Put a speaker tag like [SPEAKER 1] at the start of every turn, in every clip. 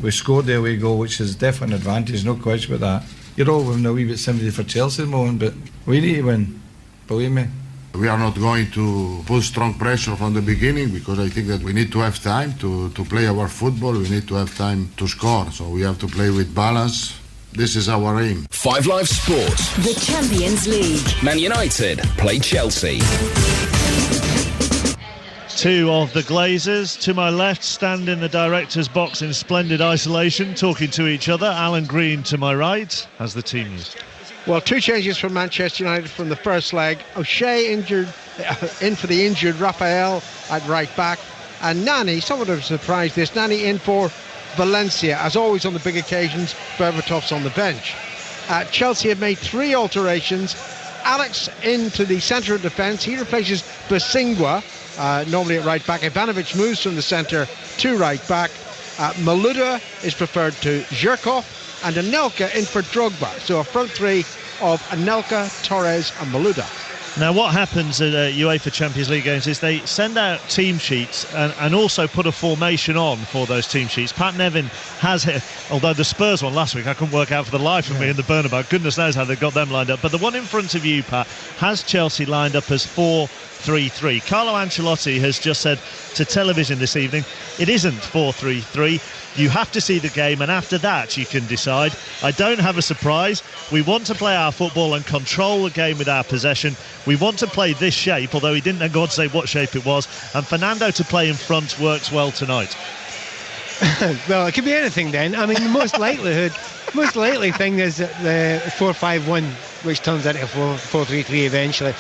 [SPEAKER 1] We scored the away goal, which is definitely an advantage, no question about that. You're all having a wee bit sympathy for Chelsea at the moment, but we need to win, believe me.
[SPEAKER 2] We are not going to put strong pressure from the beginning, because I think that we need to have time to play our football. We need to have time to score, so we have to play with balance. This is our aim.
[SPEAKER 3] 5 Live Sports.
[SPEAKER 4] The Champions League.
[SPEAKER 3] Man United play Chelsea.
[SPEAKER 5] Two of the Glazers to my left stand in the director's box in splendid isolation, talking to each other. Alan Green to my right. How's the team used?
[SPEAKER 6] Well, 2 changes from Manchester United from the first leg. O'Shea injured, in for the injured Raphael at right back. And Nani, somewhat of a surprise this, Nani in for Valencia. As always on the big occasions, Berbatov's on the bench. Chelsea have made 3 alterations. Alex into the centre of defence. He replaces Basingwa, normally at right back. Ivanovic moves from the centre to right back. Malouda is preferred to Zhirkov, and Anelka in for Drogba. So a front 3 of Anelka, Torres and Malouda.
[SPEAKER 5] Now, what happens at UEFA Champions League games is they send out team sheets and also put a formation on for those team sheets. Pat Nevin has, although the Spurs one last week I couldn't work out for the life of me in the Bernabeu, goodness knows how they've got them lined up, but the one in front of you, Pat, has Chelsea lined up as 4-3-3. Carlo Ancelotti has just said to television this evening, it isn't 4-3-3. You have to see the game, and after that you can decide. I don't have a surprise. We want to play our football and control the game with our possession. We want to play this shape, although he didn't go on to say what shape it was, and Fernando to play in front works well tonight.
[SPEAKER 7] Well, it could be anything then. I mean, the most likely thing is the 4-5-1, which turns into a 4-3-3 eventually.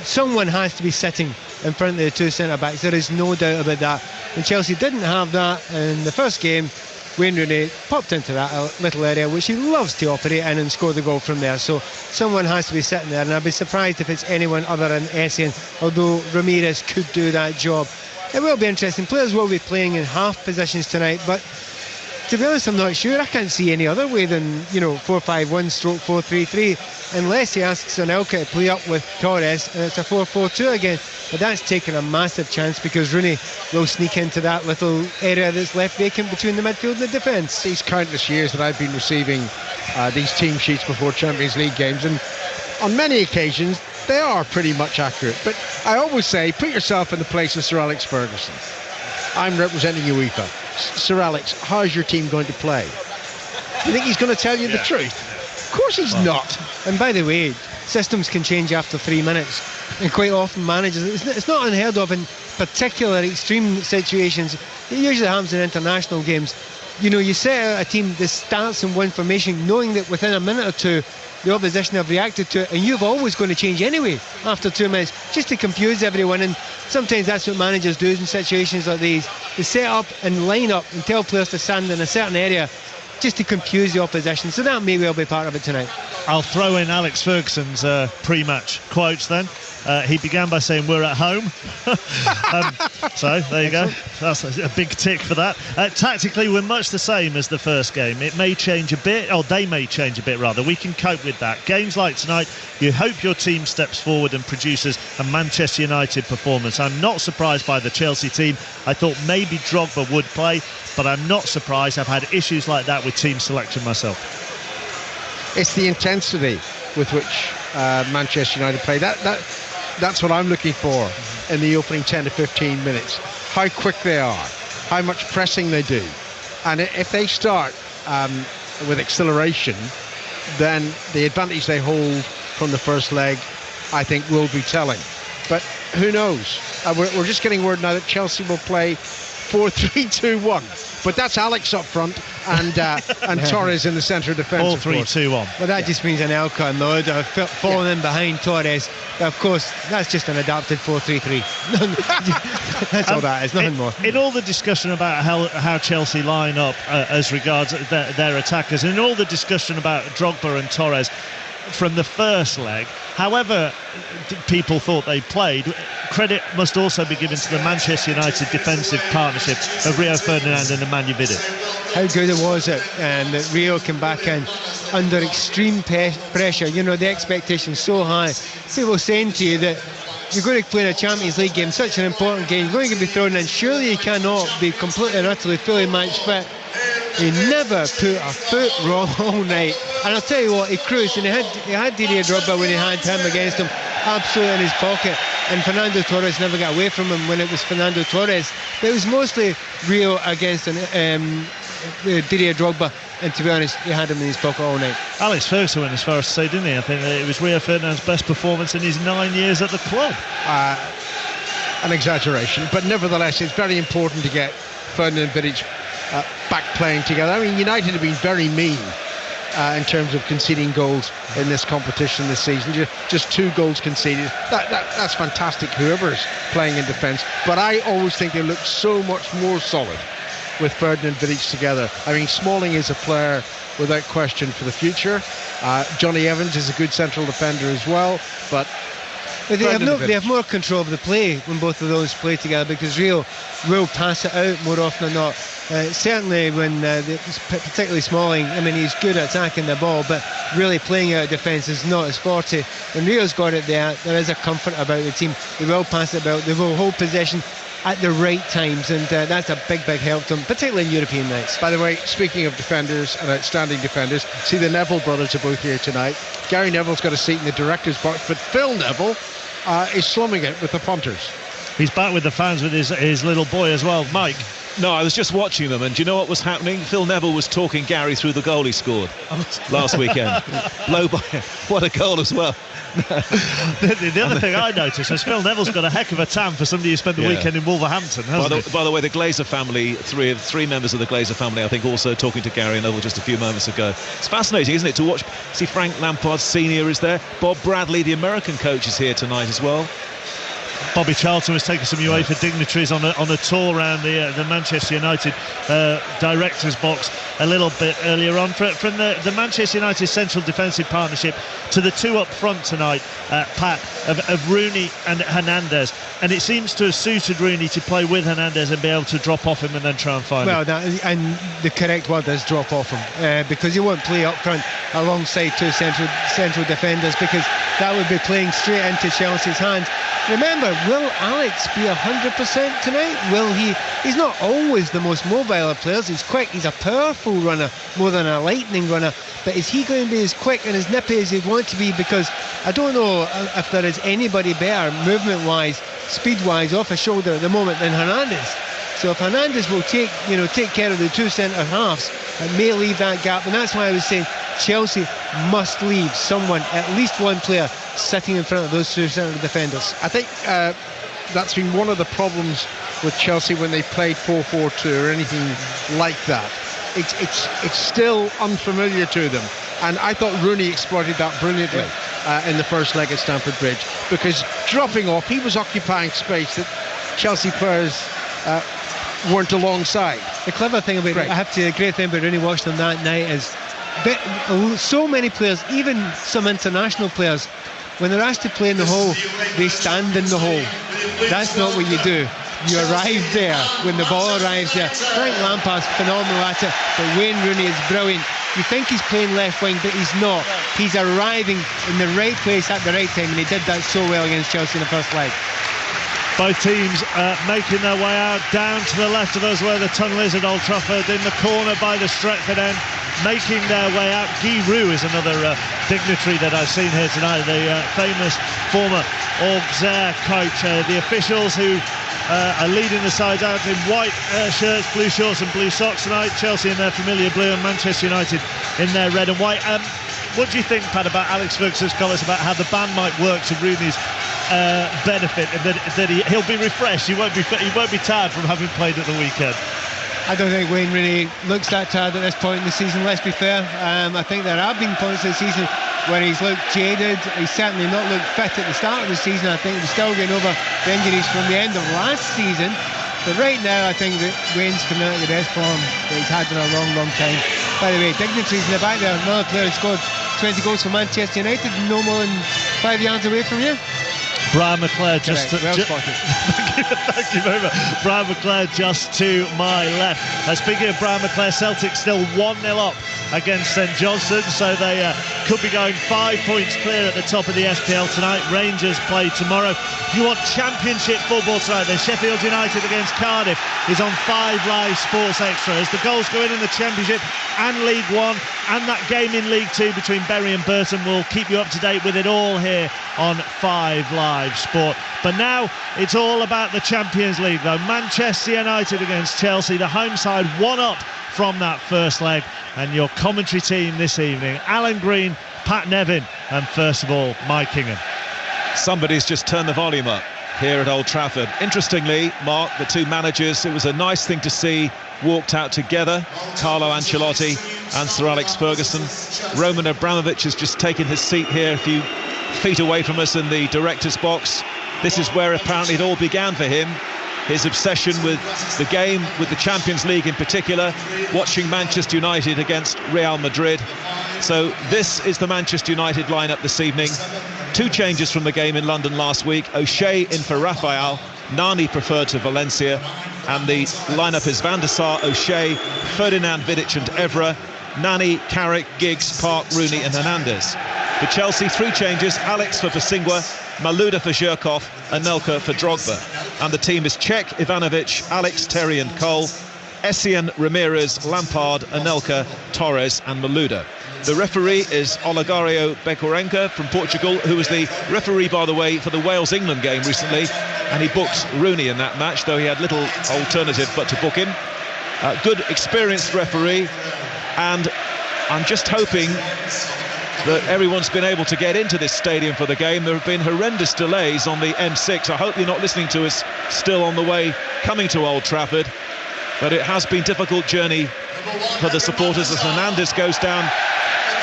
[SPEAKER 7] Someone has to be sitting in front of the 2 centre-backs. There is no doubt about that. And Chelsea didn't have that in the first game. Wayne Rooney popped into that little area which he loves to operate in and score the goal from there. So someone has to be sitting there, and I'd be surprised if it's anyone other than Essien, although Ramirez could do that job. It will be interesting. Players will be playing in half positions tonight, but to be honest, I'm not sure. I can't see any other way than 4-5-1 stroke 4-3-3, unless he asks Anelka to play up with Torres and it's a 4-4-2 again. But that's taking a massive chance, because Rooney will sneak into that little area that's left vacant between the midfield and the defence.
[SPEAKER 6] These countless years that I've been receiving these team sheets before Champions League games, and on many occasions they are pretty much accurate. But I always say, put yourself in the place of Sir Alex Ferguson. I'm representing UEFA. Sir Alex, how's your team going to play? Do you think he's going to tell you the truth? Of course he's not.
[SPEAKER 7] And by the way, systems can change after 3 minutes, and quite often managers, it's not unheard of in particular extreme situations. It usually happens in international games. You set out a team that starts in one formation knowing that within a minute or two the opposition have reacted to it, and you're always going to change anyway after 2 minutes, just to confuse everyone. And sometimes that's what managers do in situations like these. They set up and line up and tell players to stand in a certain area just to confuse the opposition. So that may well be part of it tonight.
[SPEAKER 5] I'll throw in Alex Ferguson's pre-match quotes then. He began by saying, we're at home. So there you go. That's a big tick for that. Tactically, we're much the same as the first game. It may change a bit, or they may change a bit rather. We can cope with that. Games like tonight, you hope your team steps forward and produces a Manchester United performance. I'm not surprised by the Chelsea team. I thought maybe Drogba would play, but I'm not surprised. I've had issues like that with team selection myself.
[SPEAKER 6] It's the intensity with which Manchester United play. That's what I'm looking for in the opening 10 to 15 minutes. How quick they are, how much pressing they do. And if they start with acceleration, then the advantage they hold from the first leg, I think, will be telling. But who knows? We're just getting word now that Chelsea will play 4-3-2-1. But that's Alex up front and Torres in the centre of defence.
[SPEAKER 5] 4-3-2-1.
[SPEAKER 7] Well, that just means Anelka and Malouda have fallen in behind Torres. Of course, that's just an adapted 4-3-3. That's all that is, nothing more.
[SPEAKER 5] In all the discussion about how Chelsea line up as regards their attackers, and in all the discussion about Drogba and Torres from the first leg, however people thought they played, credit must also be given to the Manchester United defensive partnership of Rio Ferdinand and Nemanja Vidic.
[SPEAKER 7] How good it was that Rio came back in under extreme pressure. The expectation's so high. People saying to you that you're going to play in a Champions League game, such an important game, you're going to be thrown in. Surely you cannot be completely and utterly fully match fit. He never put a foot wrong all night. And I'll tell you what, he cruised, and he had Didier Drogba when he had him against him, absolutely in his pocket. And Fernando Torres never got away from him when it was Fernando Torres. But it was mostly Rio against Didier Drogba, and to be honest, he had him in his pocket all night.
[SPEAKER 5] Alex Ferguson went as far as to say, didn't he? I think that it was Rio Ferdinand's best performance in his 9 years at the club.
[SPEAKER 6] An exaggeration, but nevertheless, it's very important to get Ferdinand Vidic back playing together. I mean, United have been very mean in terms of conceding goals in this competition this season. Just 2 goals conceded. That's fantastic, whoever's playing in defence. But I always think they look so much more solid with Ferdinand Vidic together. I mean, Smalling is a player without question for the future. Johnny Evans is a good central defender as well, but
[SPEAKER 7] they have more control of the play when both of those play together, because Rio will pass it out more often than not. Certainly when particularly Smalling, I mean, he's good at attacking the ball, but really playing out of defence is not his forte. When Rio's got it there is a comfort about the team. They will pass it about, they will hold possession at the right times, and that's a big help to them, particularly in European nights.
[SPEAKER 6] By the way, speaking of defenders and outstanding defenders, see, the Neville brothers are both here tonight. Gary Neville's got a seat in the director's box, but Phil Neville is slumming it with the punters.
[SPEAKER 5] He's back with the fans with his little boy as well. Mike?
[SPEAKER 4] No, I was just watching them, and do you know what was happening? Phil Neville was talking Gary through the goal he scored last weekend. Blow by, what a goal as well.
[SPEAKER 5] The other thing I noticed is Phil Neville's got a heck of a tan for somebody who spent the weekend in Wolverhampton, hasn't he?
[SPEAKER 4] By the way, the Glazer family, three members of the Glazer family, I think, also talking to Gary Neville just a few moments ago. It's fascinating, isn't it, to watch? See, Frank Lampard Sr. is there. Bob Bradley, the American coach, is here tonight as well.
[SPEAKER 5] Bobby Charlton was taking some UEFA dignitaries on a tour around the Manchester United director's box a little bit earlier on. From the Manchester United central defensive partnership to the 2 up front tonight, Pat, of Rooney and Hernandez. And it seems to have suited Rooney to play with Hernandez and be able to drop off him and then try and find him.
[SPEAKER 7] And the correct word is drop off him, because you won't play up front alongside 2 central defenders, because that would be playing straight into Chelsea's hands. Remember, will Alex be 100% tonight? Will he? He's not always the most mobile of players. He's quick. He's a powerful runner more than a lightning runner. But is he going to be as quick and as nippy as he'd want to be? Because I don't know if there is anybody better movement-wise, speed-wise, off his shoulder at the moment than Hernandez. So if Hernandez will take care of the 2 centre halves, it may leave that gap. And that's why I was saying Chelsea must leave someone, at least one player, sitting in front of those 2 central defenders.
[SPEAKER 6] I think that's been one of the problems with Chelsea when they played 4-4-2 or anything like that. It's still unfamiliar to them. And I thought Rooney exploited that brilliantly in the first leg at Stamford Bridge, because dropping off, he was occupying space that Chelsea players weren't alongside.
[SPEAKER 7] The clever thing about it, I have to, the great thing about Rooney watching them that night is so many players, even some international players, when they're asked to play in the hole, they stand in the hole. That's not what you do. You arrive there when the ball arrives there. Frank Lampard's phenomenal at it, but Wayne Rooney is brilliant. You think he's playing left wing, but he's not. He's arriving in the right place at the right time, and he did that so well against Chelsea in the first leg.
[SPEAKER 5] Both teams making their way out down to the left of us where the tunnel is at Old Trafford, in the corner by the Stretford end, making their way out. Guy Roux is another dignitary that I've seen here tonight, the famous former Auxerre coach. The officials who are leading the sides out in white shirts, blue shorts and blue socks tonight. Chelsea in their familiar blue and Manchester United in their red and white. What do you think, Pat, about Alex Ferguson's comments about how the band might work to Rooney's benefit, and that he'll be refreshed, he won't be tired from having played at the weekend?
[SPEAKER 7] I don't think Wayne Rooney looks that tired at this point in the season, let's be fair. I think there have been points this season where he's looked jaded. He's certainly not looked fit at the start of the season. I think he's still getting over the injuries from the end of last season. But right now I think that Wayne's coming out of the best form that he's had in a long time. By the way, dignitaries in the back there, another player who scored 20 goals for Manchester United, no more than 5 yards away from you.
[SPEAKER 5] Brian McClare,
[SPEAKER 7] well spotted.
[SPEAKER 5] Thank you very much. Brian McClair just to my left. Speaking of Brian McClair, Celtic still 1-0 up against St Johnstone, so they could be going 5 points clear at the top of the SPL tonight. Rangers play tomorrow. If you want Championship football tonight, then Sheffield United against Cardiff is on 5 Live Sports Extra. As the goals go in the Championship and League One, and that game in League Two between Bury and Burton, will keep you up to date with it all here on 5 Live Sport. But now it's all about the Champions League, though. Manchester United against Chelsea, the home side 1 up from that first leg. And your commentary team this evening: Alan Green, Pat Nevin, and first of all, Mike Kingham.
[SPEAKER 4] Somebody's just turned the volume up here at Old Trafford. Interestingly, Mark, the two managers, it was a nice thing to see, walked out together. Carlo Ancelotti and Sir Alex Ferguson. Roman Abramovich has just taken his seat here a few feet away from us in the director's box. This is where apparently it all began for him. His obsession with the game, with the Champions League in particular, watching Manchester United against Real Madrid. So this is the Manchester United lineup this evening. 2 changes from the game in London last week. O'Shea in for Rafael, Nani preferred to Valencia, and the lineup is Van der Sar, O'Shea, Ferdinand, Vidic and Evra, Nani, Carrick, Giggs, Park, Rooney and Hernandez. For Chelsea, 3 changes: Alex for Basingwa, Malouda for Zhirkov, Anelka for Drogba. And the team is Cech, Ivanovic, Alex, Terry and Cole, Essien, Ramirez, Lampard, Anelka, Torres and Malouda. The referee is Olegario Bekorenka from Portugal, who was the referee, by the way, for the Wales-England game recently, and he booked Rooney in that match, though he had little alternative but to book him. Good, experienced referee, and I'm just hoping that everyone's been able to get into this stadium for the game. There have been horrendous delays on the M6. I hope you're not listening to us still on the way coming to Old Trafford, but it has been a difficult journey for the supporters as Hernandez goes down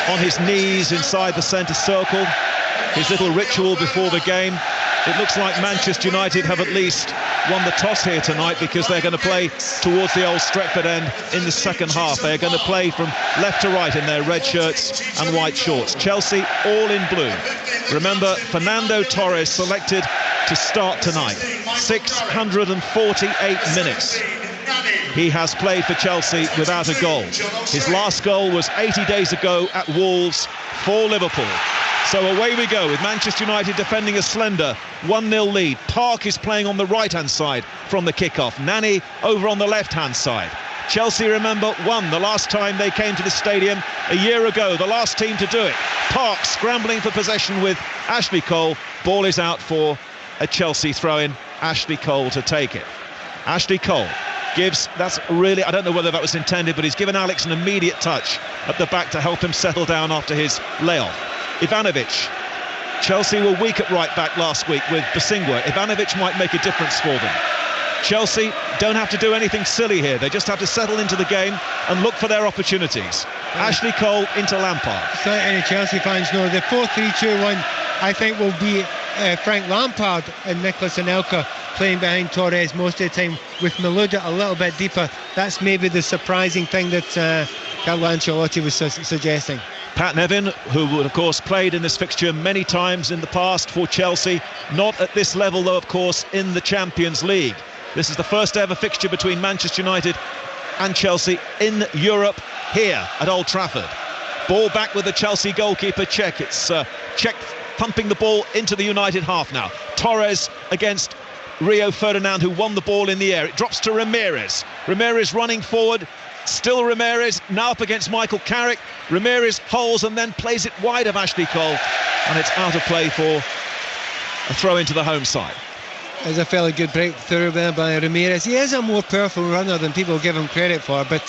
[SPEAKER 4] on his knees inside the centre circle. His little ritual before the game. It looks like Manchester United have at least won the toss here tonight, because they're going to play towards the old Stretford end in the second half. They're going to play from left to right in their red shirts and white shorts. Chelsea all in blue. Remember, Fernando Torres selected to start tonight. 648 minutes he has played for Chelsea without a goal. His last goal was 80 days ago at Wolves for Liverpool. So away we go with Manchester United defending a slender 1-0 lead. Park is playing on the right-hand side from the kickoff. Nani over on the left-hand side. Chelsea, remember, won the last time they came to the stadium a year ago, the last team to do it. Park scrambling for possession with Ashley Cole. Ball is out for a Chelsea throw-in. Ashley Cole to take it. Ashley Cole gives, that's really, I don't know whether that was intended, but he's given Alex an immediate touch at the back to help him settle down after his layoff. Ivanovic. Chelsea were weak at right back last week with Basingwa. Ivanovic might make a difference for them. Chelsea don't have to do anything silly here. They just have to settle into the game and look for their opportunities. Ashley Cole into Lampard. So
[SPEAKER 7] any Chelsea fans know the 4-3-2-1, I think, will be Frank Lampard and Nicolas Anelka playing behind Torres most of the time, with Malouda a little bit deeper. That's maybe the surprising thing that Carlo Ancelotti was suggesting.
[SPEAKER 4] Pat Nevin, who would of course played in this fixture many times in the past for Chelsea, not at this level though, of course, in the Champions League. This is the first ever fixture between Manchester United and Chelsea in Europe here at Old Trafford. Ball back with the Chelsea goalkeeper, Cech. It's Cech pumping the ball into the United half now. Torres against Rio Ferdinand, who won the ball in the air. It drops to Ramirez. Ramirez running forward. Still Ramirez, now up against Michael Carrick. Ramirez holds and then plays it wide of Ashley Cole, and it's out of play for a throw into the home side.
[SPEAKER 7] There's a fairly good breakthrough there by Ramirez. He is a more powerful runner than people give him credit for, but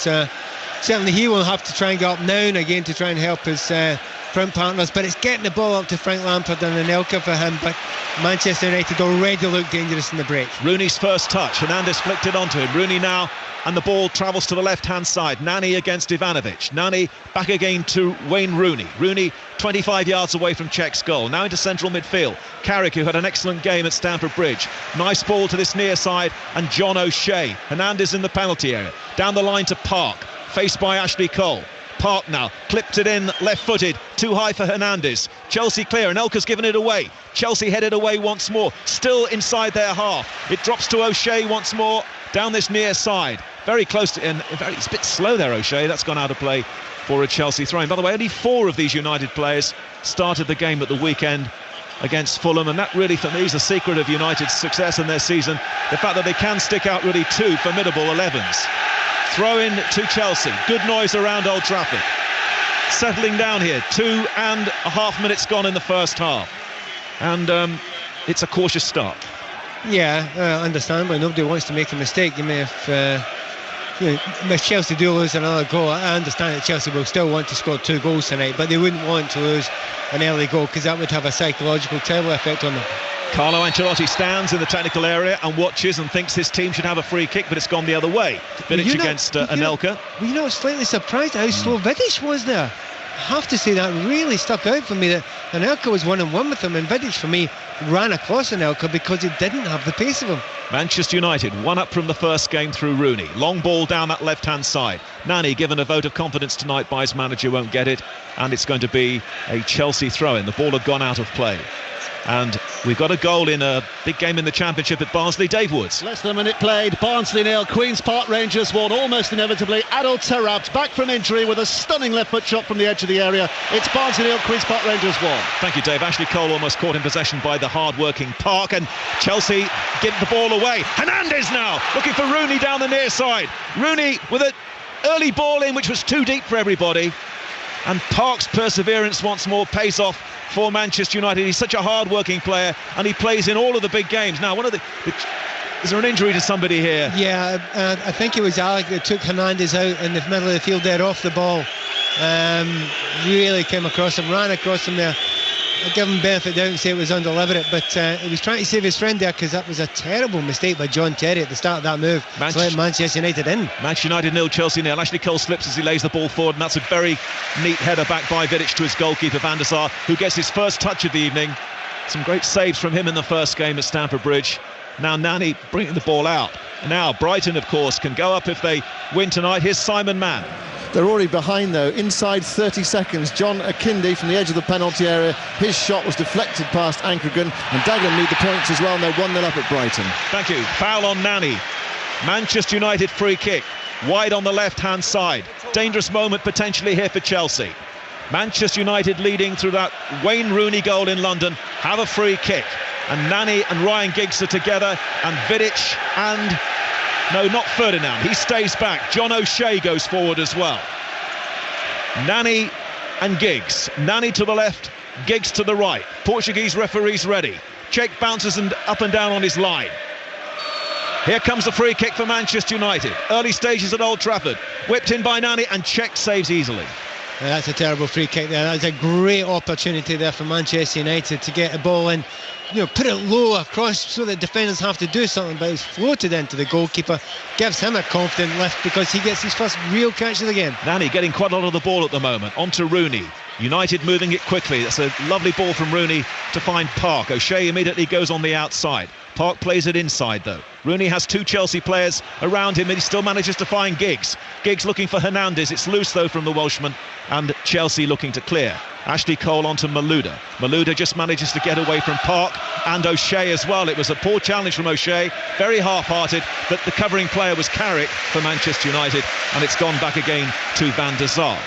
[SPEAKER 7] certainly he will have to try and go up now and again to try and help his front partners. But it's getting the ball up to Frank Lampard and Anelka for him, but Manchester United already look dangerous in the break.
[SPEAKER 4] Rooney's first touch, Hernandez flicked it onto him. Rooney now, and the ball travels to the left-hand side. Nani against Ivanovic. Nani back again to Wayne Rooney. Rooney 25 yards away from Cech's goal. Now into central midfield. Carrick, who had an excellent game at Stamford Bridge. Nice ball to this near side, and John O'Shea. Hernandez in the penalty area. Down the line to Park, faced by Ashley Cole. Park now clipped it in left-footed, too high for Hernandez. Chelsea clear, and Elka's given it away. Chelsea headed away once more, still inside their half. It drops to O'Shea once more down this near side, very close to, and in fact it's a bit slow there, O'Shea. That's gone out of play for a Chelsea throw-in. By the way, only 4 of these United players started the game at the weekend against Fulham, and that really for me is the secret of United's success in their season, the fact that they can stick out really 2 formidable 11s. Throw in to Chelsea, good noise around Old Trafford. Settling down here, 2.5 minutes gone in the first half, and it's a cautious start.
[SPEAKER 7] Yeah, understandably, nobody wants to make a mistake. You may have if Chelsea do lose another goal, I understand that Chelsea will still want to score 2 goals tonight, but they wouldn't want to lose an early goal, because that would have a psychological terrible effect on them.
[SPEAKER 4] Carlo Ancelotti stands in the technical area and watches and thinks his team should have a free kick, but it's gone the other way. Vidic against Anelka.
[SPEAKER 7] Were you not slightly surprised at how slow Vidic was there? I have to say that really stuck out for me, that Anelka was 1-on-1 with him, and Vidic for me ran across Anelka because he didn't have the pace of him.
[SPEAKER 4] Manchester United 1 up from the first game through Rooney. Long ball down that left-hand side. Nani, given a vote of confidence tonight by his manager, won't get it, and it's going to be a Chelsea throw-in. The ball had gone out of play. And we've got a goal in a big game in the Championship at Barnsley. Dave Woods.
[SPEAKER 8] Less than a minute played. Barnsley 0, Queen's Park Rangers 1. Almost inevitably, Adel Tarabt back from injury with a stunning left foot shot from the edge of the area. It's Barnsley 0, Queen's Park Rangers 1.
[SPEAKER 4] Thank you, Dave. Ashley Cole almost caught in possession by the hard-working Park, and Chelsea give the ball away. Hernandez now looking for Rooney down the near side. Rooney with an early ball in which was too deep for everybody, and Park's perseverance once more pays off for Manchester United. He's such a hard-working player, and he plays in all of the big games. Now, is there an injury to somebody here?
[SPEAKER 7] Yeah, I think it was Alec that took Hernandez out in the middle of the field there off the ball. Really came across him, ran across him there. I'll give him benefit of the doubt and say it was undeliberate, but he was trying to save his friend there, because that was a terrible mistake by John Terry at the start of that move to let Manchester United in. Manchester
[SPEAKER 4] United 0, Chelsea 0. Ashley Cole slips as he lays the ball forward, and that's a very neat header back by Vidic to his goalkeeper Van der Sar, who gets his first touch of the evening. Some great saves from him in the first game at Stamford Bridge. Now Nani bringing the ball out. Now Brighton, of course, can go up if they win tonight. Here's Simon Mann.
[SPEAKER 9] They're already behind though, inside 30 seconds. John Akinde from the edge of the penalty area, his shot was deflected past Ankergren, and Dagenham need the points as well, and they're 1-0 up at Brighton.
[SPEAKER 4] Thank you. Foul on Nani. Manchester United free kick, wide on the left-hand side. Dangerous moment potentially here for Chelsea. Manchester United leading through that Wayne Rooney goal in London, have a free kick, and Nani and Ryan Giggs are together, and Vidic and... no, not Ferdinand. He stays back. John O'Shea goes forward as well. Nani and Giggs. Nani to the left, Giggs to the right. Portuguese referees ready. Cech bounces and up and down on his line. Here comes the free kick for Manchester United. Early stages at Old Trafford. Whipped in by Nani, and Cech saves easily.
[SPEAKER 7] Yeah, that's a terrible free kick there. That's a great opportunity there for Manchester United to get a ball in, put it low across so that defenders have to do something, but it's floated into the goalkeeper, gives him a confident lift because he gets his first real catch of the game.
[SPEAKER 4] Nani getting quite a lot of the ball at the moment. On to Rooney. United moving it quickly. That's a lovely ball from Rooney to find Park. O'Shea immediately goes on the outside. Park plays it inside though. Rooney has 2 Chelsea players around him, and he still manages to find Giggs. Giggs looking for Hernandez. It's loose though from the Welshman, and Chelsea looking to clear. Ashley Cole onto Malouda. Malouda just manages to get away from Park and O'Shea as well. It was a poor challenge from O'Shea, very half-hearted, but the covering player was Carrick for Manchester United, and it's gone back again to Van der Sar.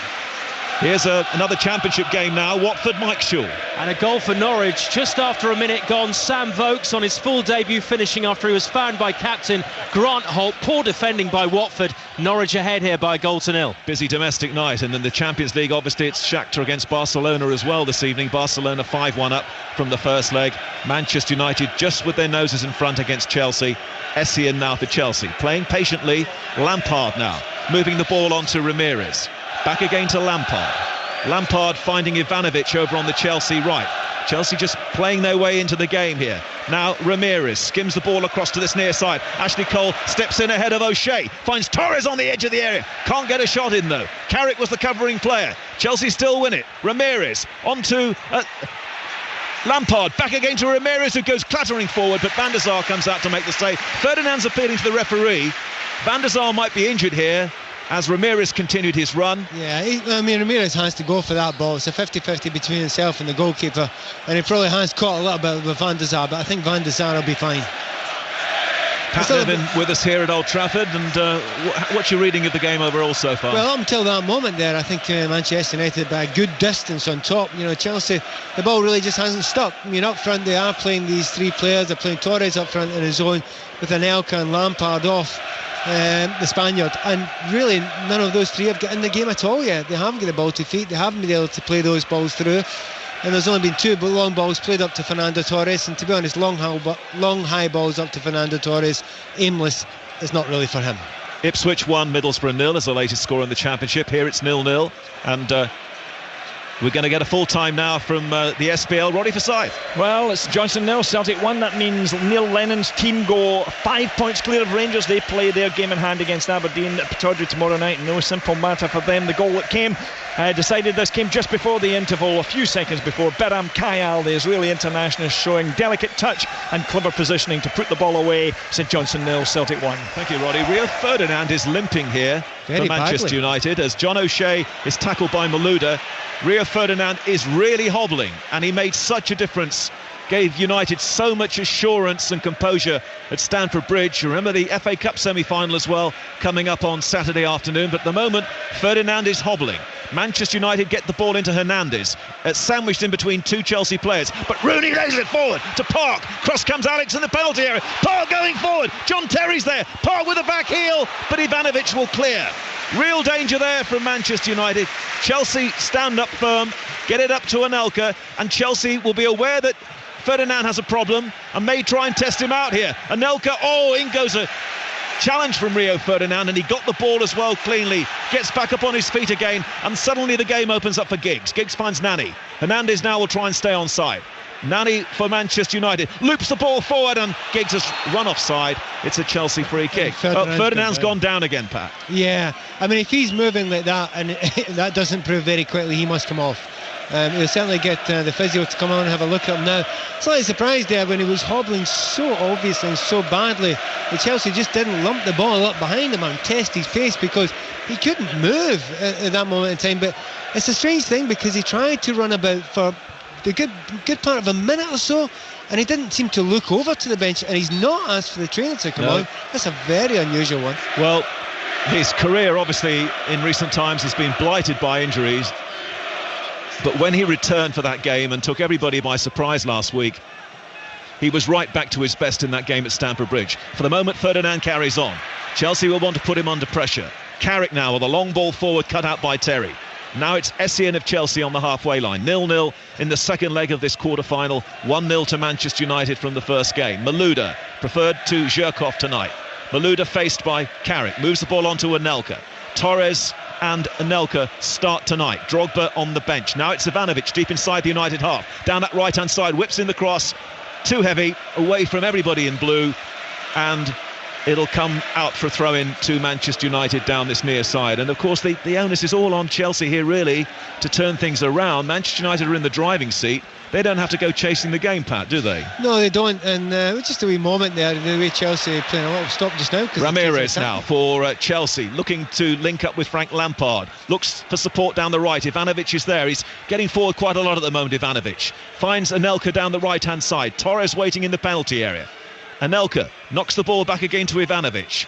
[SPEAKER 4] Here's another Championship game now. Watford, Mike Shaw.
[SPEAKER 10] And a goal for Norwich just after a minute gone. Sam Vokes on his full debut, finishing after he was found by captain Grant Holt. Poor defending by Watford. Norwich ahead here by a goal to 0.
[SPEAKER 4] Busy domestic night, and then the Champions League, obviously it's Shakhtar against Barcelona as well this evening. Barcelona 5-1 up from the first leg. Manchester United just with their noses in front against Chelsea. Essien now for Chelsea. Playing patiently. Lampard now moving the ball on to Ramirez. Back again to Lampard. Lampard finding Ivanovic over on the Chelsea right. Chelsea just playing their way into the game here. Now Ramirez skims the ball across to this near side. Ashley Cole steps in ahead of O'Shea. Finds Torres on the edge of the area. Can't get a shot in though. Carrick was the covering player. Chelsea still win it. Ramirez onto Lampard. Back again to Ramirez, who goes clattering forward, but Van der Sar comes out to make the save. Ferdinand's appealing to the referee. Van der Sar might be injured here. as Ramirez continued his run.
[SPEAKER 7] Yeah, Ramirez has to go for that ball. It's a 50-50 between himself and the goalkeeper, and he probably has caught a little bit with Van der Sar, but I think Van der Sar will be fine.
[SPEAKER 4] Pat Nevin with us here at Old Trafford, and what's your reading of the game overall so far?
[SPEAKER 7] Well, up until that moment there, I think Manchester United by a good distance on top. Chelsea, the ball really just hasn't stuck. Up front they are playing these three players. They're playing Torres up front in his own with Anelka and Lampard off the Spaniard, and really none of those three have got in the game at all yet. They haven't got the ball to feet. They haven't been able to play those balls through. And there's only been two long balls played up to Fernando Torres, and to be honest, long high balls up to Fernando Torres, aimless, is not really for him.
[SPEAKER 4] Ipswich 1, Middlesbrough 0 as the latest score in the Championship. Here it's 0-0, and we're going to get a full time now from the SPL. Roddy Forsyth.
[SPEAKER 11] Well, it's Johnson 0, Celtic 1. That means Neil Lennon's team go 5 points clear of Rangers. They play their game in hand against Aberdeen at Pittodrie tomorrow night. No simple matter for them. The goal that came this came just before the interval, a few seconds before. Beram Kayal, the Israeli international, showing delicate touch and clever positioning to put the ball away. St Johnstone 0, Celtic 1.
[SPEAKER 4] Thank you, Roddy. Rio Ferdinand is limping here for Manchester United as John O'Shea is tackled by Malouda. Rio Ferdinand is really hobbling, and he made such a difference. Gave United so much assurance and composure at Stamford Bridge. Remember the FA Cup semi-final as well, coming up on Saturday afternoon. But at the moment, Ferdinand is hobbling. Manchester United get the ball into Hernandez, sandwiched in between two Chelsea players. But Rooney lays it forward to Park. Cross comes Alex in the penalty area. Park going forward. John Terry's there. Park with a back heel, but Ivanovic will clear. Real danger there from Manchester United. Chelsea stand up firm, get it up to Anelka, and Chelsea will be aware that Ferdinand has a problem and may try and test him out here. Anelka, in goes a challenge from Rio Ferdinand, and he got the ball as well cleanly. Gets back up on his feet again, and suddenly the game opens up for Giggs. Giggs finds Nani. Hernandez now will try and stay on side. Nani for Manchester United loops the ball forward, and Giggs has run offside. It's a Chelsea free kick. Ferdinand's gone down again, Pat.
[SPEAKER 7] Yeah, I mean, if he's moving like that and that doesn't prove very quickly, he must come off. He'll certainly get the physio to come on and have a look at him now. Slightly surprised there when he was hobbling so obviously and so badly that Chelsea just didn't lump the ball up behind him and test his face, because he couldn't move at that moment in time. But it's a strange thing, because he tried to run about for the good part of a minute or so, and he didn't seem to look over to the bench, and he's not asked for the trainer to come on. That's a very unusual one.
[SPEAKER 4] Well, his career obviously in recent times has been blighted by injuries, but when he returned for that game and took everybody by surprise last week, he was right back to his best in that game at Stamford Bridge. For the moment, Ferdinand carries on. Chelsea will want to put him under pressure. Carrick now with a long ball forward cut out by Terry. Now it's Essien of Chelsea on the halfway line. 0-0 in the second leg of this quarter-final. 1-0 to Manchester United from the first game. Malouda preferred to Zhirkov tonight. Malouda faced by Carrick. Moves the ball on to Anelka. Torres and Anelka start tonight. Drogba on the bench. Now it's Ivanovic deep inside the United half. Down that right-hand side. Whips in the cross. Too heavy. Away from everybody in blue. And it'll come out for a throw-in to Manchester United down this near side. And of course the onus is all on Chelsea here really to turn things around. Manchester United are in the driving seat. They don't have to go chasing the game, Pat, do they?
[SPEAKER 7] No, they don't. And just a wee moment there, the way Chelsea playing a little stop just now.
[SPEAKER 4] Ramirez now for Chelsea, looking to link up with Frank Lampard. Looks for support down the right. Ivanovic is there. He's getting forward quite a lot at the moment, Ivanovic. Finds Anelka down the right-hand side. Torres waiting in the penalty area. Anelka knocks the ball back again to Ivanovic.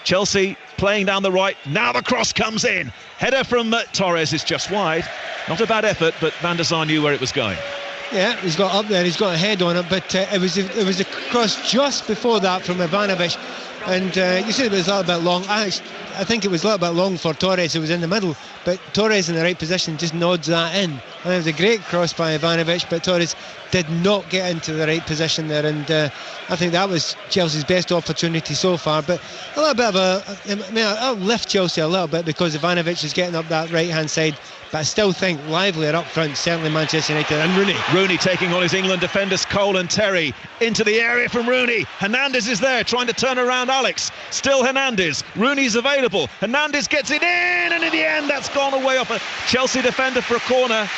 [SPEAKER 4] Chelsea playing down the right. Now the cross comes in. Header from Torres is just wide. Not a bad effort, but Van der Sar knew where it was going.
[SPEAKER 7] Yeah, he's got up there, he's got a head on it, but it was a cross just before that from Ivanovic, and you said it was a little bit long. I think it was a little bit long for Torres, who was in the middle, but Torres in the right position just nods that in, and it was a great cross by Ivanovic, but Torres did not get into the right position there, and I think that was Chelsea's best opportunity so far. But a little bit of I'll lift Chelsea a little bit because Ivanovic is getting up that right hand side, but I still think livelier up front, certainly Manchester United. And Rooney taking on his England defenders, Cole and Terry. Into the area from Rooney. Hernandez is there trying to turn around Alex. Still Hernandez. Rooney's available. Hernandez gets it in, and in the end that's gone away off a Chelsea defender for a corner.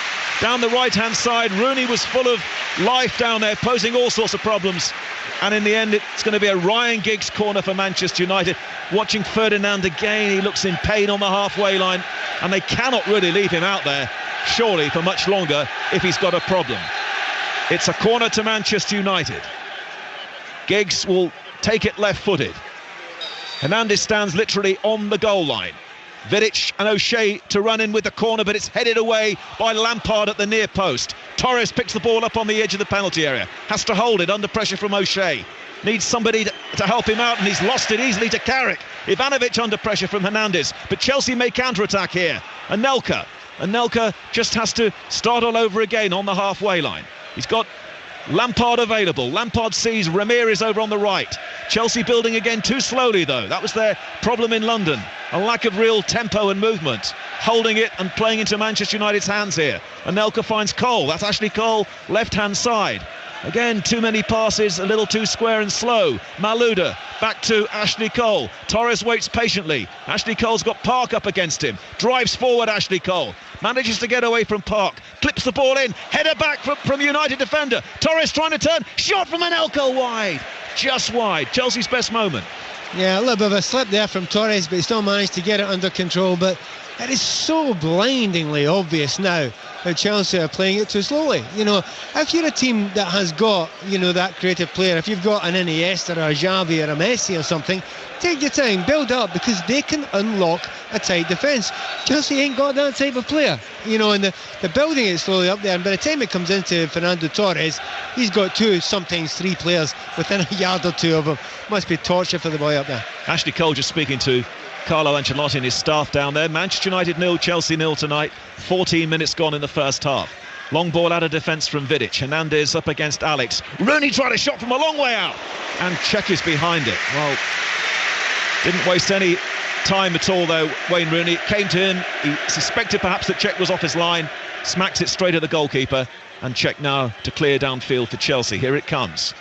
[SPEAKER 7] Down the right-hand side, Rooney was full of life down there, posing all sorts of problems.
[SPEAKER 4] and in the end it's going to be a Ryan Giggs corner for Manchester United. Watching Ferdinand again, he looks in pain on the halfway line, and they cannot really leave him out there, surely, for much longer if he's got a problem. It's a corner to Manchester United. Giggs will take it left-footed. Hernandez stands literally on the goal line. Vidic and O'Shea to run in with the corner, but it's headed away by Lampard at the near post. Torres picks the ball up on the edge of the penalty area, has to hold it under pressure from O'Shea. Needs somebody to help him out, and he's lost it easily to Carrick. Ivanovic under pressure from Hernandez, but Chelsea may counter-attack here. Anelka just has to start all over again on the halfway line. He's got Lampard available. Lampard sees Ramirez over on the right. Chelsea building again too slowly, though. That was their problem in London. A lack of real tempo and movement. Holding it and playing into Manchester United's hands here. Anelka finds Cole. That's Ashley Cole, left-hand side. Again, too many passes, a little too square and slow. Malouda back to Ashley Cole. Torres waits patiently. Ashley Cole's got Park up against him. Drives forward Ashley Cole. Manages to get away from Park. Clips the ball in. Header back from United defender. Torres trying to turn. Shot from Anelka wide. Just wide. Chelsea's best moment.
[SPEAKER 7] Yeah, a little bit of a slip there from Torres, but he still managed to get it under control. But it is so blindingly obvious now how Chelsea are playing it too slowly. You know, if you're a team that has got, you know, that creative player, if you've got an Iniesta or a Xavi or a Messi or something, take your time, build up, because they can unlock a tight defence. Chelsea ain't got that type of player, you know, and they're building it slowly up there, and by the time it comes into Fernando Torres, he's got two, sometimes three players within a yard or two of him. Must be torture for the boy up there.
[SPEAKER 4] Ashley Cole just speaking to Carlo Ancelotti and his staff down there. Manchester United 0, Chelsea 0 tonight. 14 minutes gone in the first half. Long ball out of defence from Vidic. Hernandez up against Alex. Rooney tried a shot from a long way out, and Cech is behind it. Well, didn't waste any time at all though, Wayne Rooney. It came to him, he suspected perhaps that Cech was off his line, smacks it straight at the goalkeeper, and Cech now to clear downfield for Chelsea. Here it comes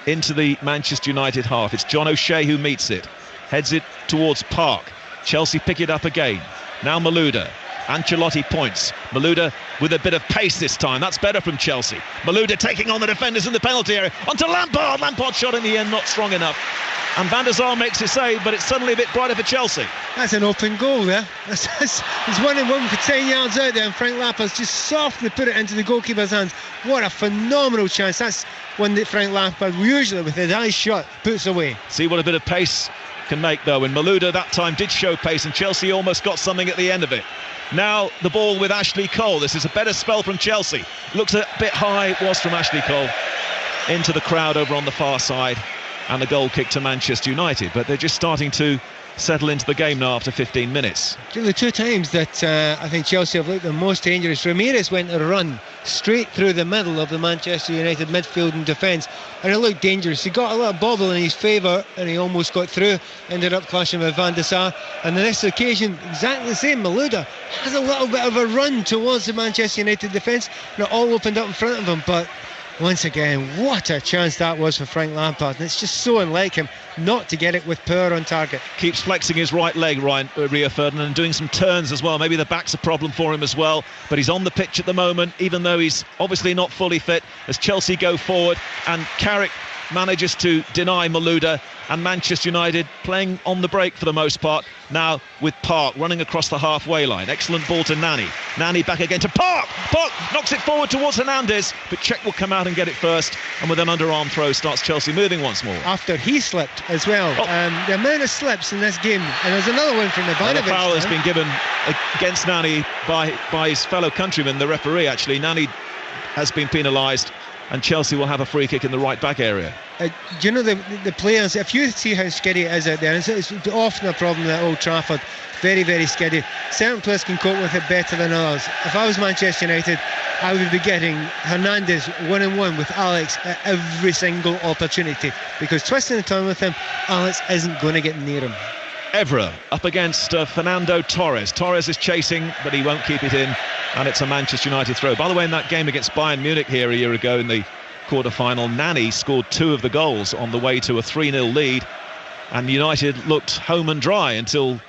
[SPEAKER 4] into the Manchester United half. It's John O'Shea who meets it, heads it towards Park. Chelsea pick it up again. Now Malouda. Ancelotti points. Malouda with a bit of pace this time. That's better from Chelsea. Malouda taking on the defenders in the penalty area. Onto Lampard. Lampard shot in the end, not strong enough. And Van der Sar makes his save, but it's suddenly a bit brighter for Chelsea.
[SPEAKER 7] That's an open goal there. He's 1-on-1 for 10 yards out there, and Frank Lampard's just softly put it into the goalkeeper's hands. What a phenomenal chance. That's one that Frank Lampard usually, with his eyes shut, puts away.
[SPEAKER 4] See what a bit of pace can make though, and Malouda that time did show pace, and Chelsea almost got something at the end of it. Now the ball with Ashley Cole. This is a better spell from Chelsea. Looks a bit high, it was from Ashley Cole. Into the crowd over on the far side, and the goal kick to Manchester United, but they're just starting to settle into the game now after 15 minutes.
[SPEAKER 7] The two times that I think Chelsea have looked the most dangerous, Ramirez went a run straight through the middle of the Manchester United midfield and defence, and it looked dangerous. He got a little bobble in his favour and he almost got through, ended up clashing with Van der Sar. And the next occasion, exactly the same. Malouda has a little bit of a run towards the Manchester United defence, and it all opened up in front of him, but once again, what a chance that was for Frank Lampard, and it's just so unlike him not to get it with power on target.
[SPEAKER 4] Keeps flexing his right leg, Rio Ferdinand, and doing some turns as well. Maybe the back's a problem for him as well, but he's on the pitch at the moment, even though he's obviously not fully fit, as Chelsea go forward, and Carrick manages to deny Malouda, and Manchester United playing on the break for the most part, now with Park running across the halfway line. Excellent ball to Nani. Nani back again to Park. Park knocks it forward towards Hernandez, but Cech will come out and get it first, and with an underarm throw starts Chelsea moving once more.
[SPEAKER 7] After he slipped as well. The amount of slips in this game, and there's another one from Ivanovic.
[SPEAKER 4] The foul has been given against Nani by his fellow countryman, the referee actually. Nani has been penalised, and Chelsea will have a free kick in the right back area.
[SPEAKER 7] Do you know the players, if you see how skiddy it is out there, it's often a problem at Old Trafford, very, very skiddy. Certain players can cope with it better than others. If I was Manchester United, I would be getting Hernandez 1-on-1 with Alex at every single opportunity, because twisting the tongue with him, Alex isn't going to get near him.
[SPEAKER 4] Evra up against Fernando Torres. Torres is chasing, but he won't keep it in, and it's a Manchester United throw. By the way, in that game against Bayern Munich here a year ago in the quarter-final, Nani scored 2 of the goals on the way to a 3-0 lead, and United looked home and dry until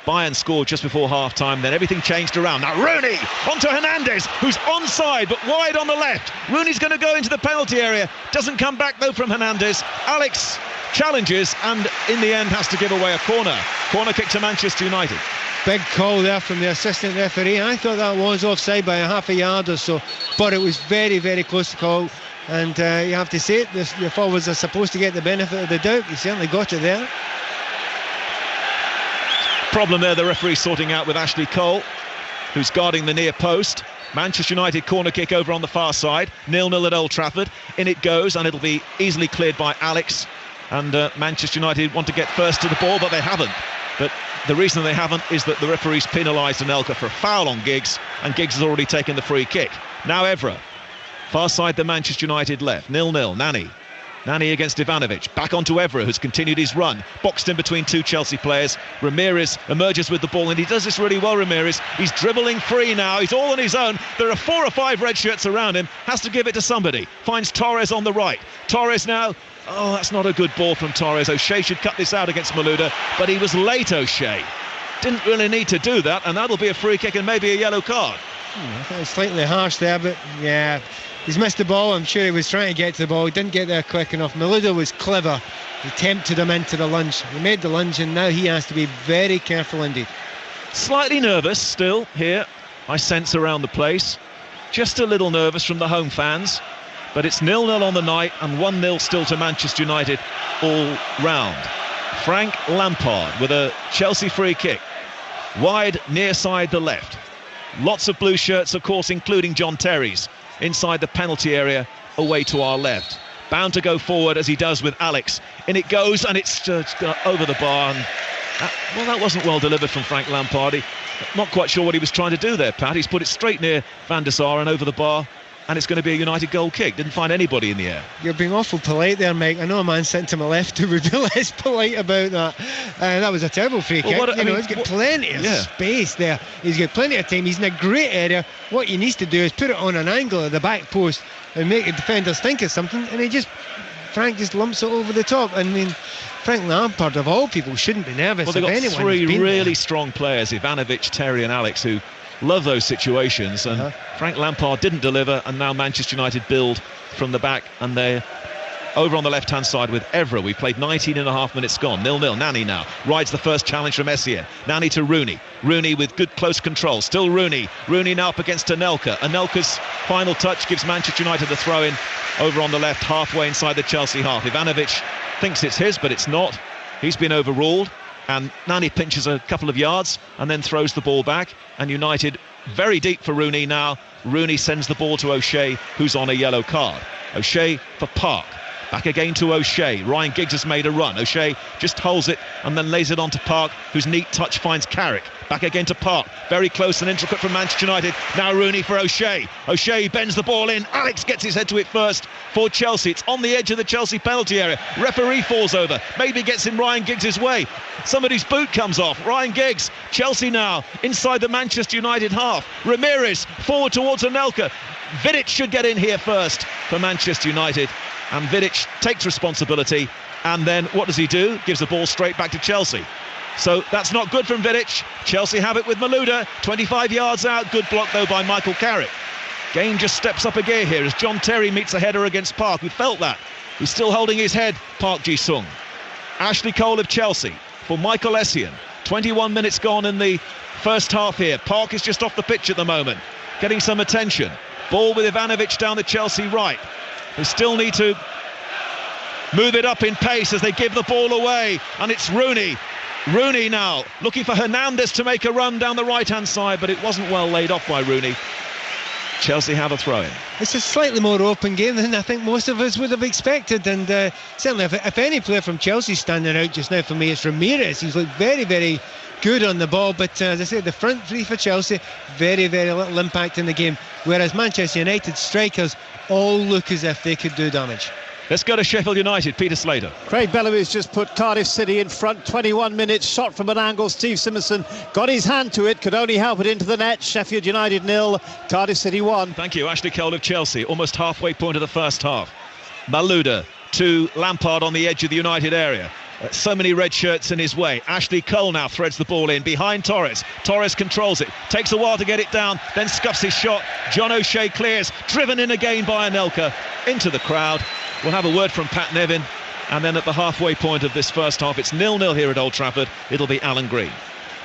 [SPEAKER 4] Bayern scored just before half-time, then everything changed around. Now Rooney onto Hernandez, who's onside but wide on the left. Rooney's going to go into the penalty area. Doesn't come back though from Hernandez. Alex challenges and in the end has to give away a corner. Corner kick to Manchester United.
[SPEAKER 7] Big call there from the assistant referee. I thought that was offside by a half a yard or so, but it was very, very close to call. And you have to say it, your forwards are supposed to get the benefit of the doubt. He certainly got it there.
[SPEAKER 4] Problem there, the referee sorting out with Ashley Cole, who's guarding the near post. Manchester United corner kick over on the far side. 0-0 at Old Trafford. In it goes, and it'll be easily cleared by Alex. And Manchester United want to get first to the ball, but they haven't. But the reason they haven't is that the referee's penalised Anelka for a foul on Giggs, and Giggs has already taken the free kick. Now Evra, far side the Manchester United left. 0-0, Nani against Ivanovic, back onto Evra, who's continued his run, boxed in between two Chelsea players. Ramirez emerges with the ball, and he does this really well, Ramirez. He's dribbling free now, he's all on his own. There are 4 or 5 red shirts around him, has to give it to somebody. Finds Torres on the right. Torres now, oh, that's not a good ball from Torres. O'Shea should cut this out against Malouda, but he was late, O'Shea. Didn't really need to do that, and that'll be a free kick and maybe a yellow card.
[SPEAKER 7] I thought it was slightly harsh there, but yeah, he's missed the ball. I'm sure he was trying to get to the ball. He didn't get there quick enough. Malouda was clever. He tempted him into the lunge. He made the lunge, and now he has to be very careful indeed.
[SPEAKER 4] Slightly nervous still here, I sense around the place. Just a little nervous from the home fans. But it's 0-0 on the night and 1-0 still to Manchester United all round. Frank Lampard with a Chelsea free kick. Wide near side the left. Lots of blue shirts, of course, including John Terry's, inside the penalty area away to our left. Bound to go forward as he does with Alex. In it goes, and it's over the bar. And that wasn't well delivered from Frank Lampard. Not quite sure what he was trying to do there, Pat. He's put it straight near Van der Sar and over the bar. And it's going to be a United goal kick. Didn't find anybody in the air.
[SPEAKER 7] You're being awful polite there, Mike. I know a man sitting to my left who would be less polite about that. That was a terrible free kick. He's got plenty of space there. He's got plenty of time. He's in a great area. What he needs to do is put it on an angle at the back post and make the defenders think of something. And Frank just lumps it over the top. I mean, Frank Lampard, of all people, shouldn't be nervous.
[SPEAKER 4] Well, they've got 3 really strong players, Ivanovic, Terry and Alex, who love those situations, and Frank Lampard didn't deliver, and now Manchester United build from the back, and they're over on the left-hand side with Evra. We've played 19 and a half minutes gone. 0-0. Nani now rides the first challenge from Essien. Nani to Rooney. Rooney with good close control. Still Rooney. Rooney now up against Anelka. Anelka's final touch gives Manchester United the throw-in over on the left, halfway inside the Chelsea half. Ivanovic thinks it's his, but it's not. He's been overruled. And Nani pinches a couple of yards and then throws the ball back. And United very deep for Rooney now. Rooney sends the ball to O'Shea, who's on a yellow card. O'Shea for Park. Back again to O'Shea. Ryan Giggs has made a run. O'Shea just holds it and then lays it on to Park, whose neat touch finds Carrick. Back again to Park. Very close and intricate from Manchester United. Now Rooney for O'Shea. O'Shea bends the ball in. Alex gets his head to it first for Chelsea. It's on the edge of the Chelsea penalty area. Referee falls over. Maybe gets in Ryan Giggs' way. Somebody's boot comes off. Ryan Giggs. Chelsea now inside the Manchester United half. Ramirez forward towards Anelka. Vidic should get in here first for Manchester United. And Vidic takes responsibility. And then what does he do? Gives the ball straight back to Chelsea. So that's not good from Vidic. Chelsea have it with Malouda. 25 yards out. Good block, though, by Michael Carrick. Game just steps up a gear here as John Terry meets a header against Park. We felt that. He's still holding his head, Park Ji-sung. Ashley Cole of Chelsea for Michael Essien. 21 minutes gone in the first half here. Park is just off the pitch at the moment, getting some attention. Ball with Ivanovic down the Chelsea right. They still need to move it up in pace as they give the ball away. And it's Rooney. Rooney now looking for Hernandez to make a run down the right-hand side, but it wasn't well laid off by Rooney. Chelsea have a throw-in.
[SPEAKER 7] It's a slightly more open game than I think most of us would have expected, and certainly if any player from Chelsea standing out just now for me, it's Ramirez. He's looked very, very good on the ball, but as I say, the front three for Chelsea, very, very little impact in the game, whereas Manchester United strikers all look as if they could do damage.
[SPEAKER 4] Let's go to Sheffield United. Peter Slater.
[SPEAKER 12] Craig Bellamy's just put Cardiff City in front. 21 minutes, shot from an angle. Steve Simonson got his hand to it, could only help it into the net. Sheffield United 0, Cardiff City 1.
[SPEAKER 4] Thank you. Ashley Cole of Chelsea, almost halfway point of the first half. Malouda to Lampard on the edge of the United area. so many red shirts in his way. Ashley Cole now threads the ball in behind Torres. Torres controls it, takes a while to get it down, then scuffs his shot. John O'Shea clears, driven in again by Anelka into the crowd. We'll have a word from Pat Nevin, and then at the halfway point of this first half, it's 0-0 here at Old Trafford. It'll be Alan Green.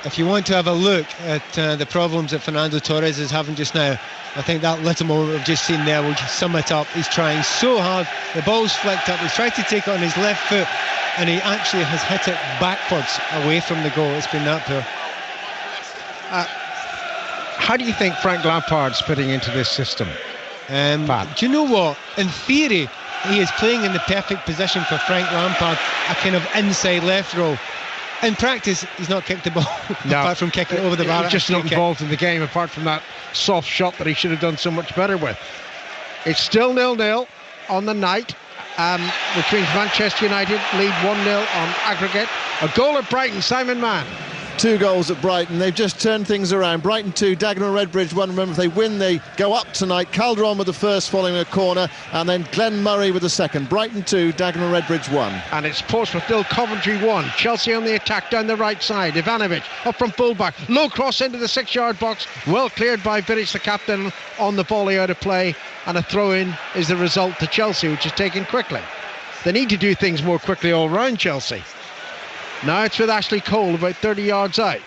[SPEAKER 7] If you want to have a look at the problems that Fernando Torres is having just now, I think that little moment we've just seen there will just sum it up. He's trying so hard, the ball's flicked up, he's tried to take it on his left foot, and he actually has hit it backwards away from the goal. It's been that poor.
[SPEAKER 6] How do you think Frank Lampard's fitting into this system?
[SPEAKER 7] Do you know what? In theory, he is playing in the perfect position for Frank Lampard, a kind of inside left role. In practice, he's not kicked the ball, apart from kicking it over the bar.
[SPEAKER 6] He's just not involved in the game, apart from that soft shot that he should have done so much better with. It's still 0-0 on the night, which means Manchester United lead 1-0 on aggregate. A goal at Brighton, Simon Mann.
[SPEAKER 9] 2 goals at Brighton. They've just turned things around. Brighton 2, Dagenham and Redbridge 1. Remember, if they win, they go up tonight. Calderon with the first following a corner, and then Glenn Murray with the second. Brighton 2, Dagenham and Redbridge 1.
[SPEAKER 6] And it's Portsmouth 0, Coventry 1. Chelsea on the attack down the right side. Ivanovic up from fullback. Low cross into the 6-yard box. Well cleared by Vidic, the captain, on the volley out of play. And a throw-in is the result to Chelsea, which is taken quickly. They need to do things more quickly all round Chelsea. Now it's with Ashley Cole about 30 yards out.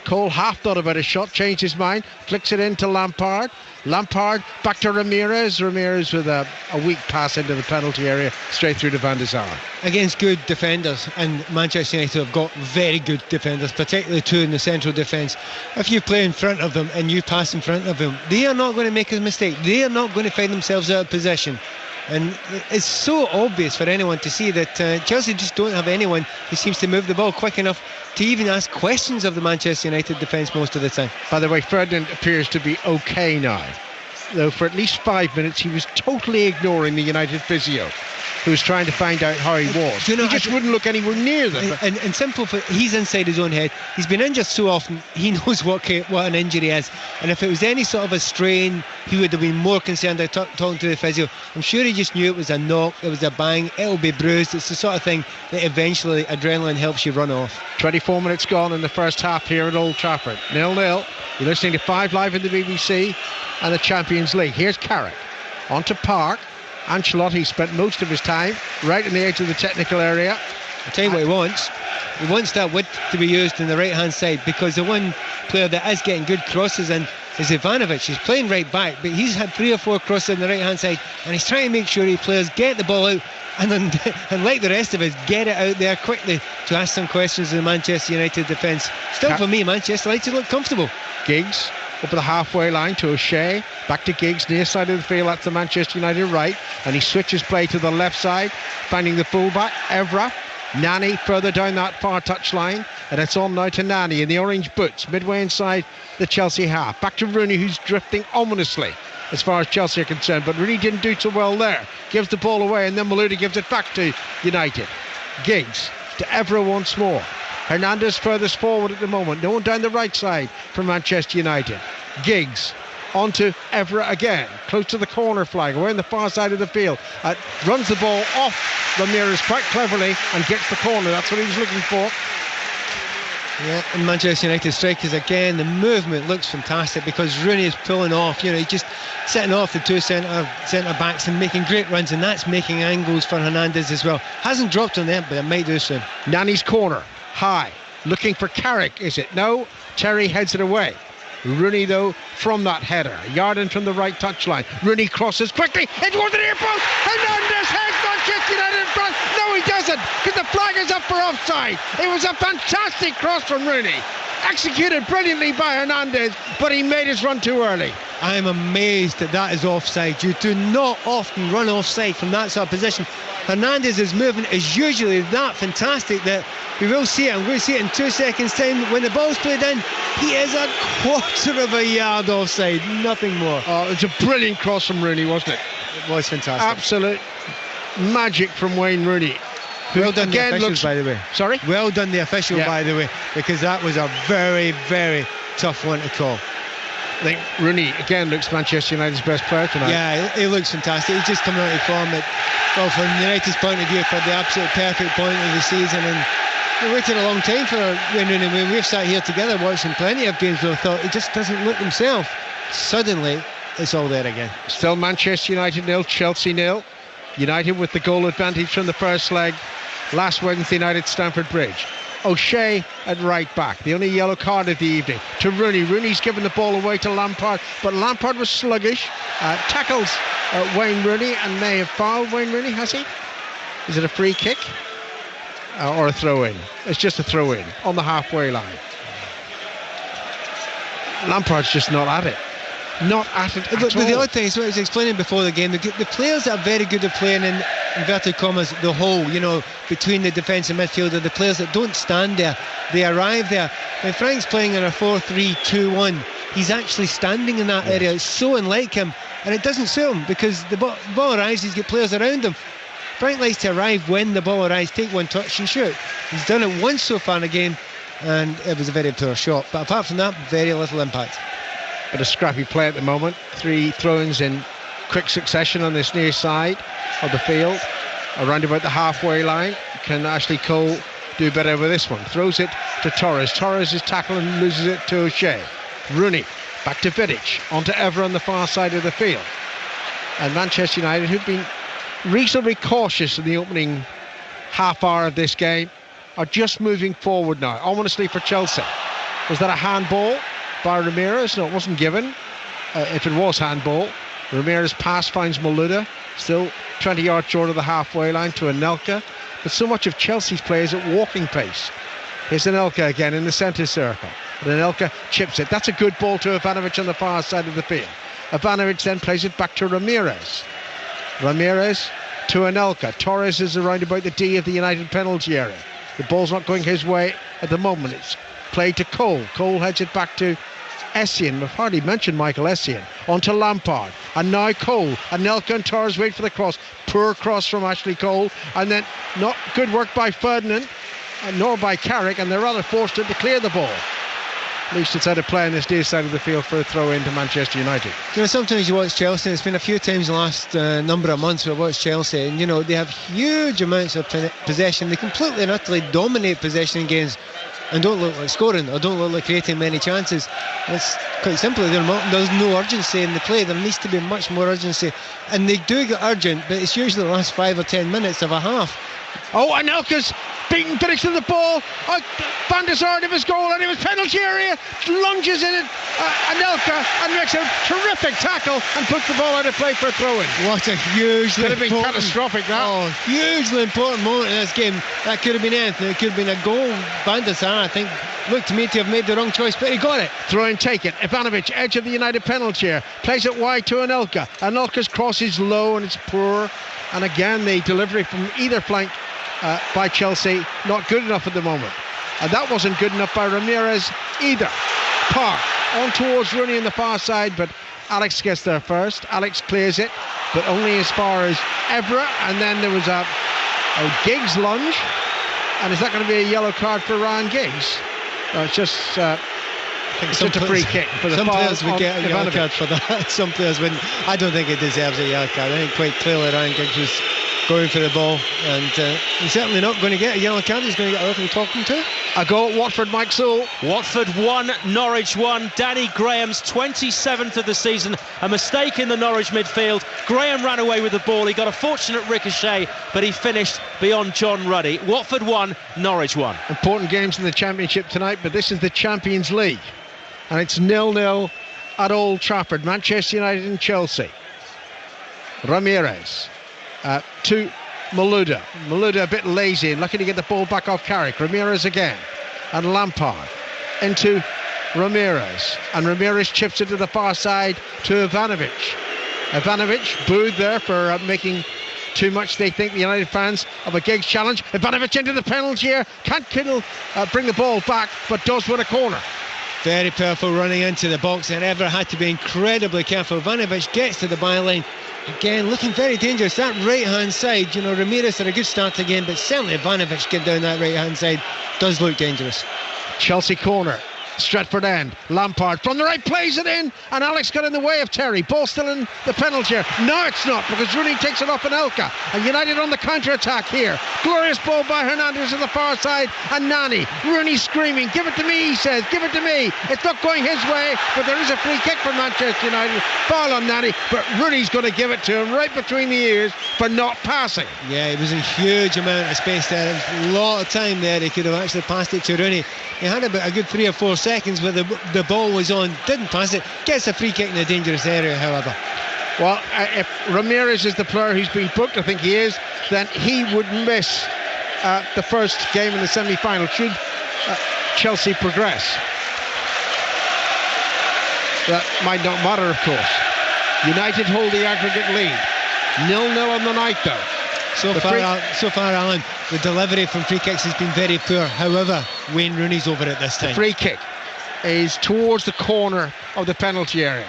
[SPEAKER 6] Cole half thought about a shot, changed his mind, flicks it into Lampard. Lampard back to Ramirez. Ramirez with a weak pass into the penalty area, straight through to Van der Sar.
[SPEAKER 7] Against good defenders, and Manchester United have got very good defenders, particularly 2 in the central defence. If you play in front of them and you pass in front of them, they are not going to make a mistake. They are not going to find themselves out of possession. And it's so obvious for anyone to see that Chelsea just don't have anyone who seems to move the ball quick enough to even ask questions of the Manchester United defence most of the time.
[SPEAKER 6] By the way, Ferdinand appears to be okay now, though for at least 5 minutes he was totally ignoring the United physio, who was trying to find out how he was. He just wouldn't look anywhere near them.
[SPEAKER 7] And simple, he's inside his own head. He's been injured so often, he knows what an injury is. And if it was any sort of a strain, he would have been more concerned about talking to the physio. I'm sure he just knew it was a knock, it was a bang, it'll be bruised. It's the sort of thing that eventually adrenaline helps you run off.
[SPEAKER 6] 24 minutes gone in the first half here at Old Trafford. 0-0. You're listening to 5 Live in the BBC and the Champions League. Here's Carrick onto Park. Ancelotti spent most of his time right in the edge of the technical area.
[SPEAKER 7] I'll tell you what he wants. He wants that width to be used on the right hand side, because the one player that is getting good crosses in is Ivanovic. He's playing right back, but he's had 3 or 4 crosses on the right hand side, and he's trying to make sure his players get the ball out and like the rest of us, get it out there quickly to ask some questions of the Manchester United defence. Still, for me, Manchester United look comfortable.
[SPEAKER 6] Giggs up at the halfway line to O'Shea, back to Giggs, near side of the field. That's the Manchester United right, and he switches play to the left side, finding the fullback Evra. Nani further down that far touchline, and it's on now to Nani in the orange boots, midway inside the Chelsea half. Back to Rooney, who's drifting ominously as far as Chelsea are concerned, but Rooney didn't do so well there. Gives the ball away, and then Maludi gives it back to United. Giggs to Evra once more. Hernandez furthest forward at the moment. No one down the right side for Manchester United. Giggs onto Evra again, close to the corner flag, away on the far side of the field. Runs the ball off Ramirez quite cleverly and gets the corner. That's what he was looking for.
[SPEAKER 7] Yeah, and Manchester United strikers again, the movement looks fantastic because Rooney is pulling off, he's just setting off the 2 centre backs and making great runs, and that's making angles for Hernandez as well. Hasn't dropped on them, but it might do soon.
[SPEAKER 6] Nani's corner, high, looking for Carrick, is it? No, Terry heads it away. Rooney, though, from that header, a yard in from the right touchline. Rooney crosses quickly into the near post. Hernandez heads Manchester United in front. No, he doesn't, because the flag is up for offside. It was a fantastic cross from Rooney, executed brilliantly by Hernandez, but he made his run too early.
[SPEAKER 7] I'm amazed that is offside. You do not often run offside from that sort of position. Hernandez's movement is usually that fantastic that we will see it, and we'll see it in 2 seconds time. When the ball's played in, he is a quarter of a yard offside, nothing more.
[SPEAKER 6] Oh, it's a brilliant cross from Rooney, wasn't it?
[SPEAKER 7] It was fantastic.
[SPEAKER 6] Absolute magic from Wayne Rooney.
[SPEAKER 7] Well done the officials, by the way.
[SPEAKER 6] Sorry?
[SPEAKER 7] Well done the official, by the way, because that was a very, very tough one to call.
[SPEAKER 6] I think Rooney again looks Manchester United's best player tonight.
[SPEAKER 7] Yeah, he looks fantastic. He's just coming out of form. Well, from United's point of view, for the absolute perfect point of the season, and we waited a long time for Wayne Rooney. We've sat here together watching plenty of games where I thought he just doesn't look himself. Suddenly, it's all there again.
[SPEAKER 6] Still Manchester United 0, Chelsea 0. United with the goal advantage from the first leg last Wednesday night at Stamford Bridge. O'Shea at right back, the only yellow card of the evening, to Rooney. Rooney's given the ball away to Lampard, but Lampard was sluggish, tackles Wayne Rooney and may have fouled Wayne Rooney, has he? Is it a free kick or a throw-in? It's just a throw-in on the halfway line. Lampard's just not at it. Not at it at all.
[SPEAKER 7] The other thing is what I was explaining before the game, the players that are very good at playing in inverted commas the hole, between the defence and midfielder, the players that don't stand there, they arrive there. When Frank's playing in a 4-3-2-1, he's actually standing in that area. It's so unlike him, and it doesn't suit him because the ball arrives, he's got players around him. Frank likes to arrive when the ball arrives, take one touch and shoot. He's done it once so far in a game, and it was a very poor shot, but apart from that, very little impact.
[SPEAKER 6] But a scrappy play at the moment. 3 throw-ins in quick succession on this near side of the field, around about the halfway line. Can Ashley Cole do better with this one? Throws it to Torres. Torres is tackled and loses it to O'Shea. Rooney back to Vidic, onto Evra on the far side of the field. And Manchester United, who've been reasonably cautious in the opening half hour of this game, are just moving forward now, ominously for Chelsea. Was that a handball by Ramirez? No, it wasn't given. If it was handball, Ramirez pass finds Malouda, still 20 yards short of the halfway line, to Anelka. But so much of Chelsea's play is at walking pace. Here's Anelka again in the centre circle. And Anelka chips it. That's a good ball to Ivanovic on the far side of the field. Ivanovic then plays it back to Ramirez. Ramirez to Anelka. Torres is around about the D of the United penalty area. The ball's not going his way at the moment. It's played to Cole. Cole heads it back to Essien. We've hardly mentioned Michael Essien. On to Lampard. And now Cole. Anelka and Torres wait for the cross. Poor cross from Ashley Cole. And then not good work by Ferdinand, nor by Carrick. And they're rather forced to clear the ball. At least it's out of play on this near side of the field for a throw into Manchester United.
[SPEAKER 7] Sometimes you watch Chelsea, it's been a few times in the last number of months we've watched Chelsea, and they have huge amounts of possession. They completely and utterly dominate possession in games and don't look like scoring or don't look like creating many chances. It's quite simply there's no urgency in the play. There needs to be much more urgency, and they do get urgent, but it's usually the last 5 or 10 minutes of a half.
[SPEAKER 6] Oh, Anelka's beaten Vidic to the ball. Van der Sar of his goal, and it was penalty area. Lunges in it, Anelka, and makes a terrific tackle and puts the ball out of play for a throw-in.
[SPEAKER 7] What a hugely
[SPEAKER 6] could have been catastrophic, that.
[SPEAKER 7] Oh, hugely important moment in this game. That could have been anything. It could have been a goal. Van der Sar, I think, looked to me to have made the wrong choice, but he got it.
[SPEAKER 6] Throw-in taken. Ivanovic, edge of the United penalty area, plays it wide to Anelka. Anelka's cross is low and it's poor. And again, the delivery from either flank by Chelsea, not good enough at the moment. And that wasn't good enough by Ramirez either. Park on towards Rooney on the far side, but Alex gets there first. Alex clears it, but only as far as Evra. And then there was a Giggs lunge. And is that going to be a yellow card for Ryan Giggs? It's just a free kick. For the
[SPEAKER 7] some
[SPEAKER 6] foul
[SPEAKER 7] players would get a yellow
[SPEAKER 6] Ivanovic.
[SPEAKER 7] card for that. Some players wouldn't. I don't think it deserves a yellow card. I think quite clearly Ryan Giggs was going for the ball, and he's certainly not going to get a yellow card. He's going to get a referee talking to.
[SPEAKER 6] A goal at Watford, Mike Sewell.
[SPEAKER 10] Watford 1, Norwich 1. Danny Graham's 27th of the season. A mistake in the Norwich midfield. Graham ran away with the ball. He got a fortunate ricochet, but he finished beyond John Ruddy. Watford 1, Norwich 1.
[SPEAKER 6] Important games in the Championship tonight, but this is the Champions League. And it's 0-0 at Old Trafford. Manchester United and Chelsea. Ramirez to Malouda. Malouda a bit lazy and lucky to get the ball back off Carrick. Ramirez again. And Lampard into Ramirez. And Ramirez chips it to the far side to Ivanovic. Ivanovic booed there for making too much, they think, the United fans, of a Giggs challenge. Ivanovic into the penalty here. Can't bring the ball back, but does win a corner.
[SPEAKER 7] Very powerful running into the box, and Evra had to be incredibly careful. Ivanovic gets to the byline. Again, looking very dangerous. That right-hand side, Ramirez had a good start again, but certainly Ivanovic getting down that right-hand side does look dangerous.
[SPEAKER 6] Chelsea corner. Stretford end. Lampard from the right plays it in, and Alex got in the way of Terry. Ball still in the penalty area. No, it's not, because Rooney takes it off Anelka, and United on the counter-attack here. Glorious ball by Hernandez on the far side, and Nani. Rooney screaming, give it to me, he says, give it to me. It's not going his way, but there is a free kick for Manchester United. Foul on Nani, but Rooney's going to give it to him right between the ears for not passing.
[SPEAKER 7] Yeah, it was a huge amount of space there. There was a lot of time there. He could have actually passed it to Rooney. He had about a good 3 or 4 seconds where the ball was on, didn't pass it, gets a free kick in a dangerous area, however.
[SPEAKER 6] Well, if Ramirez is the player who's been booked, I think he is, then he would miss the first game in the semi-final should Chelsea progress. That might not matter, of course. United hold the aggregate lead. 0-0 on the night, though. So far, Alan, the delivery from free kicks has been very poor. However, Wayne Rooney's over it this time. The free kick is towards the corner of the penalty area.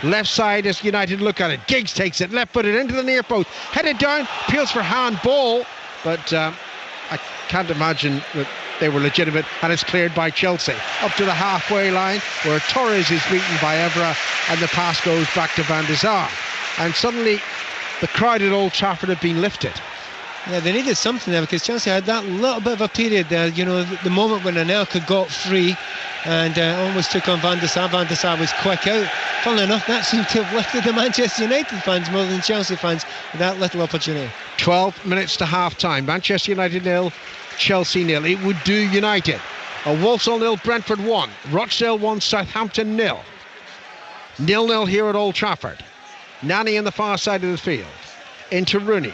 [SPEAKER 6] Left side as United look at it. Giggs takes it, left-footed into the near post. Headed down, appeals for handball, but I can't imagine that they were legitimate, and it's cleared by Chelsea. Up to the halfway line, where Torres is beaten by Evra, and the pass goes back to Van der Sar. And suddenly, the crowd at Old Trafford had been lifted.
[SPEAKER 7] Yeah, they needed something there, because Chelsea had that little bit of a period there, you know, the moment when Anelka got free and almost took on Van der Sar. Van der Sar was quick out. Funnily enough, that seemed to have lifted the Manchester United fans more than Chelsea fans with that little opportunity. 12 minutes to half-time. Manchester United 0, Chelsea 0. It would do United. Walsall 0, Brentford 1. Rochdale 1, Southampton 0. 0-0 here at Old Trafford. Nani on the far side of the field. Into Rooney.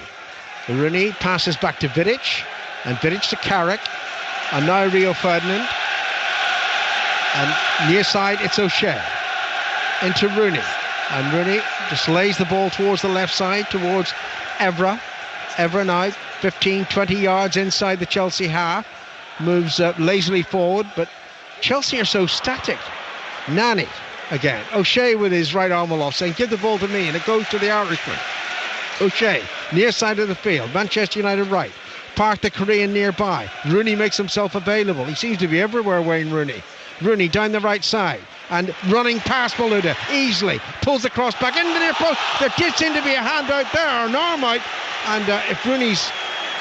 [SPEAKER 7] Rooney passes back to Vidic, and Vidic to Carrick, and now Rio Ferdinand. And near side, it's O'Shea. Into Rooney. And Rooney just lays the ball towards the left side, towards Evra. Evra now 15, 20 yards inside the Chelsea half. Moves lazily forward, but Chelsea are so static. Nani again. O'Shea with his right arm aloft, saying, give the ball to me, and it goes to the Irishman. O'Shea, near side of the field. Manchester United right. Park the Korean nearby. Rooney makes himself available. He seems to be everywhere, Wayne Rooney. Rooney down the right side and running past Malouda easily. Pulls the cross back into the near post. There did seem to be a hand out there, or an arm out. And if Rooney's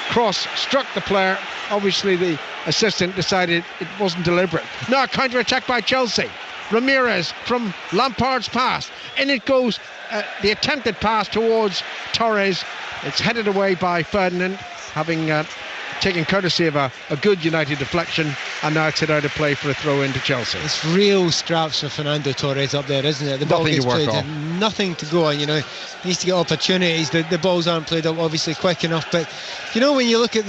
[SPEAKER 7] cross struck the player, obviously the assistant decided it wasn't deliberate. Now counter-attack by Chelsea. Ramirez from Lampard's pass. In it goes the attempted pass towards Torres. It's headed away by Ferdinand, having taken courtesy of a good United deflection, and now it's hit out of play for a throw into Chelsea. It's real straps for Fernando Torres up there, isn't it? The ball gets played in, nothing to go on, you know. He needs to get opportunities. The balls aren't played up obviously quick enough, but you know, when you look at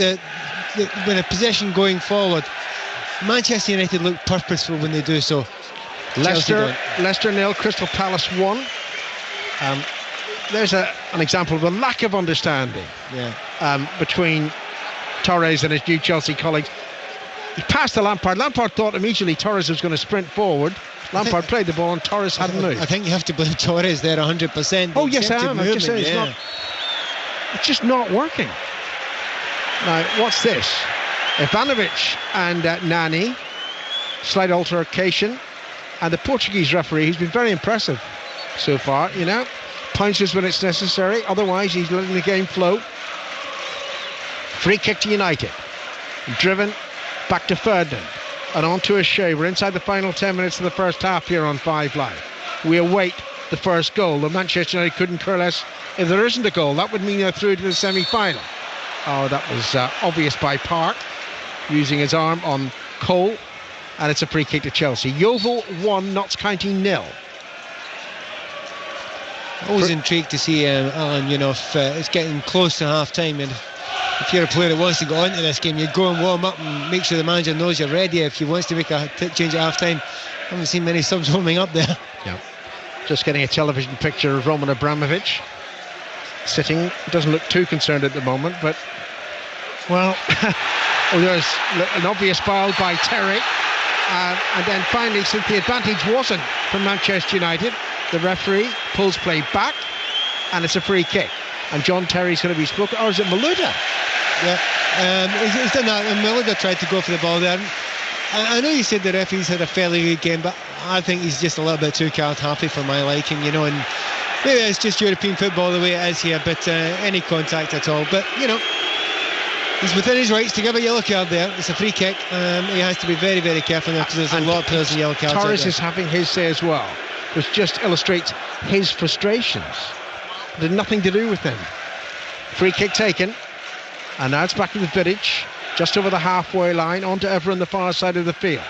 [SPEAKER 7] when a possession going forward, Manchester United look purposeful when they do so.
[SPEAKER 6] Leicester 0, Crystal Palace 1. There's an example of a lack of understanding between Torres and his new Chelsea colleagues. He passed to Lampard. Lampard thought immediately Torres was going to sprint forward. Lampard played the ball and Torres hadn't moved.
[SPEAKER 7] I think you have to blame Torres there 100%.
[SPEAKER 6] Oh yes, I am. I'm just saying it's just not working. Now, what's this? Ivanovic and Nani. Slight altercation. And the Portuguese referee, he's been very impressive so far, you know. Pounces when it's necessary. Otherwise, he's letting the game flow. Free kick to United. Driven back to Ferdinand. And on to O'Shea. We're inside the final 10 minutes of the first half here on 5 Live. We await the first goal. The Manchester United couldn't care less if there isn't a goal. That would mean they're through to the semi-final. Oh, that was obvious by Park, using his arm on Cole. And it's a free kick to Chelsea. Yeovil 1, Notts County 0.
[SPEAKER 7] Always intrigued to see, Alan, you know, if it's getting close to half-time, and if you're a player that wants to go into this game, you go and warm up and make sure the manager knows you're ready. If he wants to make a change at half-time, I haven't seen many subs warming up there.
[SPEAKER 6] Yeah. Just getting a television picture of Roman Abramovich sitting. Doesn't look too concerned at the moment, but, well, there's an obvious foul by Terry. And then finally, since the advantage wasn't from Manchester United, the referee pulls play back, and it's a free kick. And John Terry's going to be spoken, or is it Malouda?
[SPEAKER 7] Yeah, he's done that, and Malouda tried to go for the ball there. I know you said the referee's had a fairly good game, but I think he's just a little bit too card happy for my liking, and maybe it's just European football the way it is here, but any contact at all. But, he's within his rights to give a yellow card there. It's a free kick. He has to be very, very careful there because there's a lot of players in yellow cards.
[SPEAKER 6] Torres is having his say as well, which just illustrates his frustrations. It had nothing to do with him. Free kick taken, and now it's back in the Vidic, just over the halfway line, onto Evra on the far side of the field.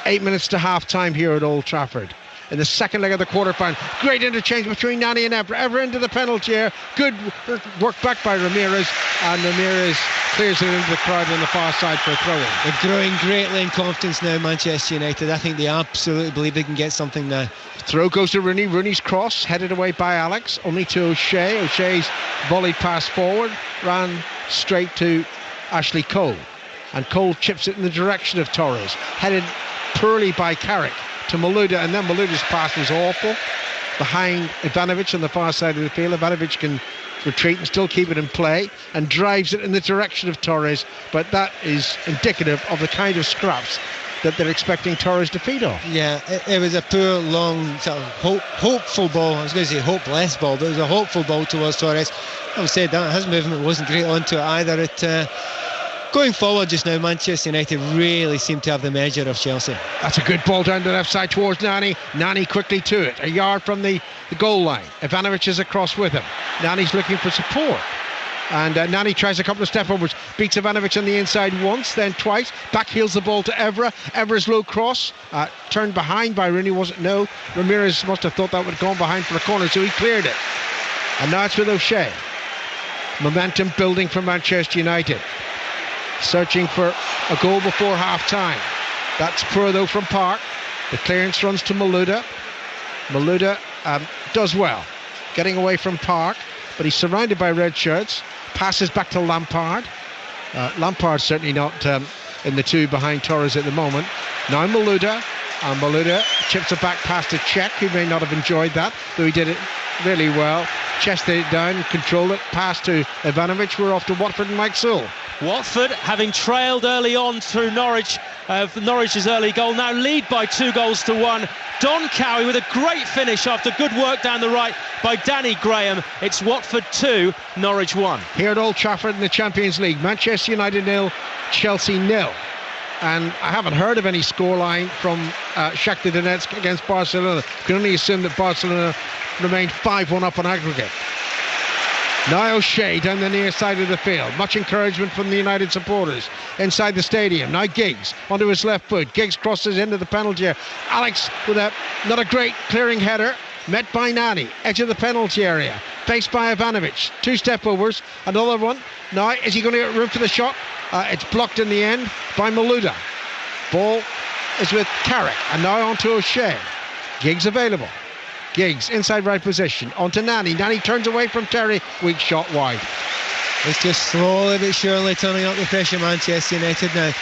[SPEAKER 6] 8 minutes to half-time here at Old Trafford. In the second leg of the quarter-final, great interchange between Nani and Evra. Evra into the penalty area, good work back by Ramirez, and Ramirez clears it into the crowd on the far side for a throw-in.
[SPEAKER 7] They're growing greatly in confidence now, Manchester United. I think they absolutely believe they can get something now.
[SPEAKER 6] Throw goes to Rooney. Rooney's cross, headed away by Alex, only to O'Shea. O'Shea's volley pass forward, ran straight to Ashley Cole. And Cole chips it in the direction of Torres, headed poorly by Carrick to Malouda, and then Malouda's pass was awful. Behind Ivanovic on the far side of the field. Ivanovic can retreat and still keep it in play, and drives it in the direction of Torres, but that is indicative of the kind of scraps that they're expecting Torres to feed off.
[SPEAKER 7] Yeah, it was a poor, long, sort of hopeful ball. I was going to say hopeless ball, but it was a hopeful ball towards Torres. Having said that, his movement wasn't great onto it either. Going forward just now, Manchester United really seem to have the measure of Chelsea.
[SPEAKER 6] That's a good ball down the left side towards Nani. Nani quickly to it, a yard from the goal line. Ivanovic is across with him. Nani's looking for support. And Nani tries a couple of step overs, beats Ivanovic on the inside once, then twice, back heels the ball to Evra. Evra's low cross, turned behind by Rooney, wasn't? No, Ramirez must have thought that would have gone behind for a corner, so he cleared it. And now it's with O'Shea. Momentum building for Manchester United, searching for a goal before half-time. That's poor though from Park. The clearance runs to Malouda. Malouda does well, getting away from Park, but he's surrounded by red shirts. Passes back to Lampard. Lampard's certainly not in the two behind Torres at the moment. Now Malouda, and Malouda chips it back past to Cech, who may not have enjoyed that, though he did it really well. Chested it down, controlled it, pass to Ivanovic. We're off to Watford and Mike Sewell.
[SPEAKER 10] Watford, having trailed early on through Norwich, Norwich's early goal, now lead by 2-1. Don Cowie with a great finish after good work down the right by Danny Graham. It's Watford 2, Norwich 1.
[SPEAKER 6] Here at Old Trafford in the Champions League, Manchester United 0, Chelsea 0. And I haven't heard of any scoreline from Shakhtar Donetsk against Barcelona. Can only assume that Barcelona remained 5-1 up on aggregate. Now O'Shea down the near side of the field. Much encouragement from the United supporters inside the stadium. Now Giggs onto his left foot. Giggs crosses into the penalty area. Alex with not a great clearing header. Met by Nani. Edge of the penalty area. Faced by Ivanovic. 2 step overs. Another one. Now is he going to get room for the shot? It's blocked in the end by Malouda. Ball is with Carrick. And now on to O'Shea. Giggs available. Giggs, inside right position, onto Nani. Nani turns away from Terry, weak shot wide.
[SPEAKER 7] It's just slowly but surely turning up the pressure, Manchester United now.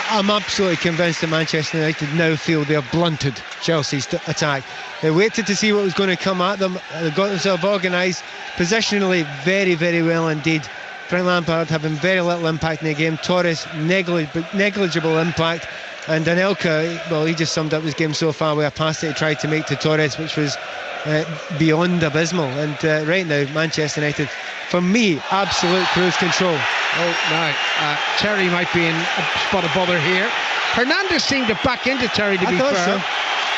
[SPEAKER 7] I'm absolutely convinced that Manchester United now feel they've blunted Chelsea's attack. They waited to see what was going to come at them. They got themselves organised, positionally very, very well indeed. Frank Lampard having very little impact in the game. Torres, negligible impact. And Anelka, well, he just summed up his game so far with a pass that he tried to make to Torres, which was beyond abysmal. And right now, Manchester United, for me, absolute cruise control.
[SPEAKER 6] Oh, now, Terry might be in a spot of bother here. Hernandez seemed to back into Terry, to be fair.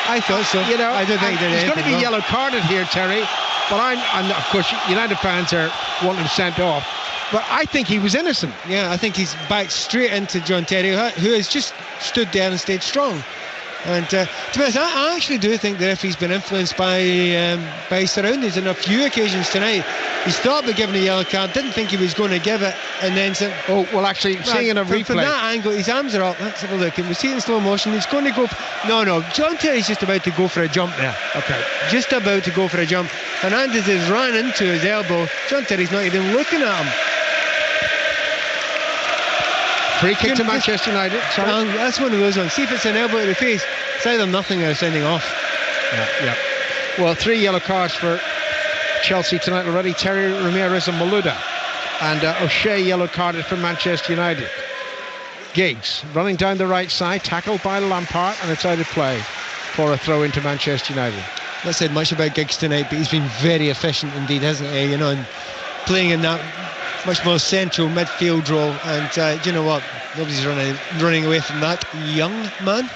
[SPEAKER 7] I thought so.
[SPEAKER 6] You know,
[SPEAKER 7] I don't think
[SPEAKER 6] he's going to be yellow carded here, Terry. But I'm of course, United fans are wanting him sent off. But I think he was innocent.
[SPEAKER 7] Yeah, I think he's backed straight into John Terry, who has just stood there and stayed strong. And to be honest, I actually do think the referee's been influenced by his surroundings on a few occasions tonight. He's thought about giving a yellow card, didn't think he was going to give it, and then said,
[SPEAKER 6] oh, well, actually, seeing in a replay.
[SPEAKER 7] From that angle, his arms are up. Let's have a look. And we see it in slow motion. He's going to go. No, John Terry's just about to go for a jump there.
[SPEAKER 6] Okay.
[SPEAKER 7] Just about to go for a jump. Hernandez has ran into his elbow. John Terry's not even looking at him.
[SPEAKER 6] Free kick to Manchester United. Sorry.
[SPEAKER 7] That's one of those ones. See if it's an elbow to the face. It's either nothing or sending off.
[SPEAKER 6] Yeah. Well, 3 yellow cards for Chelsea tonight already. Terry, Ramirez and Malouda. And O'Shea yellow carded for Manchester United. Giggs running down the right side, tackled by Lampard, and it's out of play for a throw into Manchester United.
[SPEAKER 7] Not said much about Giggs tonight, but he's been very efficient indeed, hasn't he? You know, and playing in that much more central midfield role. And do you know what? Nobody's running away from that young man.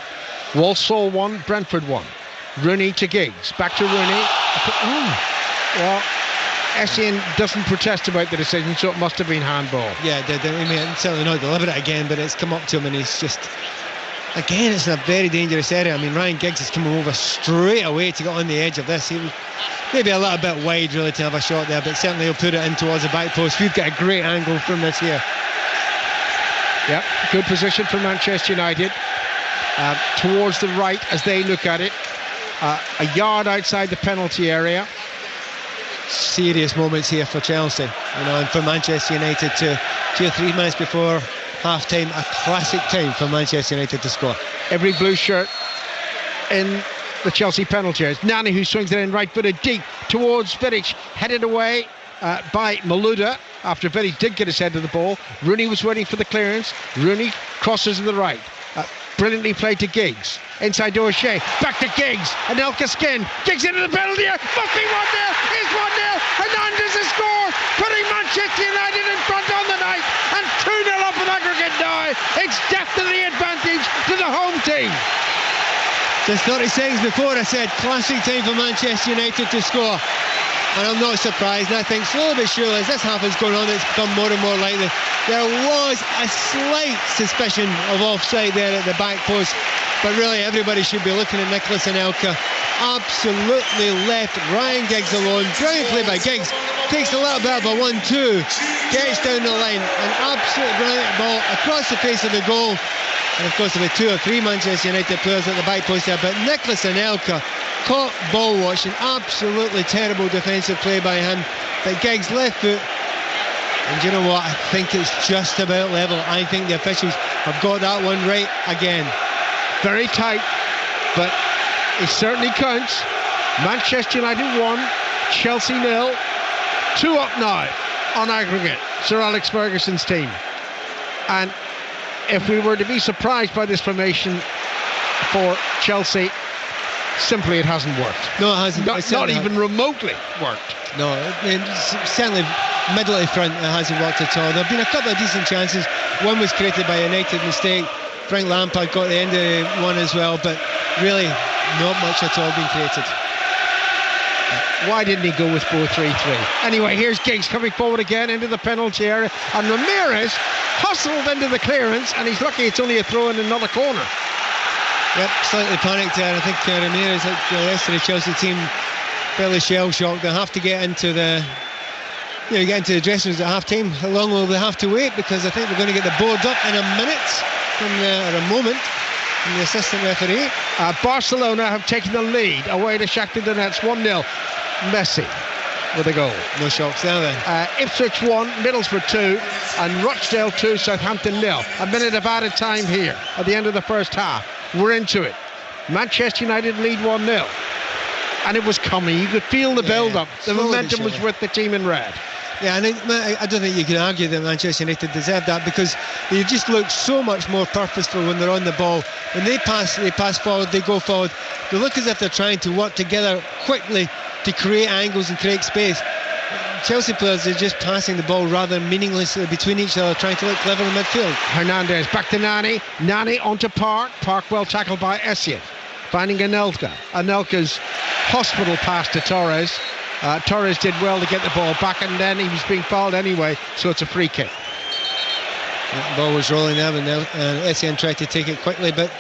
[SPEAKER 6] Walsall 1, Brentford 1. Rooney to Giggs, back to Rooney. Well, Essien doesn't protest about the decision, so it must have been handball.
[SPEAKER 7] Yeah, I mean, certainly not delivered it again, but it's come up to him and he's just... Again, it's in a very dangerous area. I mean, Ryan Giggs is coming over straight away to get on the edge of this. He was maybe a little bit wide, really, to have a shot there, but certainly he'll put it in towards the back post. We've got a great angle from this here.
[SPEAKER 6] Yep, good position for Manchester United. Towards the right as they look at it. A yard outside the penalty area.
[SPEAKER 7] Serious moments here for Chelsea, you know, and for Manchester United to 2 or 3 minutes before half-time, a classic time for Manchester United to score.
[SPEAKER 6] Every blue shirt in the Chelsea penalty area. Nani, who swings it in right-footed deep towards Vidic, headed away by Malouda after Vidic did get his head to the ball. Rooney was waiting for the clearance. Rooney crosses to the right. Brilliantly played to Giggs. Inside to O'Shea. Back to Giggs. Anelka skin. Giggs into the penalty area. Must be 1-0. It's 1-0. Hernandez has scored, putting Manchester United in front on the night. And 2-0 up in aggregate now. It's definitely advantage to the home team.
[SPEAKER 7] Just 30 seconds before I said classic time for Manchester United to score. And I'm not surprised, and I think slowly but surely as this half is going on, it's become more and more likely. There was a slight suspicion of offside there at the back post, but really everybody should be looking at Nicholas Anelka. Absolutely left Ryan Giggs alone. Brilliant play by Giggs. Takes a little bit of a 1-2, gets down the line, an absolutely brilliant ball across the face of the goal. And of course there were 2 or 3 Manchester United players at the back post there, but Nicholas Anelka caught ball watching, absolutely terrible defensive play by him. But Giggs left foot, and you know what? I think it's just about level. I think the officials have got that one right again.
[SPEAKER 6] Very tight, but it certainly counts. Manchester United 1, Chelsea 0. 2 up now on aggregate, Sir Alex Ferguson's team. And if we were to be surprised by this formation for Chelsea, simply it hasn't worked.
[SPEAKER 7] No, it hasn't.
[SPEAKER 6] Not even remotely worked.
[SPEAKER 7] No, certainly middle of the front, it hasn't worked at all. There have been a couple of decent chances. One was created by a United mistake. Frank Lampard got the end of one as well, but really not much at all being created.
[SPEAKER 6] Why didn't he go with 4-3-3? Anyway, here's Giggs coming forward again into the penalty area, and Ramirez hustled into the clearance, and he's lucky it's only a throw in another corner.
[SPEAKER 7] Yep, slightly panicked there. I think Ramirez, like the rest of the Chelsea team, fairly shell-shocked. They'll have to get into the dressing rooms at half-time. How long will they have to wait? Because I think they're going to get the board up in a minute, or a moment, from the assistant referee.
[SPEAKER 6] Barcelona have taken the lead away to Shakhtar Donetsk, 1-0. Messi with a goal.
[SPEAKER 7] No shocks there then.
[SPEAKER 6] Ipswich 1, Middlesbrough 2, and Rochdale 2, Southampton 0. A minute of added time here at the end of the first half. We're into it. Manchester United lead 1-0. And it was coming. You could feel the build-up. The momentum was with the team in red.
[SPEAKER 7] Yeah, and I don't think you can argue that Manchester United deserved that, because they just look so much more purposeful when they're on the ball. When they pass forward, they go forward. They look as if they're trying to work together quickly to create angles and create space. Chelsea players are just passing the ball rather meaninglessly between each other, trying to look clever in midfield.
[SPEAKER 6] Hernandez back to Nani. Nani onto Park. Park well tackled by Essien. Finding Anelka. Anelka's hospital pass to Torres. Torres did well to get the ball back, and then he was being fouled anyway, so it's a free kick.
[SPEAKER 7] The ball was rolling there, and Essien tried to take it quickly, but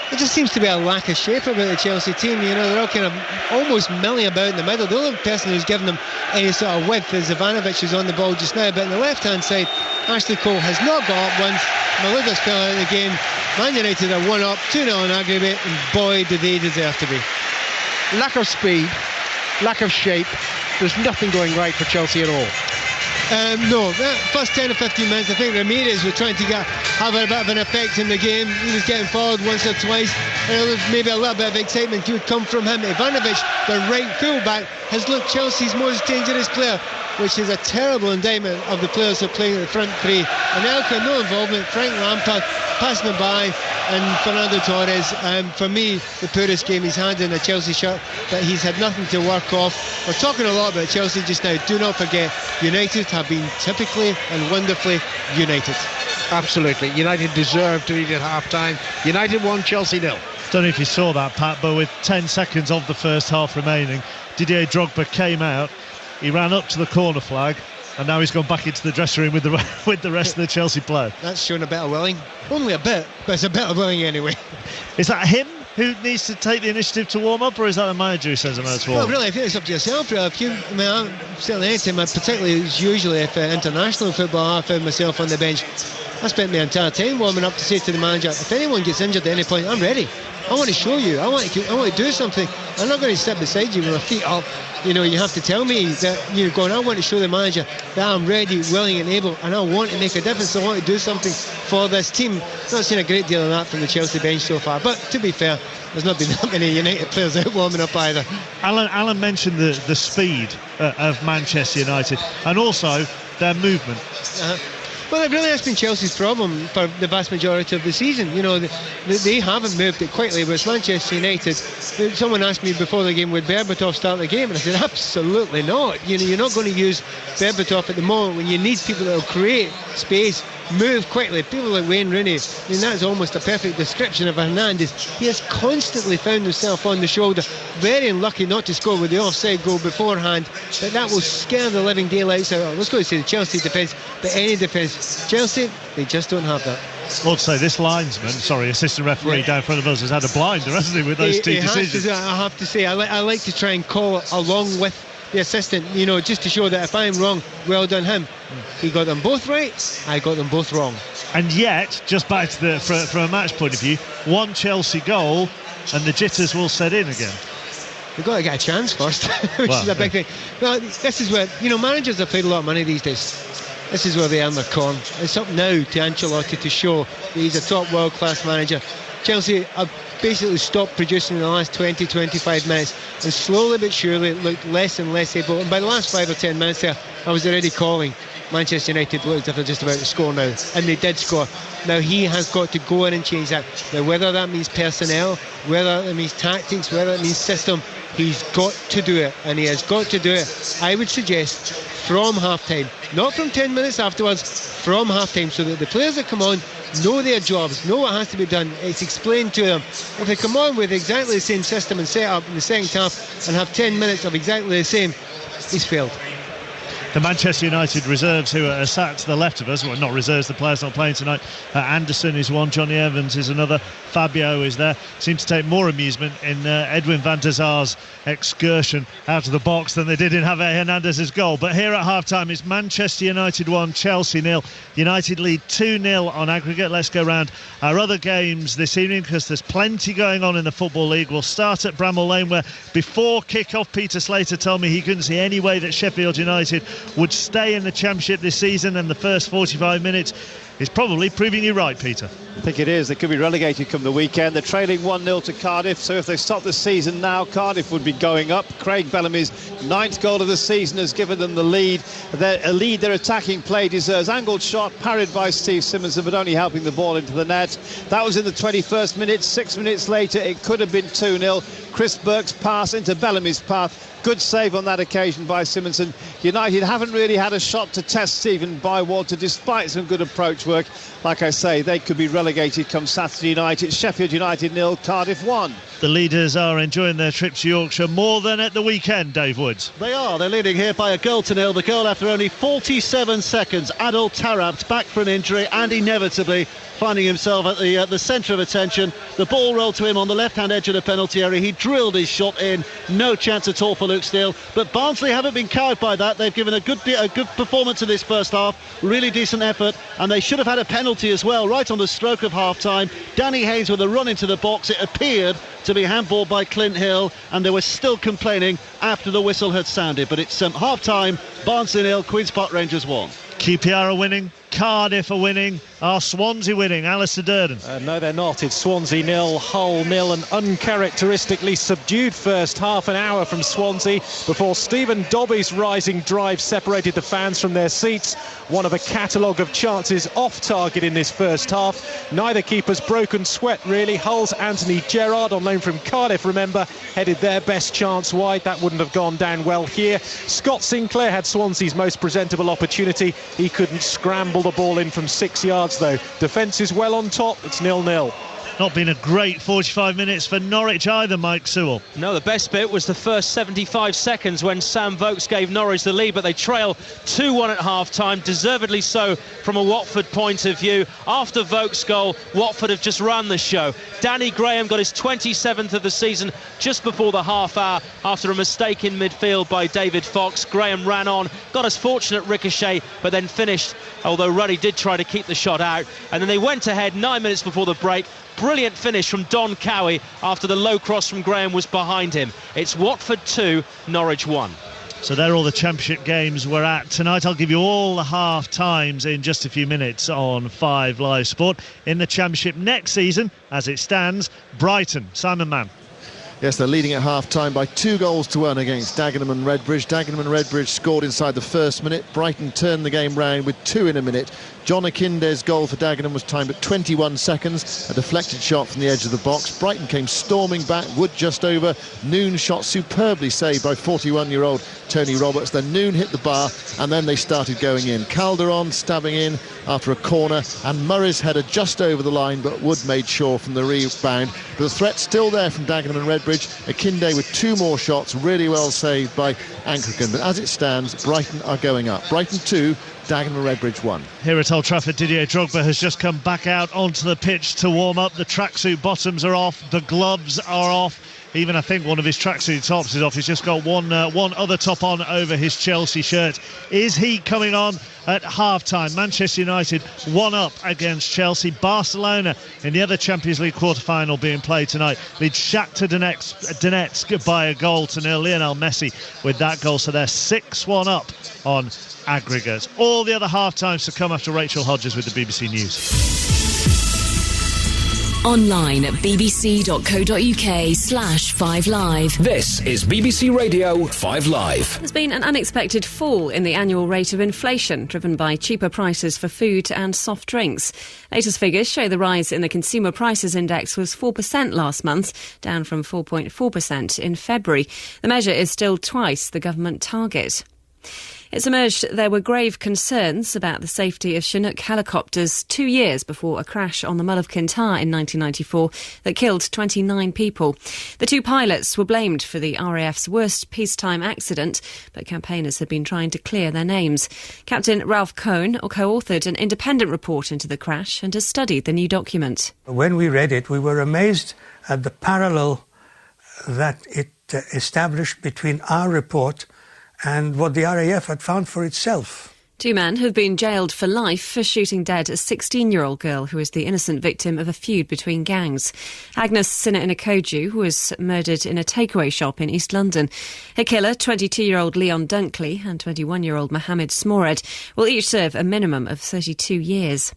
[SPEAKER 7] there just seems to be a lack of shape about the Chelsea team. You know, they're all kind of almost milling about in the middle. The only person who's given them any sort of width is Ivanovic, who's on the ball just now. But on the left-hand side, Ashley Cole has not got up once. Malouda's fell out of the game. Man United are 1 up, 2-0 in aggregate, and boy, do they deserve to be.
[SPEAKER 6] Lack of speed, lack of shape. There's nothing going right for Chelsea at all.
[SPEAKER 7] No, that first 10 or 15 minutes, I think Ramirez was trying to have a bit of an effect in the game. He was getting forward once or twice, and maybe a little bit of excitement would come from him. Ivanovic, the right full-back, has looked Chelsea's most dangerous player. which is a terrible indictment of the players who are playing at the front three. Anelka, no involvement. Frank Lampard passing him by, and Fernando Torres, for me, the poorest game he's had in a Chelsea shirt, that he's had nothing to work off. We're talking a lot about Chelsea just now. Do not forget, United have been typically and wonderfully United.
[SPEAKER 6] Absolutely. United deserved to lead at half-time. United won, Chelsea 0.
[SPEAKER 5] Don't know if you saw that, Pat, but with 10 seconds of the first half remaining, Didier Drogba came out, he ran up to the corner flag, and now he's gone back into the dressing room with the rest of the Chelsea players.
[SPEAKER 7] That's showing a bit of willing. Only a bit, but it's a bit of willing anyway.
[SPEAKER 5] Is that him who needs to take the initiative to warm up, or is that the manager who says I'm out to warm up?
[SPEAKER 7] Well, really, I think it's up to yourself, really. I'm certainly any time, particularly usually if international football, I found myself on the bench. I spent my entire time warming up to say to the manager, if anyone gets injured at any point, I'm ready. I want to show you. I want to do something. I'm not going to sit beside you with my feet up. You know, you have to tell me that you're going, I want to show the manager that I'm ready, willing and able, and I want to make a difference. I want to do something for this team. Not seen a great deal of that from the Chelsea bench so far, but to be fair, there's not been that many United players out warming up either.
[SPEAKER 5] Alan mentioned the speed of Manchester United and also their movement.
[SPEAKER 7] Well, it really has been Chelsea's problem for the vast majority of the season. You know, they haven't moved it quickly, whereas Manchester United, someone asked me before the game, would Berbatov start the game? And I said, absolutely not. You know, you're not going to use Berbatov at the moment when you need people that will create space, move quickly. People like Wayne Rooney, I mean, that's almost a perfect description of Hernandez. He has constantly found himself on the shoulder. Very unlucky not to score with the offside goal beforehand, but that will scare the living daylights out of, let's go to say the Chelsea defence, but any defence. Chelsea, they just don't have that.
[SPEAKER 5] Also, this assistant referee down in front of us has had a blinder, hasn't he, with those two decisions?
[SPEAKER 7] I have to say, I like to try and call it along with the assistant, you know, just to show that if I'm wrong, well done him. He got them both right, I got them both wrong.
[SPEAKER 5] And yet, just back to from a match point of view, one Chelsea goal and the jitters will set in again.
[SPEAKER 7] They've got to get a chance first, which is a big thing. Well, this is where, you know, managers have paid a lot of money these days. This is where they earn their corn. It's up now to Ancelotti to show that he's a top world-class manager. Chelsea have basically stopped producing in the last 20-25 minutes, and slowly but surely looked less and less able. And by the last 5 or 10 minutes there, I was already calling Manchester United looked as if they're just about to score now, and they did score. Now he has got to go in and change that. Now whether that means personnel, whether it means tactics, whether it means system, he's got to do it, and he has got to do it, I would suggest, from half-time. Not from 10 minutes afterwards, from half-time, so that the players that come on know their jobs, know what has to be done. It's explained to them. If they come on with exactly the same system and set up in the second half and have 10 minutes of exactly the same, he's failed.
[SPEAKER 5] The Manchester United reserves who are sat to the left of us, well, not reserves, the players not playing tonight. Anderson is one, Johnny Evans is another, Fabio is there. Seem to take more amusement in Edwin van der Sar's excursion out of the box than they did in Javier Hernandez's goal. But here at half-time, it's Manchester United 1, Chelsea 0. United lead 2-0 on aggregate. Let's go round our other games this evening, because there's plenty going on in the Football League. We'll start at Bramall Lane, where before kick-off, Peter Slater told me he couldn't see any way that Sheffield United would stay in the Championship this season, and the first 45 minutes is probably proving you right, Peter.
[SPEAKER 12] I think it is. They could be relegated come the weekend. They're trailing 1-0 to Cardiff, so if they stop the season now, Cardiff would be going up. Craig Bellamy's 9th goal of the season has given them the lead. A lead their attacking play deserves. Angled shot, parried by Steve Simonson, but only helping the ball into the net. That was in the 21st minute. 6 minutes later, it could have been 2-0. Chris Burke's pass into Bellamy's path. Good save on that occasion by Simonson. United haven't really had a shot to test Stephen Bywater, despite some good approach work. Like I say, they could be relegated come Saturday night. It's Sheffield United 0, Cardiff 1.
[SPEAKER 5] The leaders are enjoying their trip to Yorkshire more than at the weekend, Dave Woods.
[SPEAKER 8] They are. They're leading here by a goal to nil. The goal after only 47 seconds. Adil Tarabt back from injury and inevitably finding himself at the centre of attention. The ball rolled to him on the left-hand edge of the penalty area. He drilled his shot in. No chance at all for Luke Steele. But Barnsley haven't been cowed by that. They've given a good performance in this first half. Really decent effort. And they should have had a penalty as well, right on the stroke of half-time. Danny Haynes with a run into the box. It appeared to be handballed by Clint Hill, and they were still complaining after the whistle had sounded. But it's half-time. Barnsley 0, Queen's Park Rangers 1.
[SPEAKER 5] QPR are winning, Cardiff are winning, Are Swansea winning? Alistair Durden.
[SPEAKER 12] No, they're not. It's Swansea 0, Hull 0. An uncharacteristically subdued first half an hour from Swansea before Stephen Dobby's rising drive separated the fans from their seats. One of a catalogue of chances off target in this first half. Neither keeper's broken sweat, really. Hull's Anthony Gerrard, on loan from Cardiff, remember, headed their best chance wide. That wouldn't have gone down well here. Scott Sinclair had Swansea's most presentable opportunity. He couldn't scramble the ball in from 6 yards, though. Defence is well on top. It's 0-0.
[SPEAKER 5] Not been a great 45 minutes for Norwich either, Mike Sewell.
[SPEAKER 10] No, the best bit was the first 75 seconds when Sam Vokes gave Norwich the lead, but they trail 2-1 at half-time, deservedly so from a Watford point of view. After Vokes' goal, Watford have just run the show. Danny Graham got his 27th of the season just before the half hour after a mistake in midfield by David Fox. Graham ran on, got a fortunate ricochet, but then finished, although Ruddy did try to keep the shot out. And then they went ahead 9 minutes before the break. Brilliant finish from Don Cowie after the low cross from Graham was behind him. It's Watford 2, Norwich 1.
[SPEAKER 5] So they're all the championship games we're at tonight. I'll give you all the half times in just a few minutes on 5 Live Sport. In the championship next season, as it stands, Brighton. Simon Mann.
[SPEAKER 9] Yes, they're leading at half-time by 2-1 against Dagenham and Redbridge. Dagenham and Redbridge scored inside the first minute. Brighton turned the game round with 2 in a minute. John Akinde's goal for Dagenham was timed at 21 seconds. A deflected shot from the edge of the box. Brighton came storming back. Wood just over. Noon shot superbly saved by 41-year-old Tony Roberts. Then Noon hit the bar and then they started going in. Calderon stabbing in after a corner and Murray's header just over the line, but Wood made sure from the rebound. But the threat still there from Dagenham and Redbridge. Akinde with 2 more shots, really well saved by Ankerkin. But as it stands, Brighton are going up. Brighton 2, Dagenham and Redbridge 1.
[SPEAKER 5] Here at Old Trafford, Didier Drogba has just come back out onto the pitch to warm up. The tracksuit bottoms are off, the gloves are off. Even I think one of his tracksuit tops is off. He's just got one other top on over his Chelsea shirt. Is he coming on at half-time? Manchester United 1-up against Chelsea. Barcelona in the other Champions League quarter-final being played tonight leads Shakhtar Donetsk by a goal to 0. Lionel Messi with that goal. So they're 6-1 up on aggregate. All the other half-times to come after Rachel Hodges with the BBC News.
[SPEAKER 13] Online at bbc.co.uk/5live.
[SPEAKER 3] This is BBC Radio 5 Live.
[SPEAKER 13] There's been an unexpected fall in the annual rate of inflation, driven by cheaper prices for food and soft drinks. Latest figures show the rise in the Consumer Prices Index was 4% last month, down from 4.4% in February. The measure is still twice the government target. It's emerged there were grave concerns about the safety of Chinook helicopters 2 years before a crash on the Mull of Kintyre in 1994 that killed 29 people. The 2 pilots were blamed for the RAF's worst peacetime accident, but campaigners have been trying to clear their names. Captain Ralph Cohn co-authored an independent report into the crash and has studied the new document.
[SPEAKER 14] When we read it, we were amazed at the parallel that it established between our report and what the RAF had found for itself.
[SPEAKER 13] 2 men have been jailed for life for shooting dead a 16-year-old girl who is the innocent victim of a feud between gangs. Agnes Sinna-Inakoju was murdered in a takeaway shop in East London. Her killer, 22-year-old Leon Dunkley and 21-year-old Mohammed Smored, will each serve a minimum of 32 years.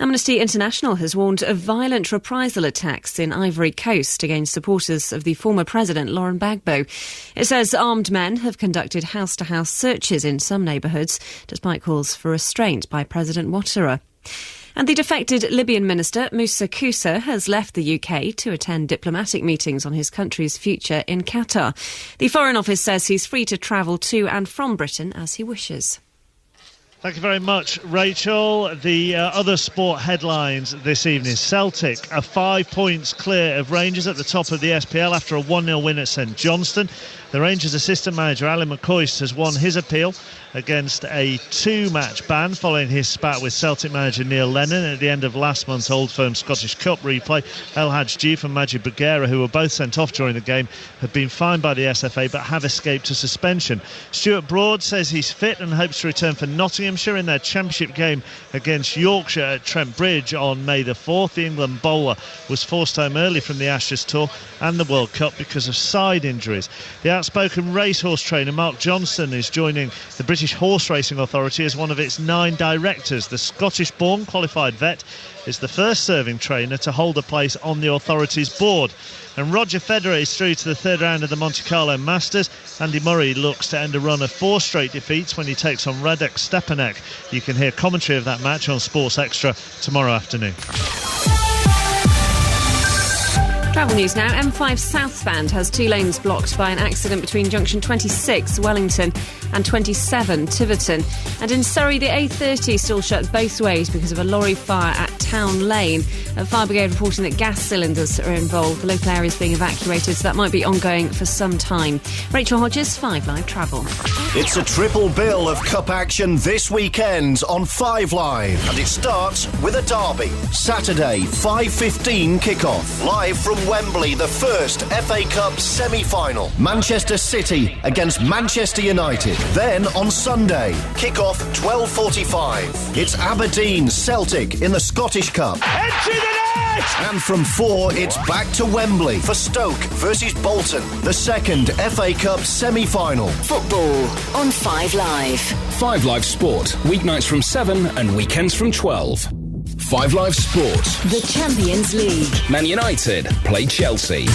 [SPEAKER 13] Amnesty International has warned of violent reprisal attacks in Ivory Coast against supporters of the former president Laurent Gbagbo. It says armed men have conducted house-to-house searches in some neighbourhoods, despite calls for restraint by President Ouattara. And the defected Libyan minister Moussa Koussa has left the UK to attend diplomatic meetings on his country's future in Qatar. The Foreign Office says he's free to travel to and from Britain as he wishes.
[SPEAKER 5] Thank you very much, Rachel. The other sport headlines this evening. Celtic are 5 points clear of Rangers at the top of the SPL after a 1-0 win at St Johnstone. The Rangers assistant manager Alan McCoist has won his appeal against a 2-match ban following his spat with Celtic manager Neil Lennon at the end of last month's Old Firm Scottish Cup replay. El Hadj Diouf and Majid Bagheera, who were both sent off during the game, have been fined by the SFA but have escaped a suspension. Stuart Broad says he's fit and hopes to return for Nottinghamshire in their championship game against Yorkshire at Trent Bridge on May the 4th. The England bowler was forced home early from the Ashes Tour and the World Cup because of side injuries. The outspoken racehorse trainer Mark Johnston is joining the British Horse Racing Authority as one of its 9 directors. The Scottish-born qualified vet is the first serving trainer to hold a place on the authority's board. And Roger Federer is through to the third round of the Monte Carlo Masters. Andy Murray looks to end a run of 4 straight defeats when he takes on Radek Stepanek. You can hear commentary of that match on Sports Extra tomorrow afternoon.
[SPEAKER 13] Travel news now. M5 southbound has 2 lanes blocked by an accident between junction 26, Wellington, and 27, Tiverton. And in Surrey, the A30 still shut both ways because of a lorry fire at Town Lane. A fire brigade reporting that gas cylinders are involved. The local area is being evacuated, so that might be ongoing for some time. Rachel Hodges, 5 Live Travel.
[SPEAKER 15] It's a triple bill of cup action this weekend on 5 Live, and it starts with a derby. Saturday, 5:15 kickoff. Live from Wembley, the first FA Cup semi-final. Manchester City against Manchester United. Then on Sunday, kick-off 12:45. It's Aberdeen Celtic in the Scottish Cup.
[SPEAKER 16] Into the net!
[SPEAKER 15] And from 4, it's back to Wembley for Stoke versus Bolton, the second FA Cup semi-final.
[SPEAKER 3] Football on 5 Live. 5 Live Sport, weeknights from 7 and weekends from 12. 5 Live Sport.
[SPEAKER 17] The Champions League.
[SPEAKER 3] Man United play Chelsea.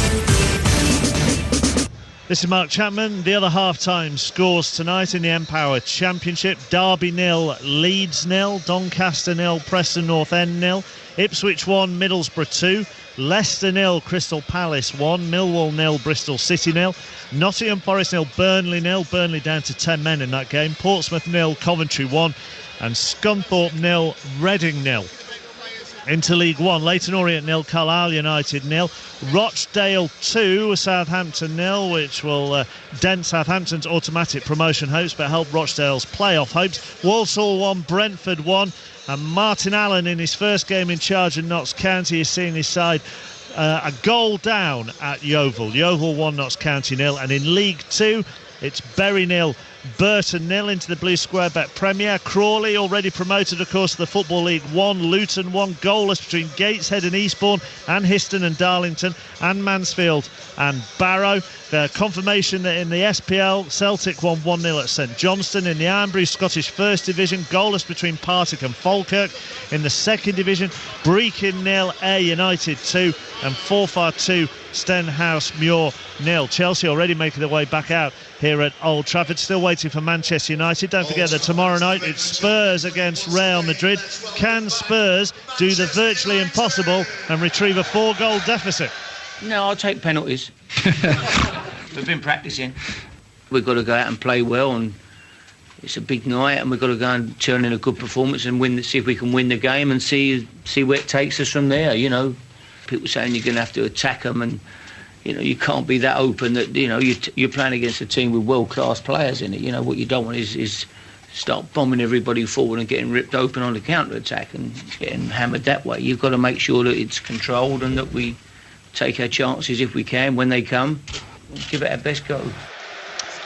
[SPEAKER 5] This is Mark Chapman. The other half-time scores tonight in the Empower Championship. Derby 0, Leeds 0, Doncaster 0, Preston North End 0, Ipswich 1, Middlesbrough 2, Leicester 0, Crystal Palace 1, Millwall 0, Bristol City 0, Nottingham Forest 0, Burnley 0, Burnley down to 10 men in that game, Portsmouth 0, Coventry 1, and Scunthorpe 0, Reading 0. Into League One, Leyton Orient 0, Carlisle United 0, Rochdale 2, Southampton 0, which will dent Southampton's automatic promotion hopes but help Rochdale's playoff hopes. Walsall 1, Brentford 1, and Martin Allen in his first game in charge in Notts County is seeing his side a goal down at Yeovil. Yeovil 1, Notts County 0, and in League 2 it's Bury 0, Burton 0 into the Blue Square Bet Premier. Crawley already promoted, of course, to the Football League 1. Luton 1, goalless between Gateshead and Eastbourne, and Histon and Darlington, and Mansfield and Barrow. The confirmation that in the SPL, Celtic won 1-0 at St Johnstone. In the Ironbury Scottish First Division, goalless between Partick and Falkirk. In the Second Division, Brechin 0, Ayr United 2, and Forfar 2, Stenhouse Muir 0. Chelsea already making their way back out here at Old Trafford, still waiting for Manchester United. Don't forget that tomorrow night it's Spurs against Real Madrid. Can Spurs do the virtually impossible and retrieve a 4-goal deficit?
[SPEAKER 18] No, I'll take penalties. We've been practising. We've got to go out and play well, and it's a big night, and we've got to go and turn in a good performance and win. See if we can win the game and see where it takes us from there. You know, people saying you're going to have to attack them, and you know you can't be that open. That you know you're playing against a team with world-class players in it. You know what you don't want is start bombing everybody forward and getting ripped open on the counter-attack and getting hammered that way. You've got to make sure that it's controlled and that we take our chances if we can when they come. Give it our best go.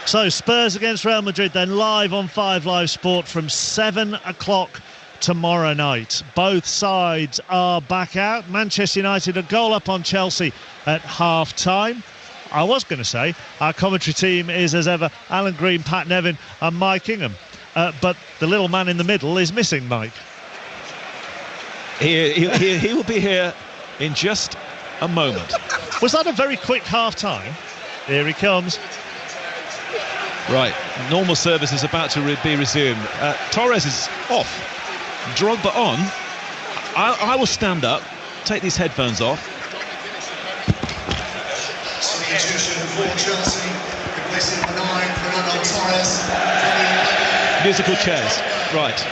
[SPEAKER 5] So Spurs against Real Madrid then live on 5 Live Sport from 7 o'clock tomorrow night. Both sides are back out. Manchester United a goal up on Chelsea at half-time. I was going to say our commentary team is as ever Alan Green, Pat Nevin and Mike Ingham. But the little man in the middle is missing, Mike.
[SPEAKER 4] He will be here in just a moment.
[SPEAKER 5] Was that a very quick half-time? Here he comes.
[SPEAKER 4] Right, normal service is about to be resumed. Torres is off. Drogba on. I will stand up, take these headphones off. Musical chairs. Right.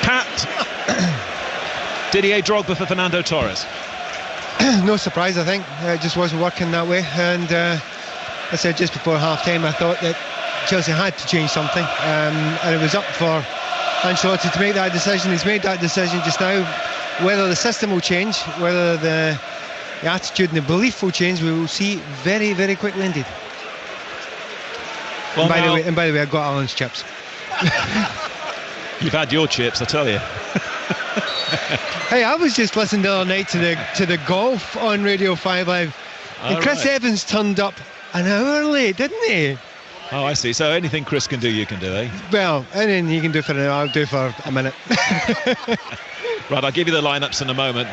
[SPEAKER 4] Pat. Didier Drogba for Fernando Torres.
[SPEAKER 7] No surprise, I think. It just wasn't working that way. And I said just before half-time, I thought that Chelsea had to change something. And it was up for Ancelotti to make that decision. He's made that decision just now. Whether the system will change, whether the attitude and the belief will change, we will see very, very quickly indeed. Well, and by the way, I got Alan's chips.
[SPEAKER 4] You've had your chips, I tell you.
[SPEAKER 7] Hey, I was just listening the other night to the golf on Radio 5 Live, And Chris Evans turned up an hour late, didn't he?
[SPEAKER 4] Oh, I see. So anything Chris can do, you can do, eh?
[SPEAKER 7] Well, anything you can do for an hour, I'll do for a minute.
[SPEAKER 4] Right, I'll give you the lineups in a moment.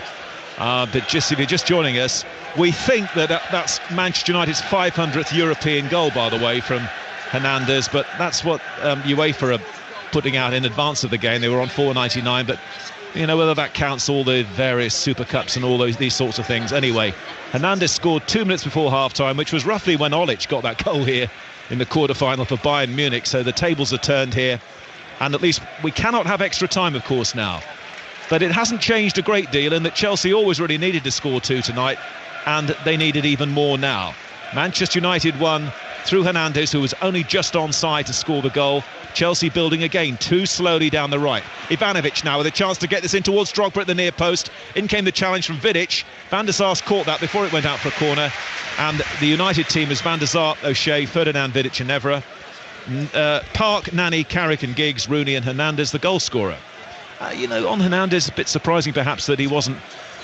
[SPEAKER 4] But just if you're just joining us, we think that's Manchester United's 500th European goal, by the way, from Hernandez. But that's what UEFA are putting out in advance of the game. They were on 4.99, but you know whether that counts all the various Super Cups and all these sorts of things. Anyway, Hernandez scored 2 minutes before half-time, which was roughly when Olic got that goal here in the quarter-final for Bayern Munich. So the tables are turned here, and at least we cannot have extra time, of course, now. But it hasn't changed a great deal in that Chelsea always really needed to score 2 tonight, and they needed even more now. Manchester United won through Hernandez, who was only just onside to score the goal. Chelsea building again, too slowly down the right. Ivanovic now with a chance to get this in towards Drogba at the near post. In came the challenge from Vidic. Van der Sar caught that before it went out for a corner. And the United team is Van der Sar, O'Shea, Ferdinand, Vidic and Evra. Park, Nani, Carrick and Giggs, Rooney and Hernandez, the goal scorer. On Hernandez, a bit surprising perhaps that he wasn't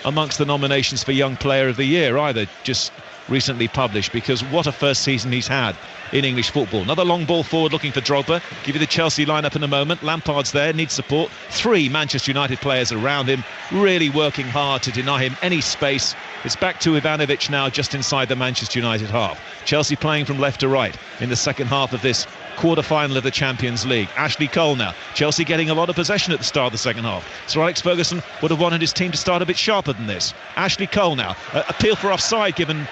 [SPEAKER 4] amongst the nominations for Young Player of the Year either, just recently published, because what a first season he's had in English football. Another long ball forward looking for Drogba. Give you the Chelsea lineup in a moment. Lampard's there, needs support. 3 Manchester United players around him, really working hard to deny him any space. It's back to Ivanovic now, just inside the Manchester United half. Chelsea playing from left to right in the second half of this quarter-final of the Champions League. Ashley Cole now. Chelsea getting a lot of possession at the start of the second half. Sir Alex Ferguson would have wanted his team to start a bit sharper than this. Ashley Cole now. Appeal for offside given.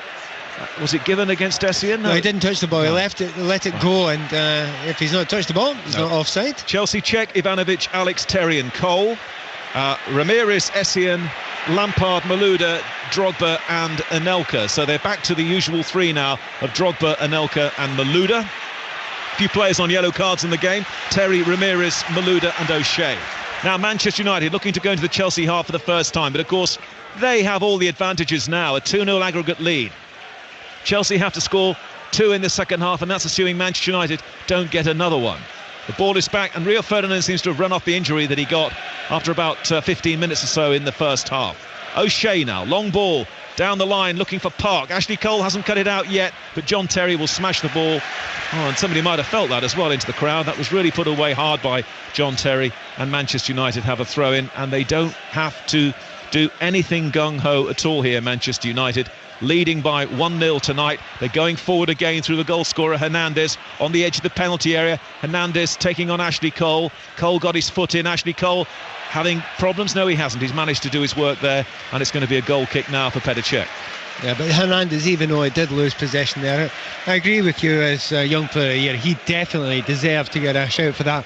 [SPEAKER 4] Was it given against Essien?
[SPEAKER 7] No, he didn't touch the ball. He let it go, and if he's not touched the ball, he's not offside.
[SPEAKER 4] Chelsea check. Ivanovic, Alex, Terry and Cole. Ramirez, Essien, Lampard, Malouda, Drogba and Anelka. So they're back to the usual 3 now of Drogba, Anelka and Malouda. A few players on yellow cards in the game. Terry, Ramirez, Malouda and O'Shea. Now Manchester United looking to go into the Chelsea half for the first time, but of course they have all the advantages now. A 2-0 aggregate lead. Chelsea have to score 2 in the second half, and that's assuming Manchester United don't get another one. The ball is back, and Rio Ferdinand seems to have run off the injury that he got after about 15 minutes or so in the first half. O'Shea now, long ball down the line looking for Park. Ashley Cole hasn't cut it out yet, but John Terry will smash the ball. Oh, and somebody might have felt that as well into the crowd. That was really put away hard by John Terry, and Manchester United have a throw in, and they don't have to do anything gung-ho at all here, Manchester United. Leading by 1-0 tonight. They're going forward again through the goal scorer Hernandez on the edge of the penalty area. Hernandez taking on Ashley Cole. Cole got his foot in. Ashley Cole having problems? No, he hasn't. He's managed to do his work there, and it's going to be a goal kick now for Petr Cech.
[SPEAKER 7] Yeah, but Hernandez, even though he did lose possession there, I agree with you as a Young Player of the Year. He definitely deserved to get a shout for that.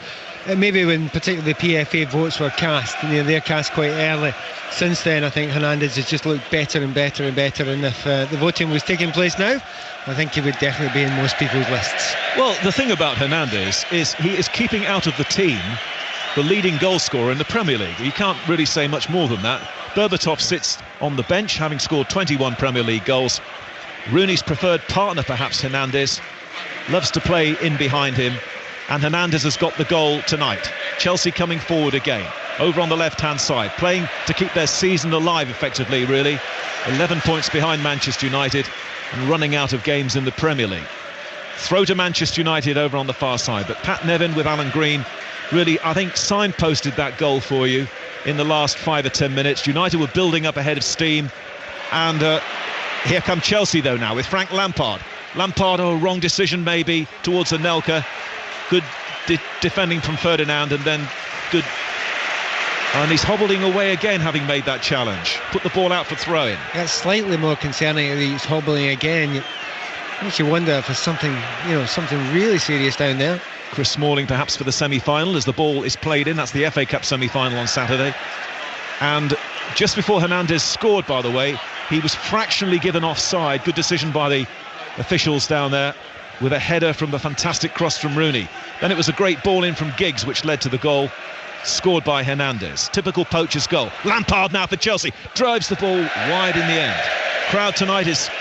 [SPEAKER 7] Maybe when particularly the PFA votes were cast, they're cast quite early. Since then, I think Hernandez has just looked better and better and better, and if the voting was taking place now, I think he would definitely be in most people's lists.
[SPEAKER 4] Well, the thing about Hernandez is he is keeping out of the team the leading goal scorer in the Premier League. You can't really say much more than that. Berbatov sits on the bench, having scored 21 Premier League goals. Rooney's preferred partner, perhaps, Hernandez, loves to play in behind him, and Hernandez has got the goal tonight. Chelsea coming forward again, over on the left-hand side, playing to keep their season alive, effectively, really. 11 points behind Manchester United and running out of games in the Premier League. Throw to Manchester United over on the far side, but Pat Nevin with Alan Green really, I think, signposted that goal for you in the last 5 or 10 minutes. United were building up ahead of steam, and here come Chelsea, though, now, with Frank Lampard. Lampard, wrong decision, maybe, towards Anelka. Good defending from Ferdinand, and then good... And he's hobbling away again, having made that challenge. Put the ball out for throw-in.
[SPEAKER 7] That's slightly more concerning that he's hobbling again. It makes you wonder if there's something, something really serious down there.
[SPEAKER 4] Chris Smalling perhaps for the semi-final as the ball is played in. That's the FA Cup semi-final on Saturday. And just before Hernandez scored, by the way, he was fractionally given offside. Good decision by the officials down there, with a header from the fantastic cross from Rooney. Then it was a great ball in from Giggs, which led to the goal scored by Hernandez. Typical poacher's goal. Lampard now for Chelsea, drives the ball wide in the end. Crowd tonight is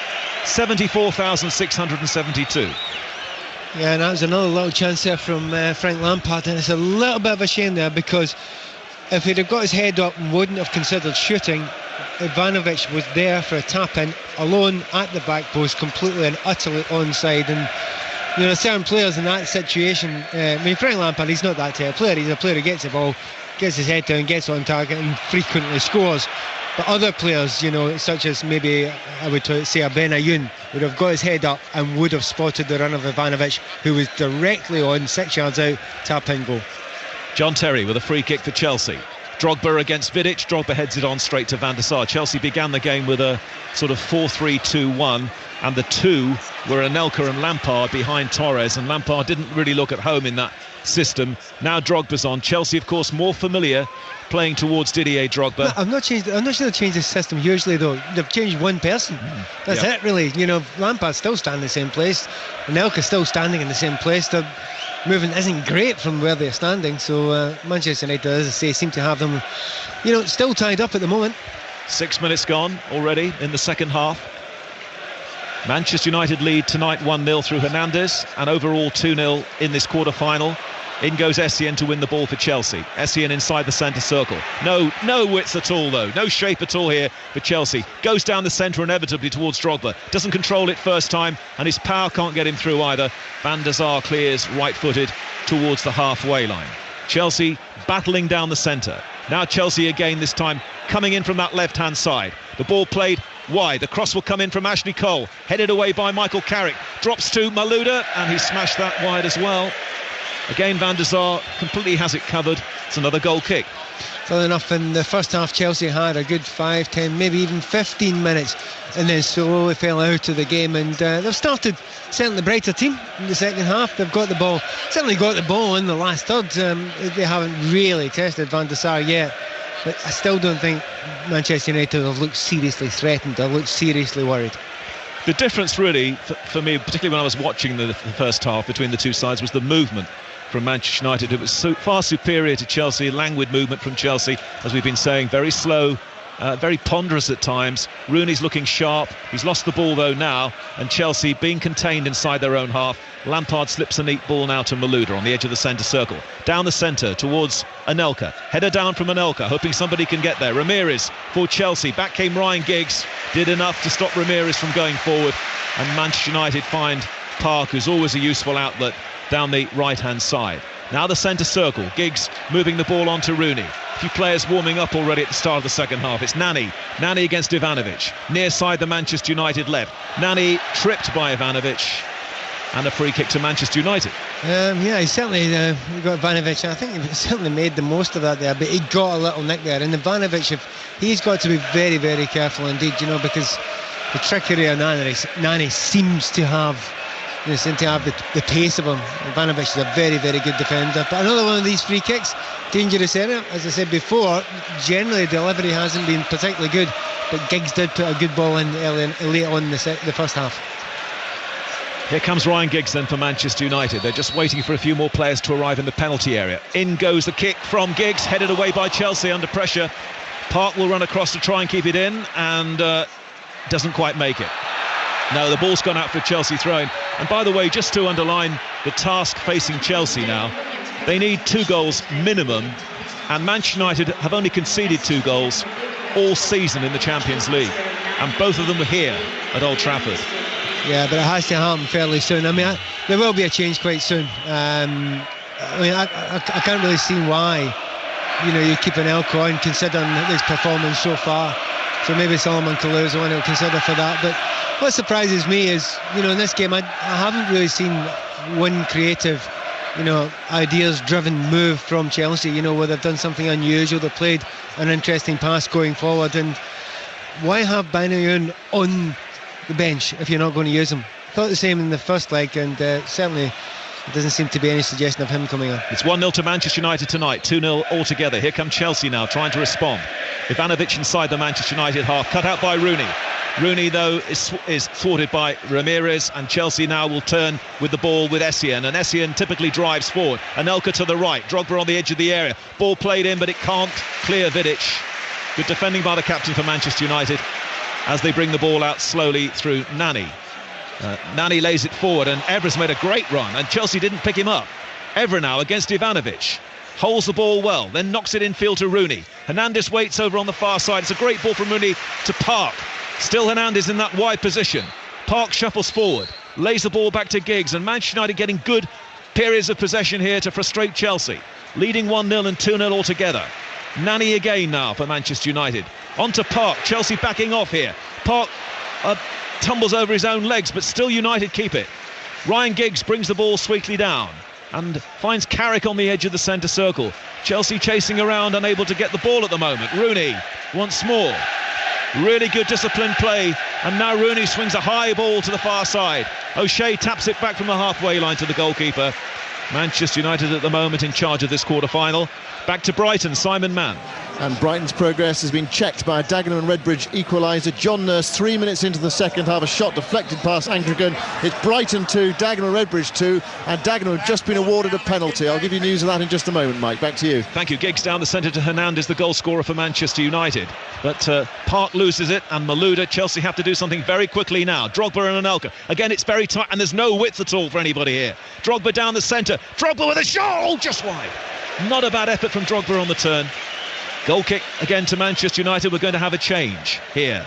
[SPEAKER 4] 74,672.
[SPEAKER 7] Yeah, and that was another little chance there from Frank Lampard, and it's a little bit of a shame there because if he'd have got his head up and wouldn't have considered shooting, Ivanovic was there for a tap-in, alone at the back post, completely and utterly onside. And you know, certain players in that situation, Frank Lampard, he's not that type of player. He's a player who gets the ball, gets his head down, gets on target and frequently scores. But other players, you know, such as maybe I would say a Benayoun, would have got his head up and would have spotted the run of Ivanovic, who was directly on 6 yards out, tap-in goal.
[SPEAKER 4] John Terry with a free kick for Chelsea. Drogba against Vidic. Drogba heads it on straight to Van der Sar. Chelsea began the game with a sort of 4-3-2-1, and the two were Anelka and Lampard behind Torres, and Lampard didn't really look at home in that system. Now Drogba's on. Chelsea, of course, more familiar playing towards Didier Drogba.
[SPEAKER 7] No, I'm not sure they've changed the system hugely, though. They've changed one person. That's it, really. You know, Lampard's still standing in the same place. Anelka's still standing in the same place. The movement isn't great from where they're standing, so Manchester United, as I say, seem to have them, you know, still tied up at the moment.
[SPEAKER 4] 6 minutes gone already in the second half. Manchester United lead tonight 1-0 through Hernandez, and overall 2-0 in this quarter-final. In goes Essien to win the ball for Chelsea. Essien inside the centre circle. No width at all, though. No shape at all here for Chelsea. Goes down the centre inevitably towards Drogba. Doesn't control it first time, and his power can't get him through either. Van der Sar clears right-footed towards the halfway line. Chelsea battling down the centre. Now Chelsea again, this time coming in from that left-hand side. The ball played wide. The cross will come in from Ashley Cole. Headed away by Michael Carrick. Drops to Malouda, and he smashed that wide as well. Again, Van der Sar completely has it covered. It's another goal kick.
[SPEAKER 7] Funnily enough, in the first half, Chelsea had a good 5, 10, maybe even 15 minutes, and then slowly fell out of the game. And they've started certainly brighter team in the second half. They've got the ball, certainly got the ball in the last third. They haven't really tested Van der Sar yet, but I still don't think Manchester United have looked seriously threatened. They've looked seriously worried.
[SPEAKER 4] The difference really, for me, particularly when I was watching the first half between the two sides, was the movement from Manchester United. It was far superior to Chelsea. Languid movement from Chelsea, as we've been saying, very slow, very ponderous at times. Rooney's looking sharp. He's lost the ball though now, and Chelsea being contained inside their own half. Lampard slips a neat ball now to Malouda on the edge of the centre circle. Down the centre towards Anelka. Header down from Anelka, hoping somebody can get there. Ramirez for Chelsea. Back came Ryan Giggs. Did enough to stop Ramirez from going forward. And Manchester United find Park, who's always a useful outlet, down the right-hand side. Now the centre circle. Giggs moving the ball on to Rooney. A few players warming up already at the start of the second half. It's Nani against Ivanovic. Near side the Manchester United left. Nani tripped by Ivanovic, and a free kick to Manchester United.
[SPEAKER 7] He certainly got Ivanovic. I think he certainly made the most of that there, but he got a little nick there. And Ivanovic, he's got to be very, very careful indeed, you know, because the trickery of Nani seems to have the pace of him. Ivanovic is a very, very good defender. But another one of these free kicks, dangerous area. As I said before, generally delivery hasn't been particularly good, but Giggs did put a good ball in late on in the first half.
[SPEAKER 4] Here comes Ryan Giggs then for Manchester United. They're just waiting for a few more players to arrive in the penalty area. In goes the kick from Giggs, headed away by Chelsea under pressure. Park will run across to try and keep it in, and doesn't quite make it. No, the ball's gone out for a Chelsea throw-in. And by the way, just to underline the task facing Chelsea now, they need 2 goals minimum, and Manchester United have only conceded 2 goals all season in the Champions League, and both of them were here at Old Trafford.
[SPEAKER 7] Yeah, but it has to happen fairly soon. I mean, there will be a change quite soon. I can't really see why, you know, you keep an Elko on, considering his performance so far. So maybe Solomon Kalou is the one he'll consider for that. But what surprises me is, you know, in this game, I haven't really seen one creative, you know, ideas-driven move from Chelsea, you know, where they've done something unusual. They've played an interesting pass going forward. And why have Benayoun on the bench if you're not going to use him? I thought the same in the first leg, and certainly there doesn't seem to be any suggestion of him coming on.
[SPEAKER 4] It's 1-0 to Manchester United tonight, 2-0 altogether. Here come Chelsea now, trying to respond. Ivanovic inside the Manchester United half, cut out by Rooney. Rooney, though, is thwarted by Ramirez, and Chelsea now will turn with the ball with Essien, and Essien typically drives forward. Anelka to the right, Drogba on the edge of the area. Ball played in, but it can't clear Vidic. Good defending by the captain for Manchester United as they bring the ball out slowly through Nani. Nani lays it forward, and Evra's made a great run, and Chelsea didn't pick him up. Evra now against Ivanovic. holds the ball well, then knocks it infield to Rooney. Hernandez waits over on the far side. It's a great ball from Rooney to Park. Still Hernandez in that wide position. Park shuffles forward, lays the ball back to Giggs, and Manchester United getting good periods of possession here to frustrate Chelsea. Leading 1-0 and 2-0 altogether. Nani again now for Manchester United. On to Park, Chelsea backing off here. Park tumbles over his own legs, but still United keep it. Ryan Giggs brings the ball sweetly down and finds Carrick on the edge of the centre circle. Chelsea chasing around, unable to get the ball at the moment. Rooney once more. Really good disciplined play, and now Rooney swings a high ball to the far side. O'Shea taps it back from the halfway line to the goalkeeper. Manchester United at the moment in charge of this quarter-final. Back to Brighton, Simon Mann.
[SPEAKER 9] And Brighton's progress has been checked by a Dagenham and Redbridge equaliser. John Nurse, 3 minutes into the second half, a shot deflected past Ankergan. It's Brighton 2, Dagenham and Redbridge 2, and Dagenham have just been awarded a penalty. I'll give you news of that in just a moment, Mike. Back to you.
[SPEAKER 4] Thank you. Giggs down the centre to Hernandez, the goal scorer for Manchester United. But Park loses it, and Malouda. Chelsea have to do something very quickly now. Drogba and Anelka. Again, it's very tight, and there's no width at all for anybody here. Drogba down the centre. Drogba with a shot! Oh, just wide. Not a bad effort from Drogba on the turn. Goal kick again to Manchester United. We're going to have a change here.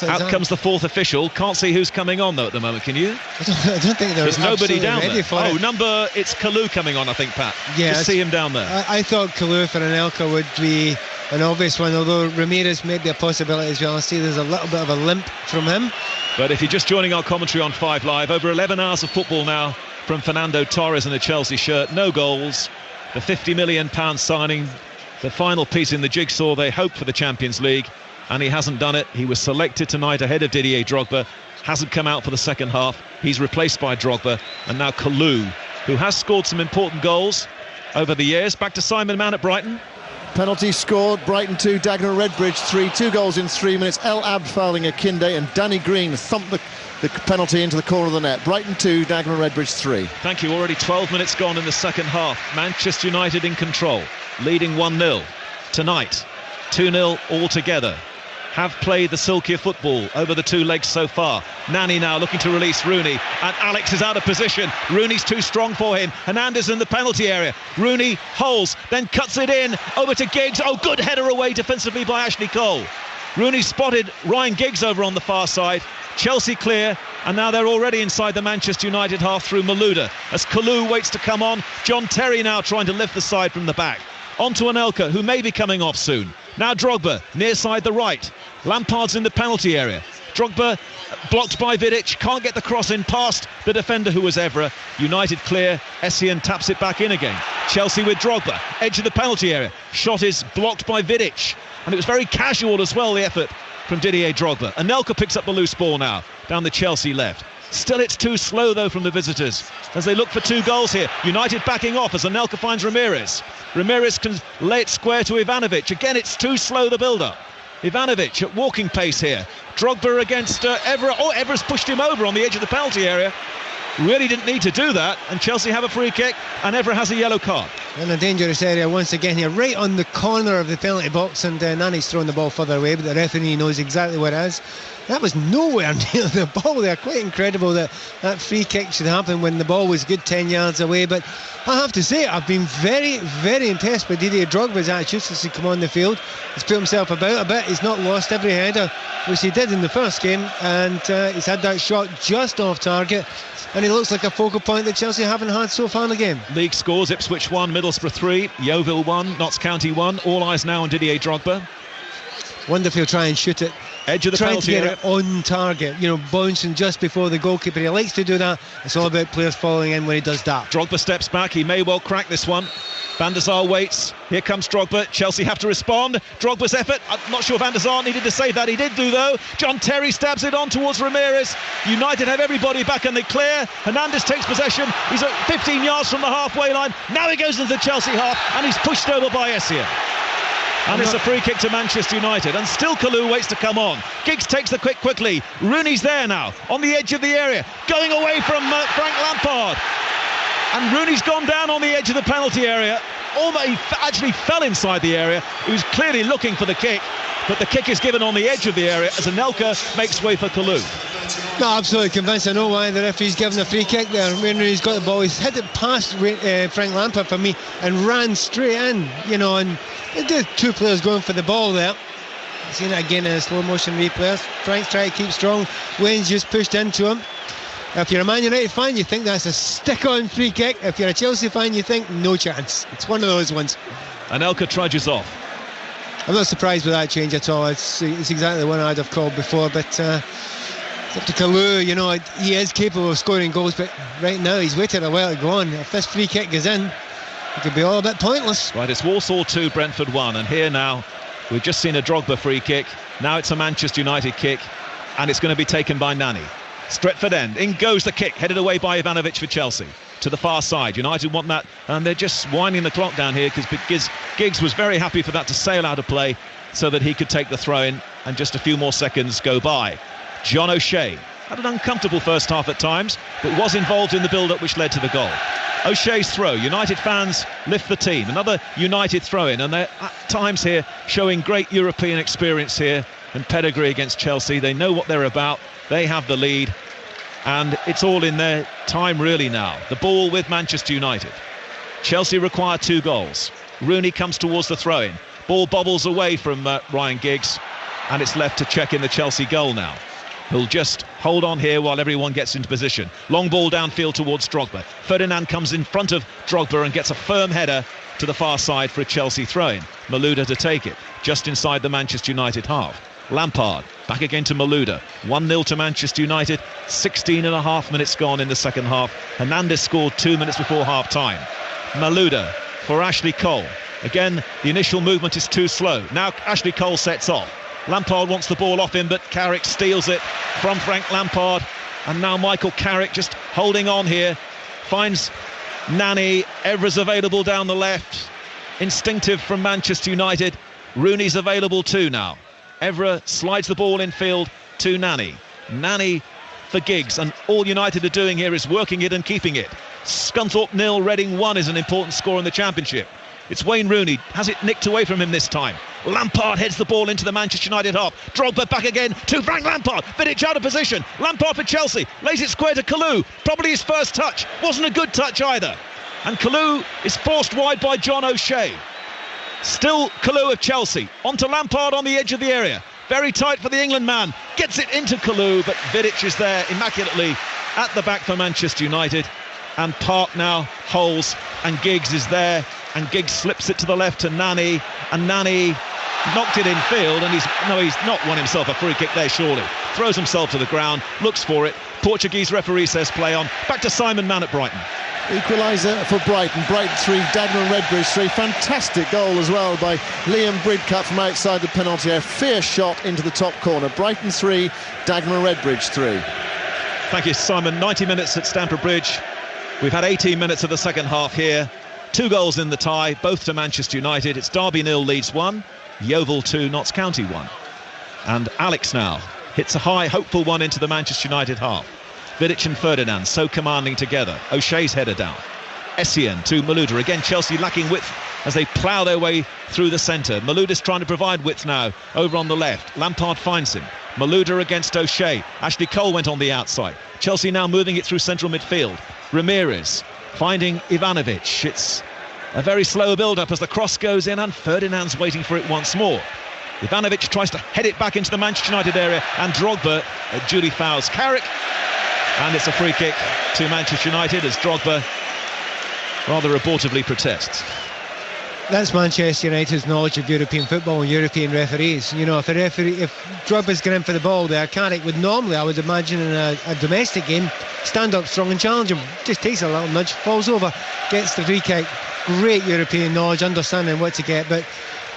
[SPEAKER 4] Out comes the fourth official. Can't see who's coming on though at the moment. Can you?
[SPEAKER 7] I don't think there's
[SPEAKER 4] nobody down
[SPEAKER 7] there.
[SPEAKER 4] It's Kalou coming on, I think, Pat.
[SPEAKER 7] Yeah,
[SPEAKER 4] just see him down there.
[SPEAKER 7] I thought Kalou for Anelka would be an obvious one, although Ramirez may be a possibility as well. I see there's a little bit of a limp from him.
[SPEAKER 4] But if you're just joining our commentary on 5 Live, over 11 hours of football now from Fernando Torres in a Chelsea shirt. No goals. The £50 million signing, the final piece in the jigsaw they hoped for the Champions League, and he hasn't done it. He was selected tonight ahead of Didier Drogba, hasn't come out for the second half. He's replaced by Drogba, and now Kalou, who has scored some important goals over the years. Back to Simon Mann at Brighton.
[SPEAKER 9] Penalty scored, Brighton 2, Dagenham Redbridge 3, 2 goals in 3 minutes. El Abd fouling Akinde, and Danny Green thumped the penalty into the corner of the net. Brighton 2, Dagenham Redbridge 3.
[SPEAKER 4] Thank you. Already 12 minutes gone in the second half. Manchester United in control, leading 1-0 tonight. 2-0 altogether. Have played the silkier football over the two legs so far. Nani now looking to release Rooney, and Alex is out of position. Rooney's too strong for him. Hernandez in the penalty area. Rooney holds, then cuts it in over to Giggs. Oh, good header away defensively by Ashley Cole. Rooney spotted Ryan Giggs over on the far side. Chelsea clear, and now they're already inside the Manchester United half through Malouda as Kalou waits to come on. John Terry now trying to lift the side from the back. On to Anelka, who may be coming off soon. Now Drogba, near side the right. Lampard's in the penalty area. Drogba blocked by Vidic, can't get the cross in past the defender who was Evra. United clear, Essien taps it back in again. Chelsea with Drogba, edge of the penalty area. Shot is blocked by Vidic, and it was very casual as well, the effort from Didier Drogba. Anelka picks up the loose ball now, down the Chelsea left. Still it's too slow though from the visitors as they look for 2 goals here. United backing off as Anelka finds Ramirez. Ramirez can lay it square to Ivanovic. Again, it's too slow, the build-up. Ivanovic at walking pace here. Drogba against Evra. Oh, Evra's pushed him over on the edge of the penalty area. Really didn't need to do that, and Chelsea have a free kick, and Evra has a yellow card.
[SPEAKER 7] In a dangerous area once again here, right on the corner of the penalty box, and Nani's thrown the ball further away, but the referee knows exactly where it is. That was nowhere near the ball there. Quite incredible that free kick should happen when the ball was good 10 yards away. But I have to say, I've been very, very impressed by Didier Drogba's attitude since he come on the field. He's put himself about a bit. He's not lost every header, which he did in the first game, and he's had that shot just off target. And he looks like a focal point that Chelsea haven't had so far in the game.
[SPEAKER 4] League scores: Ipswich 1, Middlesbrough 3, Yeovil 1, Notts County 1. All eyes now on Didier Drogba.
[SPEAKER 7] Wonder if he'll try and shoot it.
[SPEAKER 4] Edge of the
[SPEAKER 7] trying
[SPEAKER 4] penalty
[SPEAKER 7] to get
[SPEAKER 4] area.
[SPEAKER 7] It on target, bouncing just before the goalkeeper. He likes to do that. It's all about players following in when he does that.
[SPEAKER 4] Drogba steps back. He may well crack this one. Van der Sar waits. Here comes Drogba. Chelsea have to respond. Drogba's effort. I'm not sure Van der Sar needed to save that. He did do, though. John Terry stabs it on towards Ramirez. United have everybody back and they clear. Hernandez takes possession. He's at 15 yards from the halfway line. Now he goes into the Chelsea half and he's pushed over by Essien. And it's a free kick to Manchester United. And still Kalou waits to come on. Giggs takes the quickly. Rooney's there now, on the edge of the area, going away from Frank Lampard. And Rooney's gone down on the edge of the penalty area. He actually fell inside the area. He was clearly looking for the kick, but the kick is given on the edge of the area as Anelka makes way for Kalou.
[SPEAKER 7] No, absolutely convinced. I know why the referee's given a free kick there. When he's got the ball, he's hit it past Frank Lampard for me and ran straight in, you know, and there's two players going for the ball there. Seen it again in a slow motion replay. Frank's trying to keep strong. Wayne's just pushed into him. If you're a Man United fan, you think that's a stick-on free kick. If you're a Chelsea fan, you think no chance. It's one of those ones.
[SPEAKER 4] Anelka trudges off.
[SPEAKER 7] I'm not surprised with that change at all. It's exactly the one I'd have called before, but it's up to Kalou. You know, he is capable of scoring goals, but right now he's waited a while to go on. If this free kick goes in, it could be all a bit pointless.
[SPEAKER 4] Right, it's Walsall 2, Brentford 1, and here now we've just seen a Drogba free kick. Now it's a Manchester United kick, and it's going to be taken by Nani. Stretford end, in goes the kick, headed away by Ivanovic for Chelsea. To the far side, United want that, and they're just winding the clock down here because Giggs was very happy for that to sail out of play so that he could take the throw-in, and just a few more seconds go by. John O'Shea had an uncomfortable first half at times, but was involved in the build-up which led to the goal. O'Shea's throw, United fans lift the team, another United throw-in, and they're at times here showing great European experience here and pedigree against Chelsea. They know what they're about, they have the lead, and it's all in their time really now. The ball with Manchester United. Chelsea require 2 goals. Rooney comes towards the throw-in. Ball bobbles away from Ryan Giggs, and it's left to check in the Chelsea goal now. He'll just hold on here while everyone gets into position. Long ball downfield towards Drogba. Ferdinand comes in front of Drogba and gets a firm header to the far side for a Chelsea throw-in. Malouda to take it, just inside the Manchester United half. Lampard back again to Malouda. 1-0 to Manchester United. 16.5 minutes gone in the second half. Hernandez scored 2 minutes before half-time. Malouda for Ashley Cole. Again, the initial movement is too slow. Now Ashley Cole sets off. Lampard wants the ball off him, but Carrick steals it from Frank Lampard. And now Michael Carrick just holding on here. Finds Nani. Evra's available down the left. Instinctive from Manchester United. Rooney's available too now. Evra slides the ball in field to Nani. Nani for Giggs, and all United are doing here is working it and keeping it. Scunthorpe 0, Reading 1 is an important score in the Championship. It's Wayne Rooney, has it nicked away from him this time. Lampard heads the ball into the Manchester United half. Drogba back again to Frank Lampard. Vidic out of position. Lampard for Chelsea, lays it square to Kalou. Probably his first touch, wasn't a good touch either. And Kalou is forced wide by John O'Shea. Still Kalou of Chelsea, onto Lampard on the edge of the area. Very tight for the England man, gets it into Kalou, but Vidic is there immaculately at the back for Manchester United. And Park now holds, and Giggs is there, and Giggs slips it to the left to Nani, and Nani knocked it in field, and he's not won himself a free kick there surely. Throws himself to the ground, looks for it. Portuguese referee says play on. Back to Simon Mann at Brighton.
[SPEAKER 9] Equaliser for Brighton. Brighton 3, Dagenham Redbridge 3. Fantastic goal as well by Liam Bridcut from outside the penalty area. Fierce shot into the top corner. Brighton 3, Dagenham Redbridge 3.
[SPEAKER 4] Thank you, Simon. 90 minutes at Stamford Bridge. We've had 18 minutes of the second half here. 2 goals in the tie, both to Manchester United. It's Derby 0, Leeds 1, Yeovil 2, Notts County 1. And Alex now hits a high, hopeful one into the Manchester United half. Vidic and Ferdinand so commanding together. O'Shea's header down. Essien to Malouda. Again, Chelsea lacking width as they plough their way through the centre. Malouda's trying to provide width now over on the left. Lampard finds him. Malouda against O'Shea. Ashley Cole went on the outside. Chelsea now moving it through central midfield. Ramirez finding Ivanovic. It's a very slow build-up as the cross goes in, and Ferdinand's waiting for it once more. Ivanovic tries to head it back into the Manchester United area, and Drogba duly fouls Carrick. And it's a free kick to Manchester United as Drogba rather abortively protests.
[SPEAKER 7] That's Manchester United's knowledge of European football and European referees. You know, if Drogba's going in for the ball there, Carrick would normally, I would imagine, in a domestic game, stand up strong and challenge him. Just takes a little nudge, falls over, gets the free kick. Great European knowledge, understanding what to get. But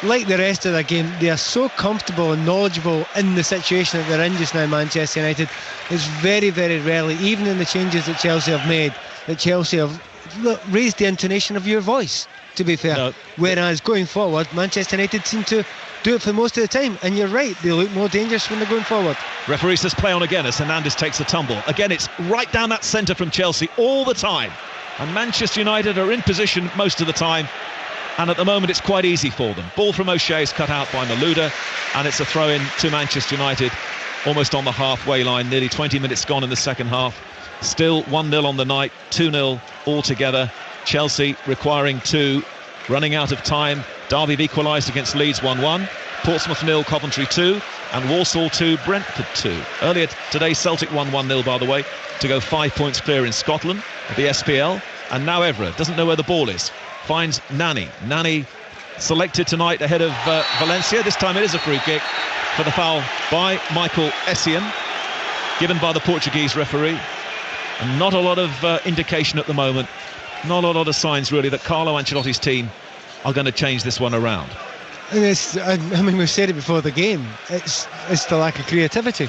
[SPEAKER 7] like the rest of the game, they are so comfortable and knowledgeable in the situation that they're in just now, Manchester United. It's very, very rarely, even in the changes that Chelsea have made, that Chelsea have raised the intonation of your voice, to be fair. No. Whereas going forward, Manchester United seem to do it for most of the time. And you're right, they look more dangerous when they're going forward.
[SPEAKER 4] Referee says play on again as Hernandez takes a tumble. Again, it's right down that centre from Chelsea all the time. And Manchester United are in position most of the time. And at the moment it's quite easy for them. Ball from O'Shea is cut out by Malouda, and it's a throw-in to Manchester United. almost on the halfway line, nearly 20 minutes gone in the second half. Still 1-0 on the night, 2-0 altogether. Chelsea requiring 2, running out of time. Derby have equalised against Leeds 1-1. Portsmouth 0, Coventry 2, and Walsall 2, Brentford 2. Earlier today, Celtic won 1-0, by the way, to go 5 points clear in Scotland, the SPL. And now Evra doesn't know where the ball is. Finds Nani. Nani selected tonight ahead of Valencia. This time it is a free kick for the foul by Michael Essien, given by the Portuguese referee. And not a lot of indication at the moment, not a lot of signs really that Carlo Ancelotti's team are going to change this one around.
[SPEAKER 7] And I mean, we've said it before the game, it's the lack of creativity.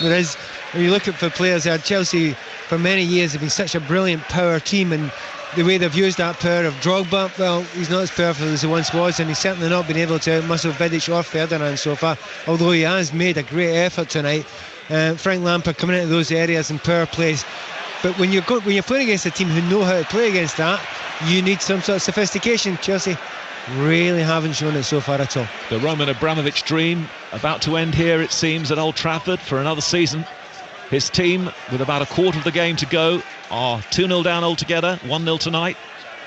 [SPEAKER 7] Whereas when you look at the players at Chelsea for many years have been such a brilliant power team, and the way they've used that power of Drogba, well, he's not as powerful as he once was, and he's certainly not been able to muscle Vidic or Ferdinand so far, although he has made a great effort tonight. Frank Lampard coming into those areas in power plays. But when you're playing against a team who know how to play against that, you need some sort of sophistication. Chelsea really haven't shown it so far at all.
[SPEAKER 4] The Roman Abramovich dream about to end here, it seems, at Old Trafford for another season. His team, with about a quarter of the game to go, are 2-0 down altogether, 1-0 tonight.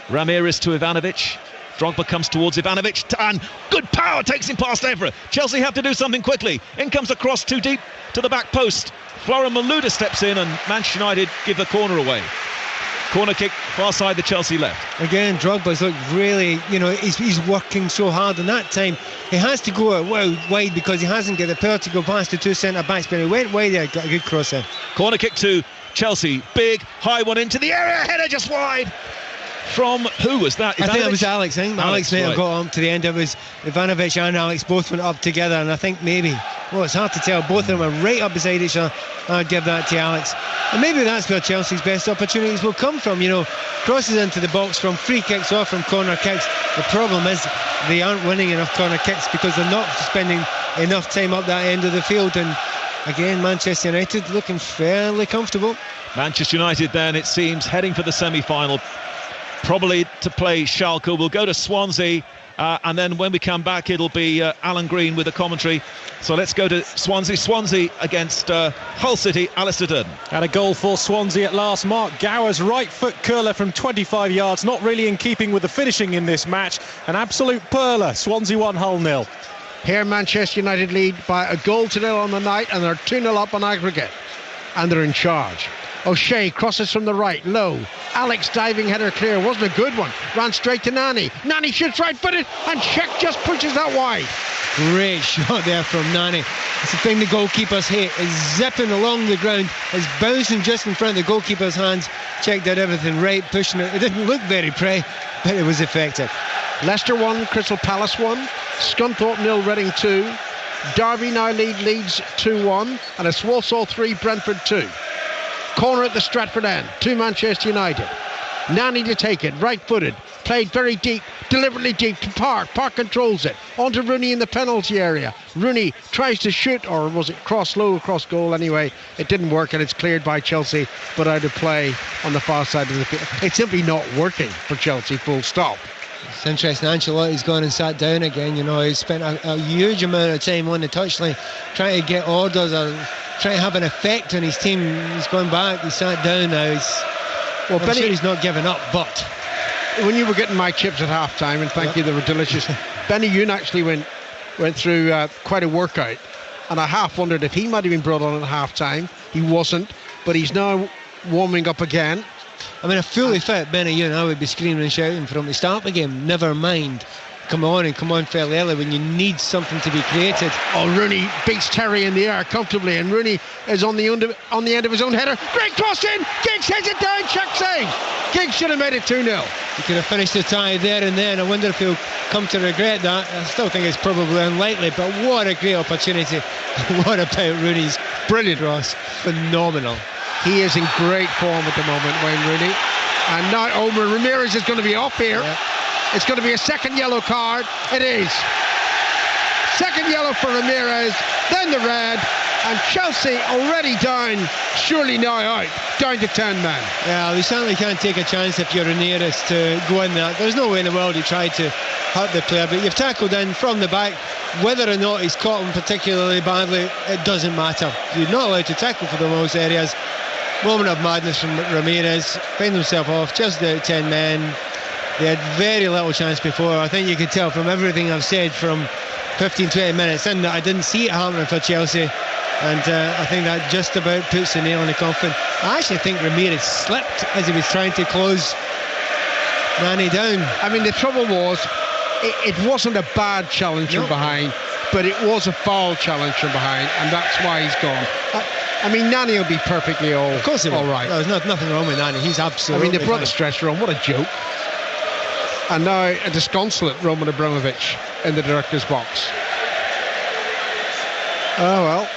[SPEAKER 4] Ramirez to Ivanovic. Drogba comes towards Ivanovic, and good power takes him past Evra. Chelsea have to do something quickly. In comes the cross too deep to the back post. Flora Malouda steps in, and Manchester United give the corner away. Corner kick, far side the Chelsea left.
[SPEAKER 7] Again, Drogba's looked really, he's working so hard, and that time he has to go wide because he hasn't got the power to go past the 2 centre-backs, but he went wide there, got a good cross in.
[SPEAKER 4] Corner kick to Chelsea, big, high one into the area, header just wide. From who was that?
[SPEAKER 7] I think it was Alex. Alex may have got up to the end. It was Ivanovic and Alex both went up together, and I think maybe, it's hard to tell, both of them are right up beside each other. I'd give that to Alex, and maybe that's where Chelsea's best opportunities will come from. Crosses into the box from free kicks or from corner kicks. The problem is they aren't winning enough corner kicks because they're not spending enough time up that end of the field. And again, Manchester United looking fairly comfortable.
[SPEAKER 4] Manchester United then, it seems, heading for the semi-final, probably to play Schalke. We'll go to Swansea, and then when we come back it'll be Alan Green with the commentary. So let's go to Swansea against Hull City. Alistair Durden.
[SPEAKER 19] And a goal for Swansea at last. Mark Gower's right foot curler from 25 yards, not really in keeping with the finishing in this match. An absolute perler. Swansea 1, Hull 0.
[SPEAKER 6] Here Manchester United lead by a goal to 0 on the night, and they're 2-0 up on aggregate, and they're in charge. O'Shea crosses from the right, low. Alex diving header clear, wasn't a good one. Ran straight to Nani. Nani shoots right-footed, and Cech just pushes that wide.
[SPEAKER 7] Great shot there from Nani. It's the thing the goalkeepers hate, is zipping along the ground, is bouncing just in front of the goalkeeper's hands. Cech did everything right, pushing it. It didn't look very pretty, but it was effective.
[SPEAKER 6] Leicester 1, Crystal Palace 1. Scunthorpe 0, Reading 2. Derby now leads 2-1, and it's Walsall 3, Brentford 2. Corner at the Stratford end to Manchester United. Nani to take it, right-footed, played very deep, deliberately deep to Park. Park controls it, onto Rooney in the penalty area. Rooney tries to shoot, or was it low across goal anyway? It didn't work, and it's cleared by Chelsea, but out of play on the far side of the field. It's simply not working for Chelsea, full stop.
[SPEAKER 7] It's interesting, Ancelotti's gone and sat down again. He's spent a huge amount of time on the touchline trying to get orders or trying to have an effect on his team. He's gone back, he sat down now. I'm sure he's not given up, but
[SPEAKER 6] when you were getting my chips at half time, and thank you, they were delicious. Benny Yoon actually went through quite a workout, and I half wondered if he might have been brought on at half time. He wasn't, but he's now warming up again.
[SPEAKER 7] I mean, a fully fit Benny Yoon, I would be screaming and shouting for him to start the game. Never mind come on fairly early when you need something to be created.
[SPEAKER 6] Oh, Rooney beats Terry in the air comfortably, and Rooney is on the end of his own header. Great cross in, Giggs heads it down, Cech save. Giggs should have made it 2-0.
[SPEAKER 7] He could have finished the tie there and then. I wonder if he'll come to regret that. I still think it's probably unlikely, but what a great opportunity. What about Rooney's brilliant cross? Phenomenal.
[SPEAKER 6] He is in great form at the moment, Wayne Rooney. And now Omar Ramirez is going to be off here. Yeah. It's going to be a second yellow card. It is. Second yellow for Ramirez, then the red, and Chelsea already down, surely now out, down to 10 men.
[SPEAKER 7] Yeah, we certainly can't take a chance if you're Ramirez to go in there. There's no way in the world he tried to hurt the player, but you've tackled in from the back. Whether or not he's caught him particularly badly, it doesn't matter. You're not allowed to tackle for those areas. Moment of madness from Ramirez, find himself off, just out 10 men. They had very little chance before. I think you could tell from everything I've said from 15-20 minutes in that I didn't see it happening for Chelsea, and I think that just about puts the nail in the coffin. I actually think Ramirez slipped as he was trying to close Nani down.
[SPEAKER 6] I mean, the trouble was it wasn't a bad challenge from behind, but it was a foul challenge from behind, and that's why he's gone. I mean, Nani will be perfectly all right.
[SPEAKER 7] No, there's nothing wrong with Nani. He's absolutely
[SPEAKER 6] I mean, they brought
[SPEAKER 7] fine.
[SPEAKER 6] the stretcher on. What a joke. And now a disconsolate Roman Abramovich in the director's box. Oh well,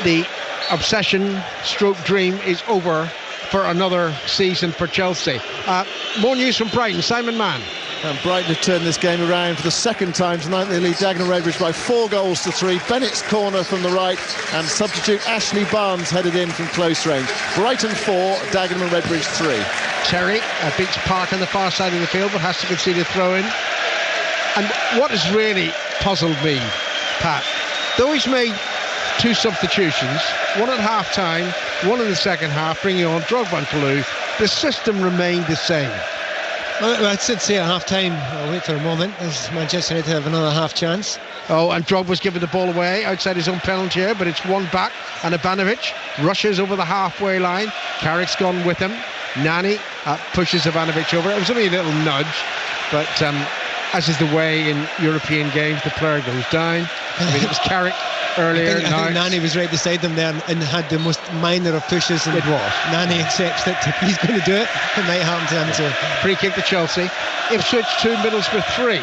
[SPEAKER 6] the obsession stroke dream is over for another season for Chelsea. More news from Brighton. Simon Mann.
[SPEAKER 9] And Brighton have turned this game around for the second time tonight. They lead Dagenham Redbridge by 4 goals to 3. Bennett's corner from the right, and substitute Ashley Barnes headed in from close range. Brighton 4, Dagenham Redbridge 3.
[SPEAKER 6] Terry beats Park on the far side of the field, but has to concede a throw-in. And what has really puzzled me, Pat, though he's made 2 substitutions, one at half-time, one in the second half, bringing on Drogba and Falou, the system remained the same.
[SPEAKER 7] Well, I should say at half-time, I'll wait for a moment, as Manchester United have another half chance.
[SPEAKER 6] Oh, and Drogba's given the ball away outside his own penalty area, but it's won back, and Ivanovic rushes over the halfway line. Carrick's gone with him. Nani pushes Ivanovic over. It was only a little nudge, but as is the way in European games, the player goes down. I mean, it was Carrick earlier.
[SPEAKER 7] I think Nani was right beside them there and had the most minor of pushes. And
[SPEAKER 6] it was.
[SPEAKER 7] Nani accepts that if he's going to do it, it might happen to him too.
[SPEAKER 6] Free kick to Chelsea. Ipswich 2, Middlesbrough 3.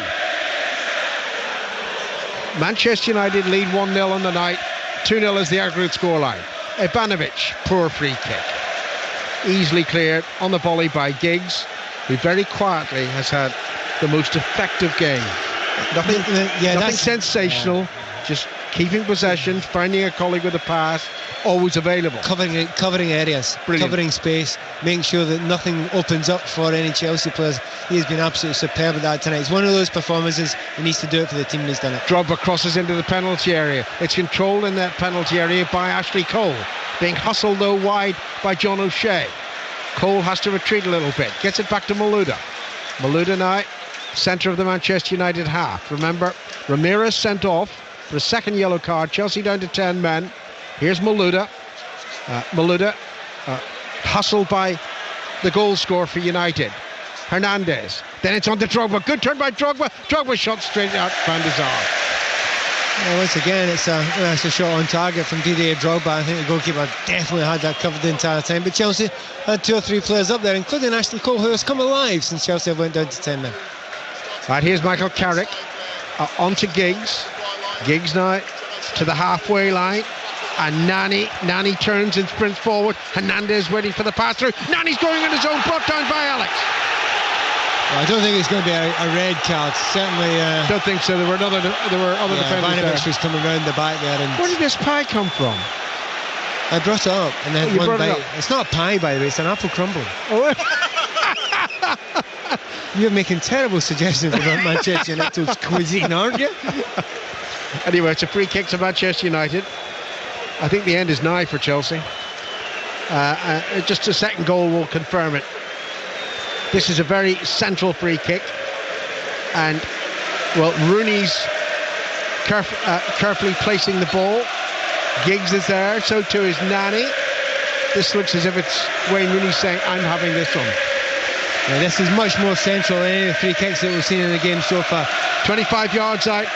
[SPEAKER 6] Manchester United lead 1-0 on the night. 2-0 is the aggregate scoreline. Ivanovic, poor free kick. Easily cleared on the volley by Giggs, who very quietly has had the most effective game. Nothing sensational, just keeping possession, finding a colleague with a pass, always available.
[SPEAKER 7] Covering areas,
[SPEAKER 6] Brilliant.
[SPEAKER 7] Covering space, making sure that nothing opens up for any Chelsea players. He's been absolutely superb at that tonight. It's one of those performances, he needs to do it for the team, and he's done it.
[SPEAKER 6] Drogba crosses into the penalty area. It's controlled in that penalty area by Ashley Cole, being hustled though wide by John O'Shea. Cole has to retreat a little bit, gets it back to Malouda. Malouda now, centre of the Manchester United half. Remember, Ramirez sent off for the second yellow card. Chelsea down to 10 men. Here's Malouda. Malouda hustled by the goal scorer for United, Hernandez. Then it's on to Drogba. Good turn by Drogba. Drogba shot straight out Van der Sar.
[SPEAKER 7] Well, once again, it's a shot on target from Didier Drogba. I think the goalkeeper definitely had that covered the entire time. But Chelsea had 2 or 3 players up there, including Ashley Cole, who has come alive since Chelsea went down to 10 men.
[SPEAKER 6] Right, here's Michael Carrick on to Giggs. Giggs now to the halfway line. And Nani turns and sprints forward. Hernandez waiting for the pass through. Nani's going on his own, brought down by Alex.
[SPEAKER 7] Well, I don't think it's going to be a red card. Certainly.
[SPEAKER 6] Don't think so. There were other defenders there.
[SPEAKER 7] Ivanovic was coming round the back there. And
[SPEAKER 6] where did this pie come from?
[SPEAKER 7] I brought it up and then one bite. It's not a pie, by the way. It's an apple crumble.
[SPEAKER 6] Oh.
[SPEAKER 7] You're making terrible suggestions about Manchester United's cuisine, aren't you?
[SPEAKER 6] Anyway, it's a free kick to Manchester United. I think the end is nigh for Chelsea. Just a second goal will confirm it. This is a very central free kick, and well, Rooney's carefully placing the ball. Giggs is there, so too is Nani. This looks as if it's Wayne Rooney saying, I'm having this one.
[SPEAKER 7] Yeah, this is much more central than any of the free kicks that we've seen in the game so far.
[SPEAKER 6] 25 yards out,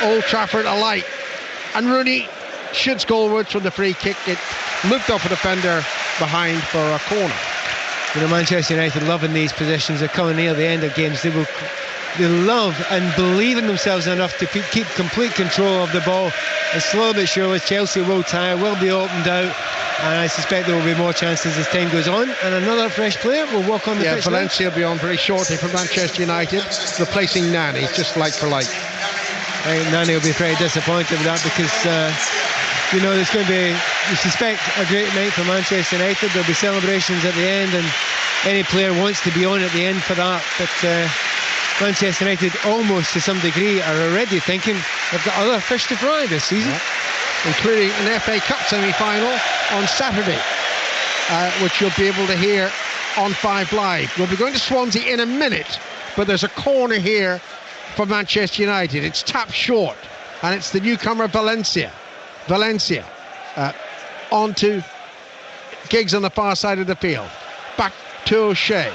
[SPEAKER 6] Old Trafford alight, and Rooney shoots goalwards from the free kick. It looked off a defender behind for a corner.
[SPEAKER 7] You know, Manchester United loving these positions. They're coming near the end of games. They love and believe in themselves enough to keep complete control of the ball. And slowly but surely, Chelsea will tire, will be opened out, and I suspect there will be more chances as time goes on. And another fresh player will walk on the pitch.
[SPEAKER 6] Valencia will be on very shortly for Manchester United, replacing Nani, just like for like.
[SPEAKER 7] I think Nani will be very disappointed with that because there's going to be, we suspect, a great night for Manchester United. There'll be celebrations at the end, and any player wants to be on at the end for that. But Manchester United, almost to some degree, are already thinking they've got other fish to fry this season.
[SPEAKER 6] Including an FA Cup semi-final on Saturday, which you'll be able to hear on 5 Live. We'll be going to Swansea in a minute, but there's a corner here for Manchester United. It's tapped short, and it's the newcomer Valencia. Onto Giggs on the far side of the field. Back to O'Shea.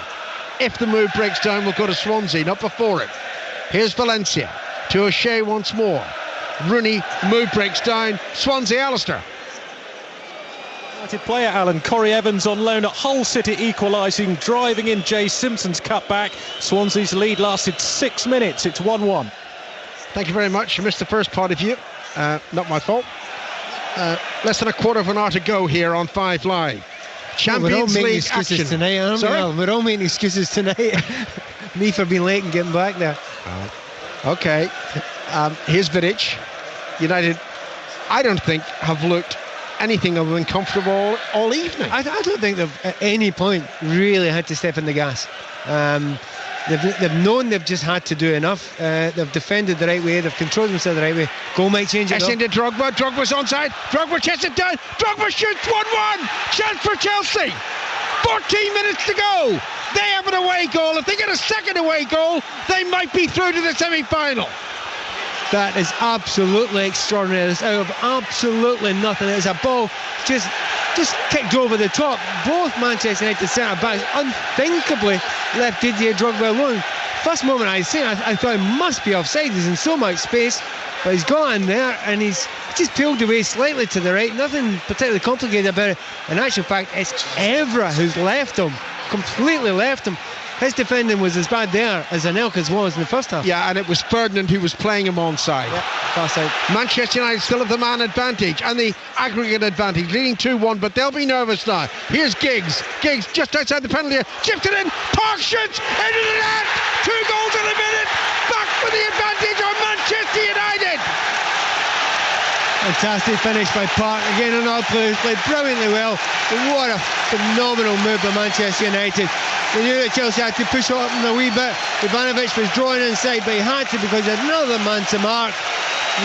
[SPEAKER 6] If the move breaks down, we'll go to Swansea, not before it. Here's Valencia to O'Shea once more. Rooney, move breaks down. Swansea, Alistair.
[SPEAKER 19] United player Alan. Corey Evans on loan at Hull City equalising, driving in Jay Simpson's cutback. Swansea's lead lasted 6 minutes. It's 1-1.
[SPEAKER 6] Thank you very much. You missed the first part of you. Not my fault. Less than a quarter of an hour to go here on 5 Live. Champions League action
[SPEAKER 7] tonight, aren't we? Al? We're all making excuses tonight. Me for being late and getting back there.
[SPEAKER 6] Okay. Here's Vidic. United, I don't think, have looked anything other than comfortable all evening.
[SPEAKER 7] I don't think they've at any point really had to step in the gas. They've known they've just had to do enough. They've defended the right way, they've controlled themselves the right way. Goal might change it.
[SPEAKER 6] Into Drogba. Drogba's onside. Drogba chest it down. Drogba shoots 1-1. Chance for Chelsea. 14 minutes to go. They have an away goal. If they get a second away goal, they might be through to the semi-final.
[SPEAKER 7] That is absolutely extraordinary. It's out of absolutely nothing. It's a ball just kicked over the top. Both Manchester United centre-backs unthinkably left Didier Drogba alone. First moment I seen, I thought he must be offside. He's in so much space, but he's got in there and he's just peeled away slightly to the right. Nothing particularly complicated about it. In actual fact, it's Evra who's left him, completely left him. His defending was as bad there as Anelka's was in the first half.
[SPEAKER 6] Yeah, and it was Ferdinand who was playing him onside.
[SPEAKER 7] Yeah, far side.
[SPEAKER 6] Manchester United still have the man advantage and the aggregate advantage, leading 2-1, but they'll be nervous now. Here's Giggs. Giggs just outside the penalty area. Chipped it in. Park shoots into the net. 2 goals in a minute. Back for the advantage on Manchester United.
[SPEAKER 7] Fantastic finish by Park. Again, another player who's played brilliantly well. What a phenomenal move by Manchester United. They knew that Chelsea had to push up a wee bit. Ivanovic was drawing inside, but he had to because another man to mark.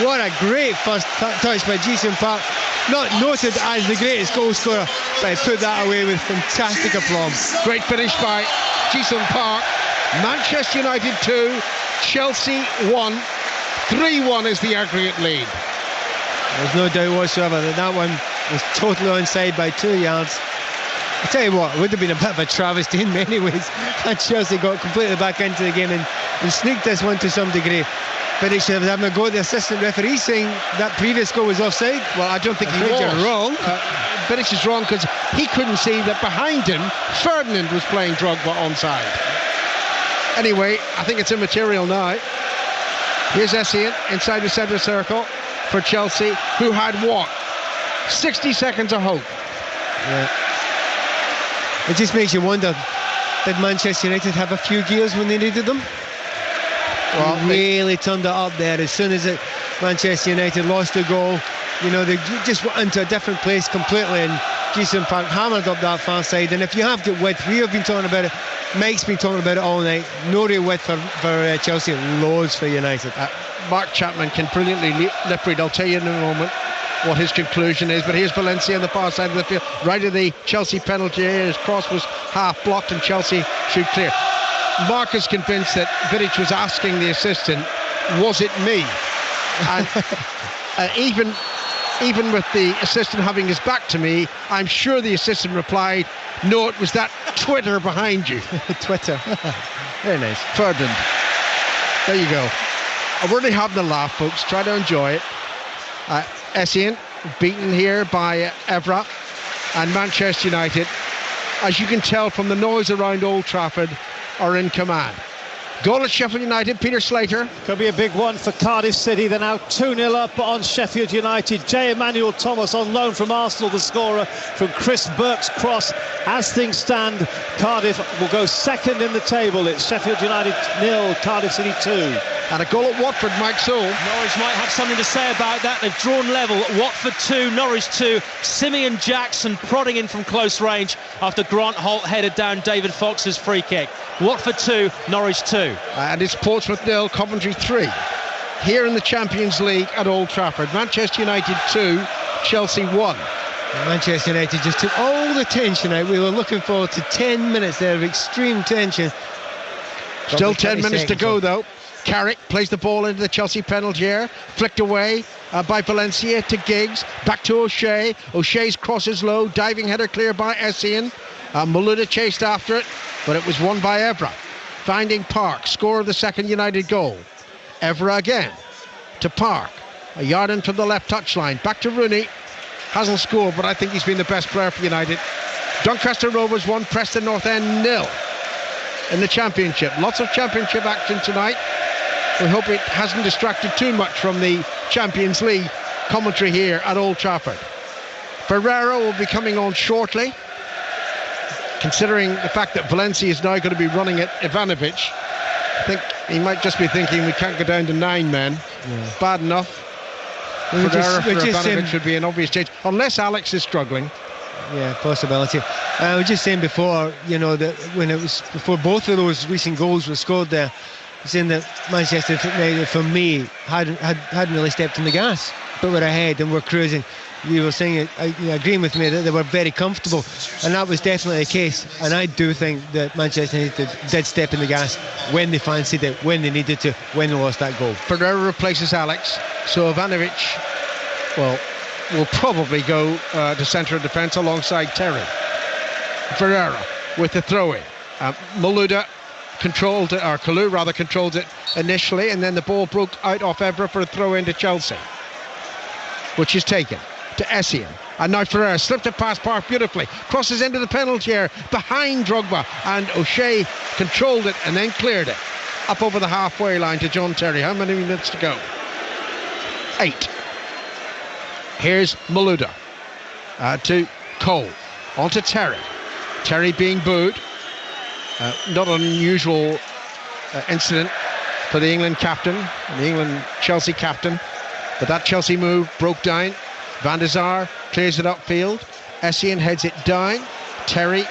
[SPEAKER 7] What a great first touch by Jason Park. Not noted as the greatest goal scorer, but he put that away with fantastic aplomb.
[SPEAKER 6] Great finish by Jason Park. Manchester United 2, Chelsea 1. 3-1 is the aggregate lead.
[SPEAKER 7] There's no doubt whatsoever that one was totally onside by 2 yards. I tell you what, it would have been a bit of a travesty in many ways had Chelsea got completely back into the game and sneaked this one to some degree. But it should have having a go at the assistant referee saying that previous goal was offside.
[SPEAKER 6] Well, I don't think he was.
[SPEAKER 7] You're wrong.
[SPEAKER 6] Vidic is wrong because he couldn't see that behind him Ferdinand was playing Drogba onside. Anyway, I think it's immaterial now. Here's Essien inside the centre circle for Chelsea, who had what? 60 seconds of hope.
[SPEAKER 7] Yeah. It just makes you wonder, did Manchester United have a few gears when they needed them? Well, they really turned it up there as soon as Manchester United lost the goal. You know, they just went into a different place completely, and Jason Park hammered up that far side. And if you have got width, we have been talking about it, Mike's been talking about it all night. No real width for Chelsea, loads for United.
[SPEAKER 6] Mark Chapman can brilliantly lip read. I'll tell you in a moment what his conclusion is, but here's Valencia on the far side of the field, right of the Chelsea penalty area. His cross was half blocked and Chelsea shoot clear. Mark is convinced that Vidic was asking the assistant, was it me? And even with the assistant having his back to me, I'm sure the assistant replied, no, it was that Twitter behind you.
[SPEAKER 7] Twitter. Very nice.
[SPEAKER 6] Ferdinand. There you go. We're really having a laugh, folks. Try to enjoy it. Essien beaten here by Evra, and Manchester United, as you can tell from the noise around Old Trafford, are in command. Goal at Sheffield United, Peter Slater.
[SPEAKER 8] Could be a big one for Cardiff City. They're now 2-0 up on Sheffield United. J. Emmanuel Thomas on loan from Arsenal, the scorer from Chris Burke's cross. As things stand, Cardiff will go second in the table. It's Sheffield United 0, Cardiff City 2.
[SPEAKER 6] And a goal at Watford, Mike Sewell.
[SPEAKER 10] Norwich might have something to say about that. They've drawn level. Watford 2, Norwich 2. Simeon Jackson prodding in from close range after Grant Holt headed down David Fox's free kick. Watford 2, Norwich 2.
[SPEAKER 6] And it's Portsmouth 0, Coventry 3. Here in the Champions League at Old Trafford. Manchester United 2, Chelsea 1.
[SPEAKER 7] Manchester United just took all the tension out. We were looking forward to 10 minutes there of extreme tension.
[SPEAKER 6] Still 10 minutes to go, though. Carrick plays the ball into the Chelsea penalty area, flicked away by Valencia to Giggs, back to O'Shea. O'Shea's crosses low, diving header clear by Essien. Malouda chased after it, but it was won by Evra. Finding Park, scorer of the second United goal. Evra again to Park, a yard in from the left touchline, back to Rooney. Hasn't scored, but I think he's been the best player for United. Doncaster Rovers 1, Preston North End 0 in the Championship. Lots of Championship action tonight. We hope it hasn't distracted too much from the Champions League commentary here at Old Trafford. Ferreira will be coming on shortly, considering the fact that Valencia is now going to be running at Ivanovic. I think he might just be thinking we can't go down to 9 men. Yeah. Bad enough. Ferreira for Ivanovic would be an obvious change, unless Alex is struggling.
[SPEAKER 7] Yeah, possibility. I was just saying before, that when it was before both of those recent goals were scored there, saying that Manchester United, for me, hadn't really stepped on the gas, but were ahead and were cruising. You were saying, agreeing with me, that they were very comfortable, and that was definitely the case. And I do think that Manchester United did step in the gas when they fancied it, when they needed to, when they lost that goal.
[SPEAKER 6] Ferreira replaces Alex, so Ivanovic, will probably go to centre of defence alongside Terry. Ferreira with the throw-in. Malouda controlled it, or Kalou controlled it initially, and then the ball broke out off Evra for a throw-in to Chelsea, which is taken to Essien. And now Ferreira slipped it past Park beautifully, crosses into the penalty area behind Drogba, and O'Shea controlled it and then cleared it up over the halfway line to John Terry. How many minutes to go? 8. Here's Malouda to Cole, on to Terry. Terry being booed. Not an unusual incident for the England captain, the England Chelsea captain, but that Chelsea move broke down. Van der Sar clears it upfield. Essien heads it down. Terry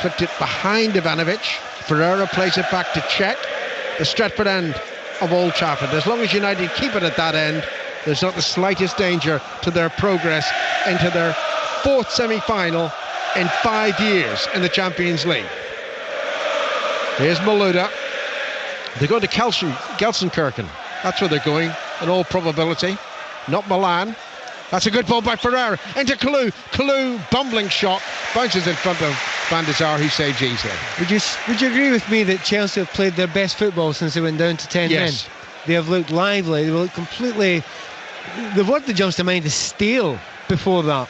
[SPEAKER 6] flicked it behind Ivanovic. Ferreira plays it back to Cech. The Stretford end of Old Trafford. As long as United keep it at that end, there's not the slightest danger to their progress into their 4th semi-final in 5 years in the Champions League. Here's Malouda. They're going to Gelsenkirchen. That's where they're going, in all probability. Not Milan. That's a good ball by Ferreira. Into Kalou. Kalou, bumbling shot. Bounces in front of Van der Sar, who saves easily.
[SPEAKER 7] Would you agree with me that Chelsea have played their best football since they went down to 10 men? They have looked lively. They look completely... The word that jumps to mind is stale before that,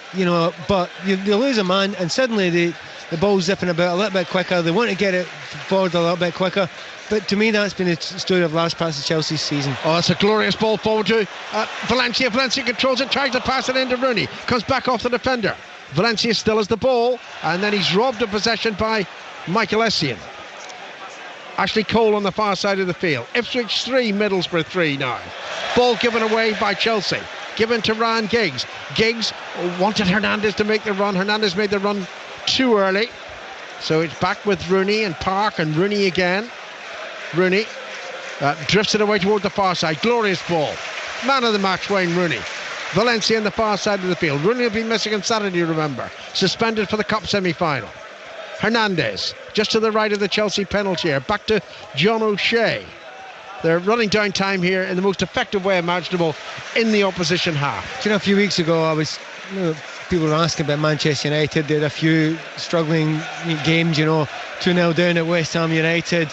[SPEAKER 7] but you lose a man and suddenly the ball's zipping about a little bit quicker. They want to get it forward a little bit quicker. But to me, that's been the story of last parts of Chelsea's season.
[SPEAKER 6] Oh, it's a glorious ball forward to Valencia. Valencia controls it, tries to pass it into Rooney. Comes back off the defender. Valencia still has the ball, and then he's robbed of possession by Michael Essien. Ashley Cole on the far side of the field. Ipswich 3, Middlesbrough 3 now. Ball given away by Chelsea. Given to Ryan Giggs. Giggs wanted Hernandez to make the run. Hernandez made the run too early. So it's back with Rooney and Park, and Rooney again. Rooney drifts it away toward the far side. Glorious ball. Man of the match, Wayne Rooney. Valencia on the far side of the field. Rooney will be missing on Saturday, remember. Suspended for the Cup semi-final. Hernandez just to the right of the Chelsea penalty area. Back to John O'Shea. They're running down time here in the most effective way imaginable in the opposition half.
[SPEAKER 7] A few weeks ago, people were asking about Manchester United. They had a few struggling games, 2-0 down at West Ham United.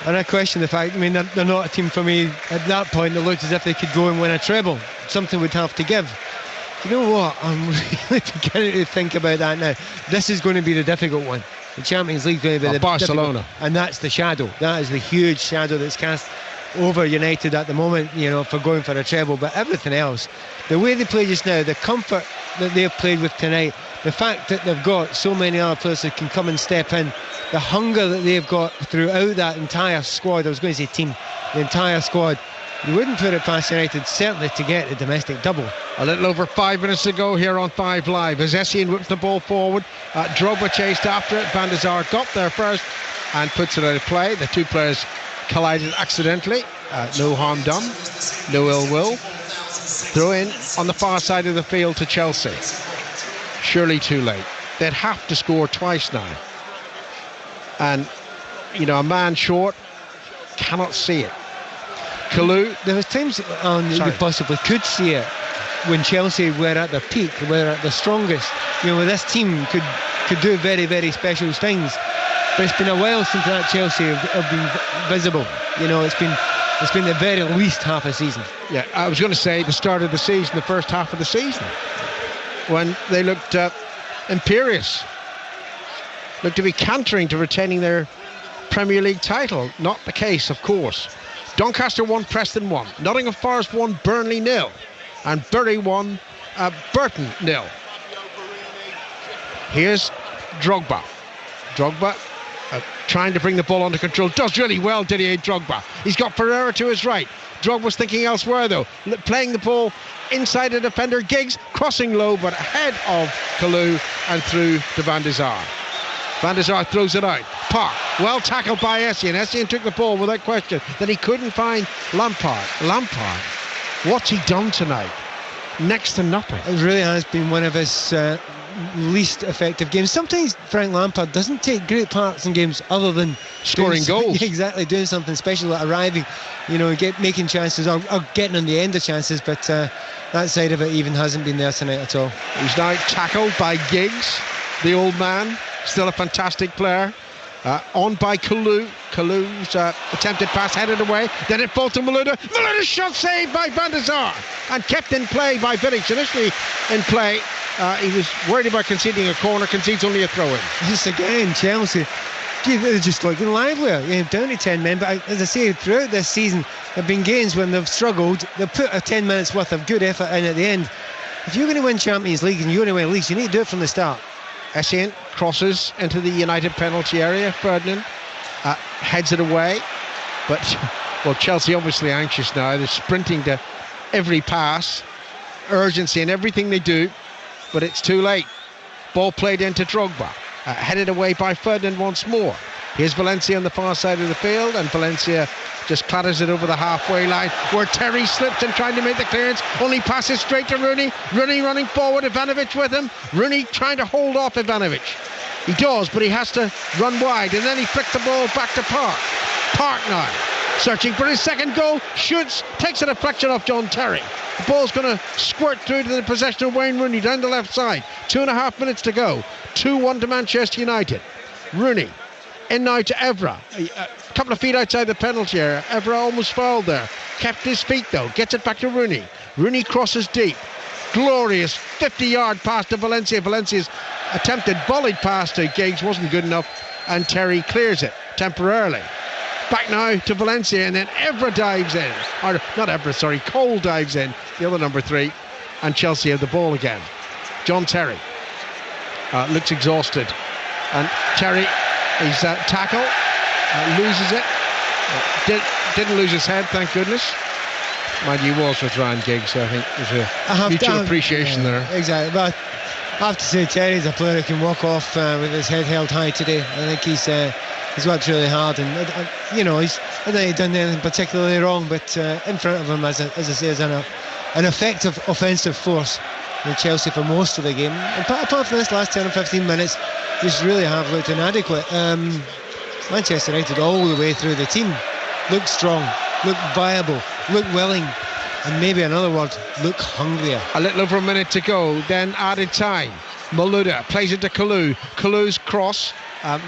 [SPEAKER 7] And I question the fact, they're not a team for me at that point that looked as if they could go and win a treble. Something would have to give. You know what? I'm really beginning to think about that now. This is going to be the difficult one. The Champions League is going to be the
[SPEAKER 6] Barcelona.
[SPEAKER 7] Difficult. And that's the shadow. That is the huge shadow that's cast over United at the moment, for going for a treble. But everything else, the way they play just now, the comfort that they've played with tonight, the fact that they've got so many other players that can come and step in, the hunger that they've got throughout that entire squad, I was going to say team, the entire squad, you wouldn't put it past United certainly to get a domestic double.
[SPEAKER 6] A little over 5 minutes to go here on 5 Live as Essien whips the ball forward. Drogba chased after it. Van der Sar got there first and puts it out of play. The two players collided accidentally. No harm done, no ill will. Throw in on the far side of the field to Chelsea. Surely too late. They'd have to score twice now. And, you know, a man short cannot see it. Kalou.
[SPEAKER 7] There was times you possibly could see it when Chelsea were at their peak, were at their strongest. You know, where this team could do very, very special things. But it's been a while since that Chelsea have been visible. You know, it's been the very least half a season.
[SPEAKER 6] Yeah, I was going to say the start of the season, the first half of the season, when they looked imperious, looked to be cantering to retaining their Premier League title. Not the case, of course. Doncaster 1, Preston 1, Nottingham Forest 1, Burnley 0, and Bury 1, Burton 0. Here's Drogba. Drogba trying to bring the ball under control. Does really well, Didier Drogba. He's got Pereira to his right. Drogba's thinking elsewhere though. Playing the ball inside the defender. Giggs crossing low but ahead of Kalou and through to Van der Sar. Van der Sar throws it out. Park, well tackled by Essien. Essien took the ball without question. Then he couldn't find Lampard. Lampard, what's he done tonight? Next to nothing.
[SPEAKER 7] It really has been one of his least effective games. Sometimes Frank Lampard doesn't take great parts in games other than
[SPEAKER 6] scoring goals.
[SPEAKER 7] Exactly, doing something special, like arriving, you know, making chances or getting on the end of chances, but that side of it even hasn't been there tonight at all.
[SPEAKER 6] He's now tackled by Giggs, the old man, still a fantastic player. On by Kalou. Kalou's attempted pass headed away. Then it falls to Malouda. Malouda's shot saved by Van der Sar and kept in play by Vidic. Initially in play, he was worried about conceding a corner. Concedes only a throw-in.
[SPEAKER 7] This again, Chelsea. They're just looking livelier. You know, down to 10 men. But as I say, throughout this season, there have been games when they've struggled. They've put a 10 minutes worth of good effort in at the end. If you're going to win Champions League and you're going to win leagues, you need to do it from the start.
[SPEAKER 6] Essien crosses into the United penalty area. Ferdinand heads it away, but well, Chelsea obviously anxious now. They're sprinting to every pass, urgency in everything they do, but it's too late. Ball played into Drogba, headed away by Ferdinand once more. Here's Valencia on the far side of the field, and Valencia just clatters it over the halfway line, where Terry slips and trying to make the clearance, only passes straight to Rooney. Rooney running forward, Ivanovic with him. Rooney trying to hold off Ivanovic. He does, but he has to run wide, and then he flicks the ball back to Park. Park now, searching for his second goal, shoots, takes a deflection off John Terry. The ball's going to squirt through to the possession of Wayne Rooney down the left side. 2.5 minutes to go. 2-1 to Manchester United. Rooney in now to Evra. A couple of feet outside the penalty area. Evra almost fouled there. Kept his feet though. Gets it back to Rooney. Rooney crosses deep. Glorious 50-yard pass to Valencia. Valencia's attempted volleyed pass to Giggs wasn't good enough, and Terry clears it temporarily. Back now to Valencia, and then Evra dives in. Or not Evra, sorry, Cole dives in, the other number 3, and Chelsea have the ball again. John Terry looks exhausted, and Terry, he's tackle, loses it. Didn't lose his head, thank goodness. Mind you, was with Ryan Giggs, so I think there's a mutual appreciation there.
[SPEAKER 7] Exactly, but I have to say Terry's a player who can walk off with his head held high today. I think he's worked really hard, and you know, I don't think he's done anything particularly wrong, but in front of him, as I say, is an effective offensive force in Chelsea for most of the game. And apart from this last 10 or 15 minutes, just really have looked inadequate. Manchester United all the way through, the team looked strong, looked viable, looked willing, and maybe another word, look hungrier.
[SPEAKER 6] A little over a minute to go, then added time. Malouda plays it to Kalou. Kalou's cross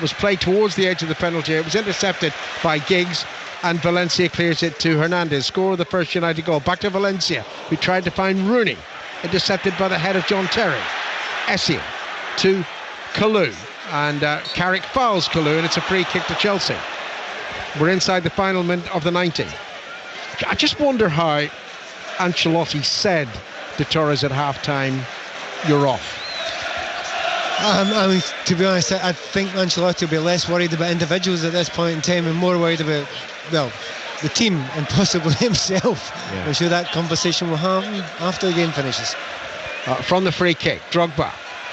[SPEAKER 6] was played towards the edge of the penalty area. It was intercepted by Giggs, and Valencia clears it to Hernandez. Score of the first United goal. Back to Valencia, who tried to find Rooney. Intercepted by the head of John Terry. Essien to Kalou, and Carrick fouls Kalou, and it's a free kick to Chelsea. We're inside the final minute of the 90. I just wonder how Ancelotti said to Torres at half-time, "You're off."
[SPEAKER 7] I mean, to be honest, I think Ancelotti will be less worried about individuals at this point in time and more worried about, well, the team and possibly himself. I'm sure that conversation will happen after the game finishes.
[SPEAKER 6] From the free kick, Drogba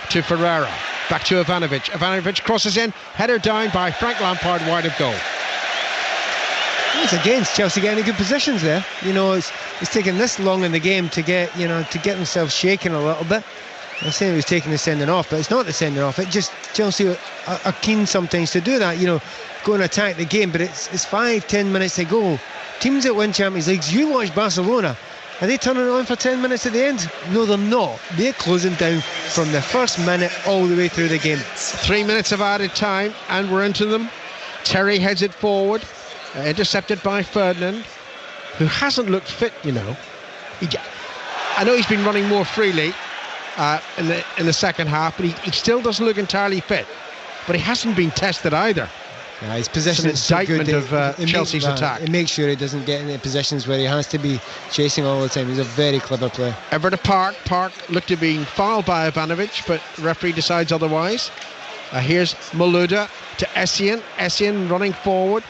[SPEAKER 6] to Ferreira, back to Ivanovic. Ivanovic crosses in, header down by Frank Lampard, wide of goal.
[SPEAKER 7] It's against Chelsea getting good positions there. You know, it's taken this long in the game to get themselves shaken a little bit. I'm saying it was taking the sending off, but it's not the sending off. It just Chelsea are keen sometimes to do that. You know, go and attack the game, but it's 5-10 minutes to go. Teams that win Champions Leagues, you watch Barcelona. Are they turning it on for 10 minutes at the end? No, they're not. They're closing down from the first minute all the way through the game.
[SPEAKER 6] 3 minutes of added time, and we're into them. Terry heads it forward, intercepted by Ferdinand, who hasn't looked fit, you know. I know he's been running more freely in the second half, but he still doesn't look entirely fit. But he hasn't been tested either.
[SPEAKER 7] Yeah, his position is
[SPEAKER 6] an indictment of Chelsea's attack.
[SPEAKER 7] It makes sure he doesn't get into positions where he has to be chasing all the time. He's a very clever player.
[SPEAKER 6] Ever to Park. Park looked to be fouled by Ivanovic, but the referee decides otherwise. Here's Malouda to Essien. Essien running forward,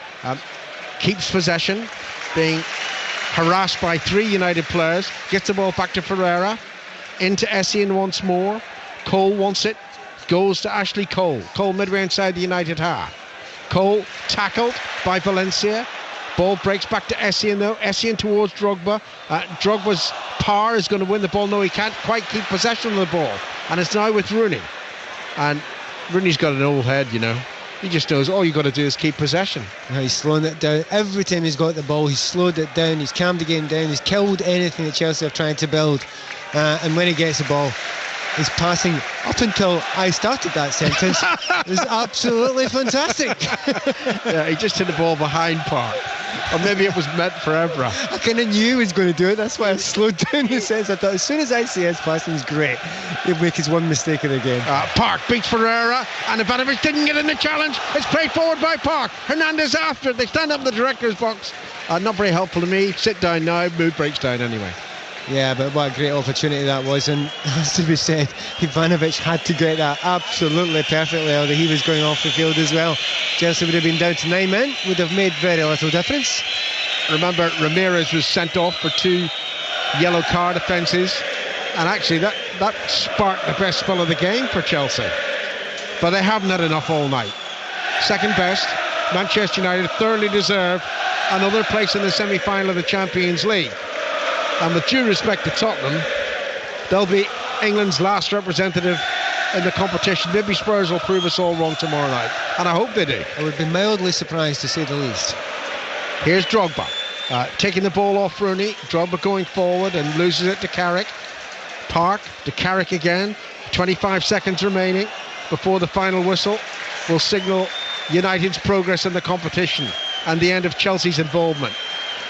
[SPEAKER 6] keeps possession, being harassed by 3 United players. Gets the ball back to Ferreira. Into Essien once more. Cole wants it. Goes to Ashley Cole. Cole midway inside the United half. Cole tackled by Valencia. Ball breaks back to Essien though. Essien towards Drogba. Drogba's power is going to win the ball. No, he can't quite keep possession of the ball. And it's now with Rooney. And Rooney's got an old head, you know. He just knows all you got to do is keep possession.
[SPEAKER 7] He's slowing it down. Every time he's got the ball, he's slowed it down. He's calmed the game down. He's killed anything that Chelsea are trying to build. And when he gets the ball, his passing, up until I started that sentence, was absolutely fantastic.
[SPEAKER 6] Yeah, he just hit the ball behind Park. Or maybe it was meant for Evra.
[SPEAKER 7] I kind of knew he was going to do it. That's why I slowed down the sense. I thought as soon as I see his passing is great, he'll make his one mistake of the game.
[SPEAKER 6] Park beats Ferreira, and Ivanovic didn't get in the challenge. It's played forward by Park. Hernandez after it. They stand up in the director's box. Not very helpful to me. Sit down now. Mood breaks down anyway.
[SPEAKER 7] Yeah, but what a great opportunity that was, and has to be said, Ivanovic had to get that absolutely perfectly, although he was going off the field as well. Chelsea would have been down to 9 men, would have made very little difference.
[SPEAKER 6] Remember, Ramirez was sent off for 2 yellow card offences, and actually that sparked the best spell of the game for Chelsea. But they haven't had enough all night. Second best, Manchester United thoroughly deserve another place in the semi-final of the Champions League. And with due respect to Tottenham, they'll be England's last representative in the competition. Maybe Spurs will prove us all wrong tomorrow night, and I hope they do.
[SPEAKER 7] I would be mildly surprised, to say the least.
[SPEAKER 6] Here's Drogba, taking the ball off Rooney. Drogba going forward and loses it to Carrick. Park to Carrick again. 25 seconds remaining before the final whistle will signal United's progress in the competition and the end of Chelsea's involvement.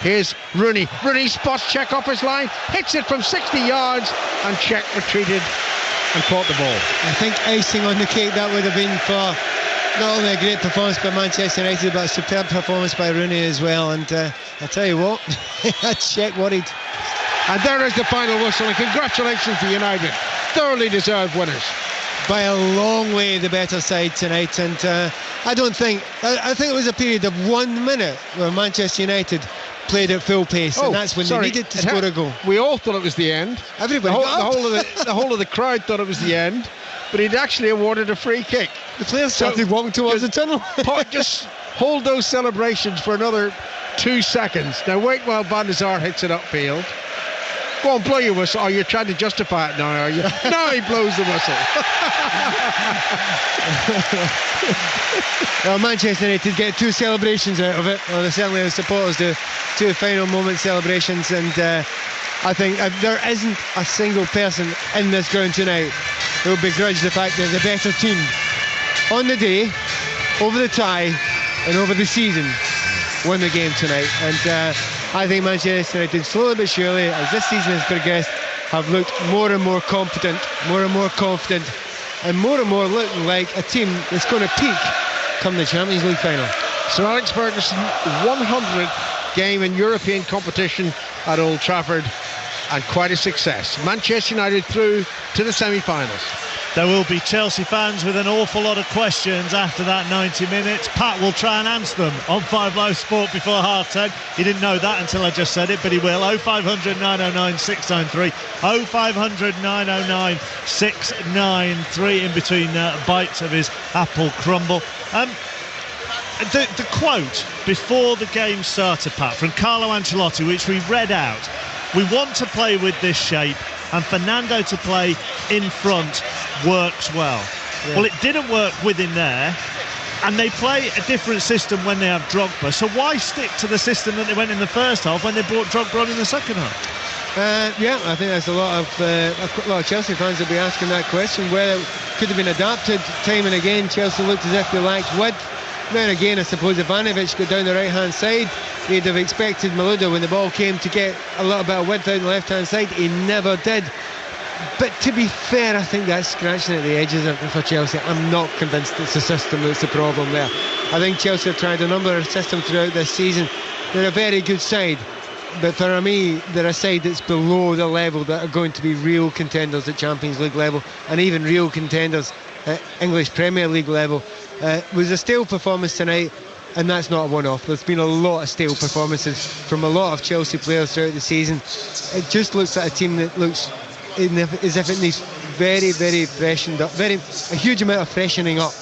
[SPEAKER 6] Here's Rooney. Rooney spots Cech off his line, hits it from 60 yards, and Cech retreated and caught the ball.
[SPEAKER 7] I think icing on the cake that would have been for not only a great performance by Manchester United, but a superb performance by Rooney as well. And I'll tell you what, that's Cech worried.
[SPEAKER 6] And there is the final whistle, and congratulations to United. Thoroughly deserved winners.
[SPEAKER 7] By a long way the better side tonight, and I think it was a period of 1 minute where Manchester United played at full pace, and that's when they needed to score a goal.
[SPEAKER 6] We all thought it was the end.
[SPEAKER 7] Everybody,
[SPEAKER 6] the whole of the crowd thought it was the end, but he'd actually awarded a free kick.
[SPEAKER 7] The players started walking towards the tunnel.
[SPEAKER 6] Just hold those celebrations for another 2 seconds. Now wait while Van der Sar hits it upfield. Go on, blow your whistle. Oh, you're trying to justify it now, are you? Now he blows the whistle.
[SPEAKER 7] Well, Manchester United get 2 celebrations out of it. Well, certainly the supporters do. 2 final moment celebrations, and I think there isn't a single person in this ground tonight who will begrudge the fact that the better team on the day, over the tie and over the season, won the game tonight. And I think Manchester United, slowly but surely, as this season has progressed, have looked more and more competent, more and more confident, and more looking like a team that's going to peak come the Champions League final.
[SPEAKER 6] Sir Alex Ferguson, 100th game in European competition at Old Trafford, and quite a success. Manchester United through to the semi-finals.
[SPEAKER 5] There will be Chelsea fans with an awful lot of questions after that 90 minutes. Pat will try and answer them on 5 Live Sport before half-time. He didn't know that until I just said it, but he will. 0500 909 693. 0500 909 693 in between bites of his apple crumble. The quote before the game started, Pat, from Carlo Ancelotti, which we read out: we want to play with this shape, and Fernando to play in front works well. Yeah. Well, it didn't work with him there, and they play a different system when they have Drogba. So why stick to the system that they went in the first half when they brought Drogba on in the second half?
[SPEAKER 7] Yeah, I think there's a lot of Chelsea fans will be asking that question, whether it could have been adapted time and again. Chelsea looked as if they lacked width. Then again, I suppose Ivanovic got down the right-hand side. He'd have expected Malouda, when the ball came, to get a little bit of width out the left-hand side. He never did. But to be fair, I think that's scratching at the edges for Chelsea. I'm not convinced it's the system that's the problem there. I think Chelsea have tried a number of systems throughout this season. They're a very good side, but for me, they're a side that's below the level that are going to be real contenders at Champions League level, and even real contenders at English Premier League level. It was a stale performance tonight, and that's not a one-off. There's been a lot of stale performances from a lot of Chelsea players throughout the season. It just looks like a team that looks as if it needs very, very freshened up, a huge amount of freshening up.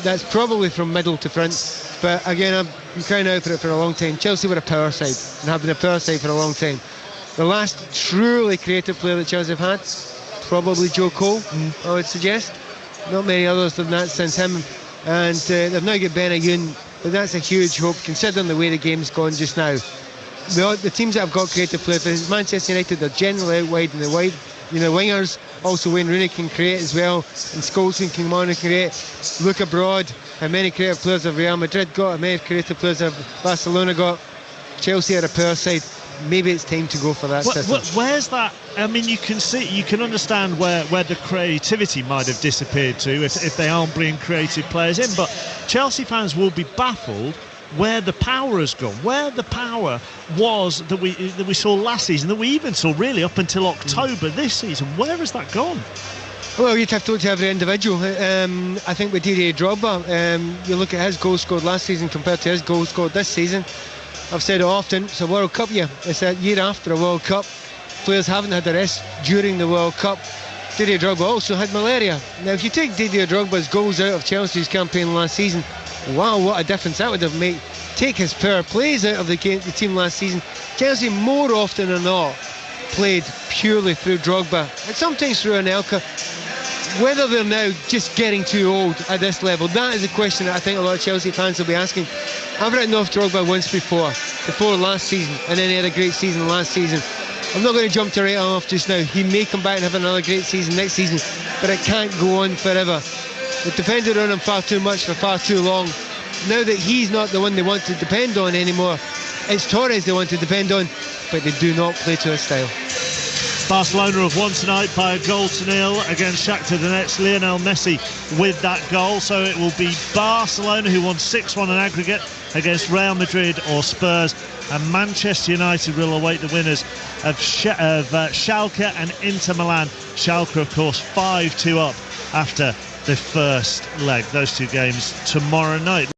[SPEAKER 7] That's probably from middle to front. But again, I'm crying out for it for a long time. Chelsea were a power side, and have been a power side for a long time. The last truly creative player that Chelsea have had, probably Joe Cole, I would suggest. Not many others than that since him. And they've now got Benayoun, but that's a huge hope considering the way the game's gone just now. The teams that have got creative players, Manchester United, they're generally out wide in the wingers. Also Wayne Rooney can create as well, and Scholes can come on and create. Look abroad, how many creative players have Real Madrid got, how many creative players have Barcelona got. Chelsea are a power side. Maybe it's time to go for that system.
[SPEAKER 5] Where's that? I mean, you can understand where the creativity might have disappeared to if they aren't bringing creative players in, but Chelsea fans will be baffled where the power has gone, where the power was that we saw last season, that we even saw really up until October this season. Where has that gone?
[SPEAKER 7] Well, you'd have to look to every individual. I think with Didier Drogba, you look at his goals scored last season compared to his goals scored this season. I've said it often, it's a World Cup year. It's a year after a World Cup. Players haven't had a rest during the World Cup. Didier Drogba also had malaria. Now, if you take Didier Drogba's goals out of Chelsea's campaign last season, wow, what a difference that would have made. Take his power plays out of the team last season. Chelsea, more often than not, played purely through Drogba, and sometimes through Anelka. Whether they're now just getting too old at this level, that is a question that I think a lot of Chelsea fans will be asking. I've written off Drogba once before last season, and then he had a great season last season. I'm not going to jump to write off just now. He may come back and have another great season next season, but it can't go on forever. It depended on him far too much for far too long. Now that he's not the one they want to depend on anymore, it's Torres they want to depend on, but they do not play to his style.
[SPEAKER 5] Barcelona have won tonight by 1-0 against Shakhtar Donetsk. Lionel Messi with that goal. So it will be Barcelona who won 6-1 in aggregate against Real Madrid or Spurs, and Manchester United will await the winners of Schalke and Inter Milan. Schalke, of course, 5-2 up after the first leg. Those two games tomorrow night.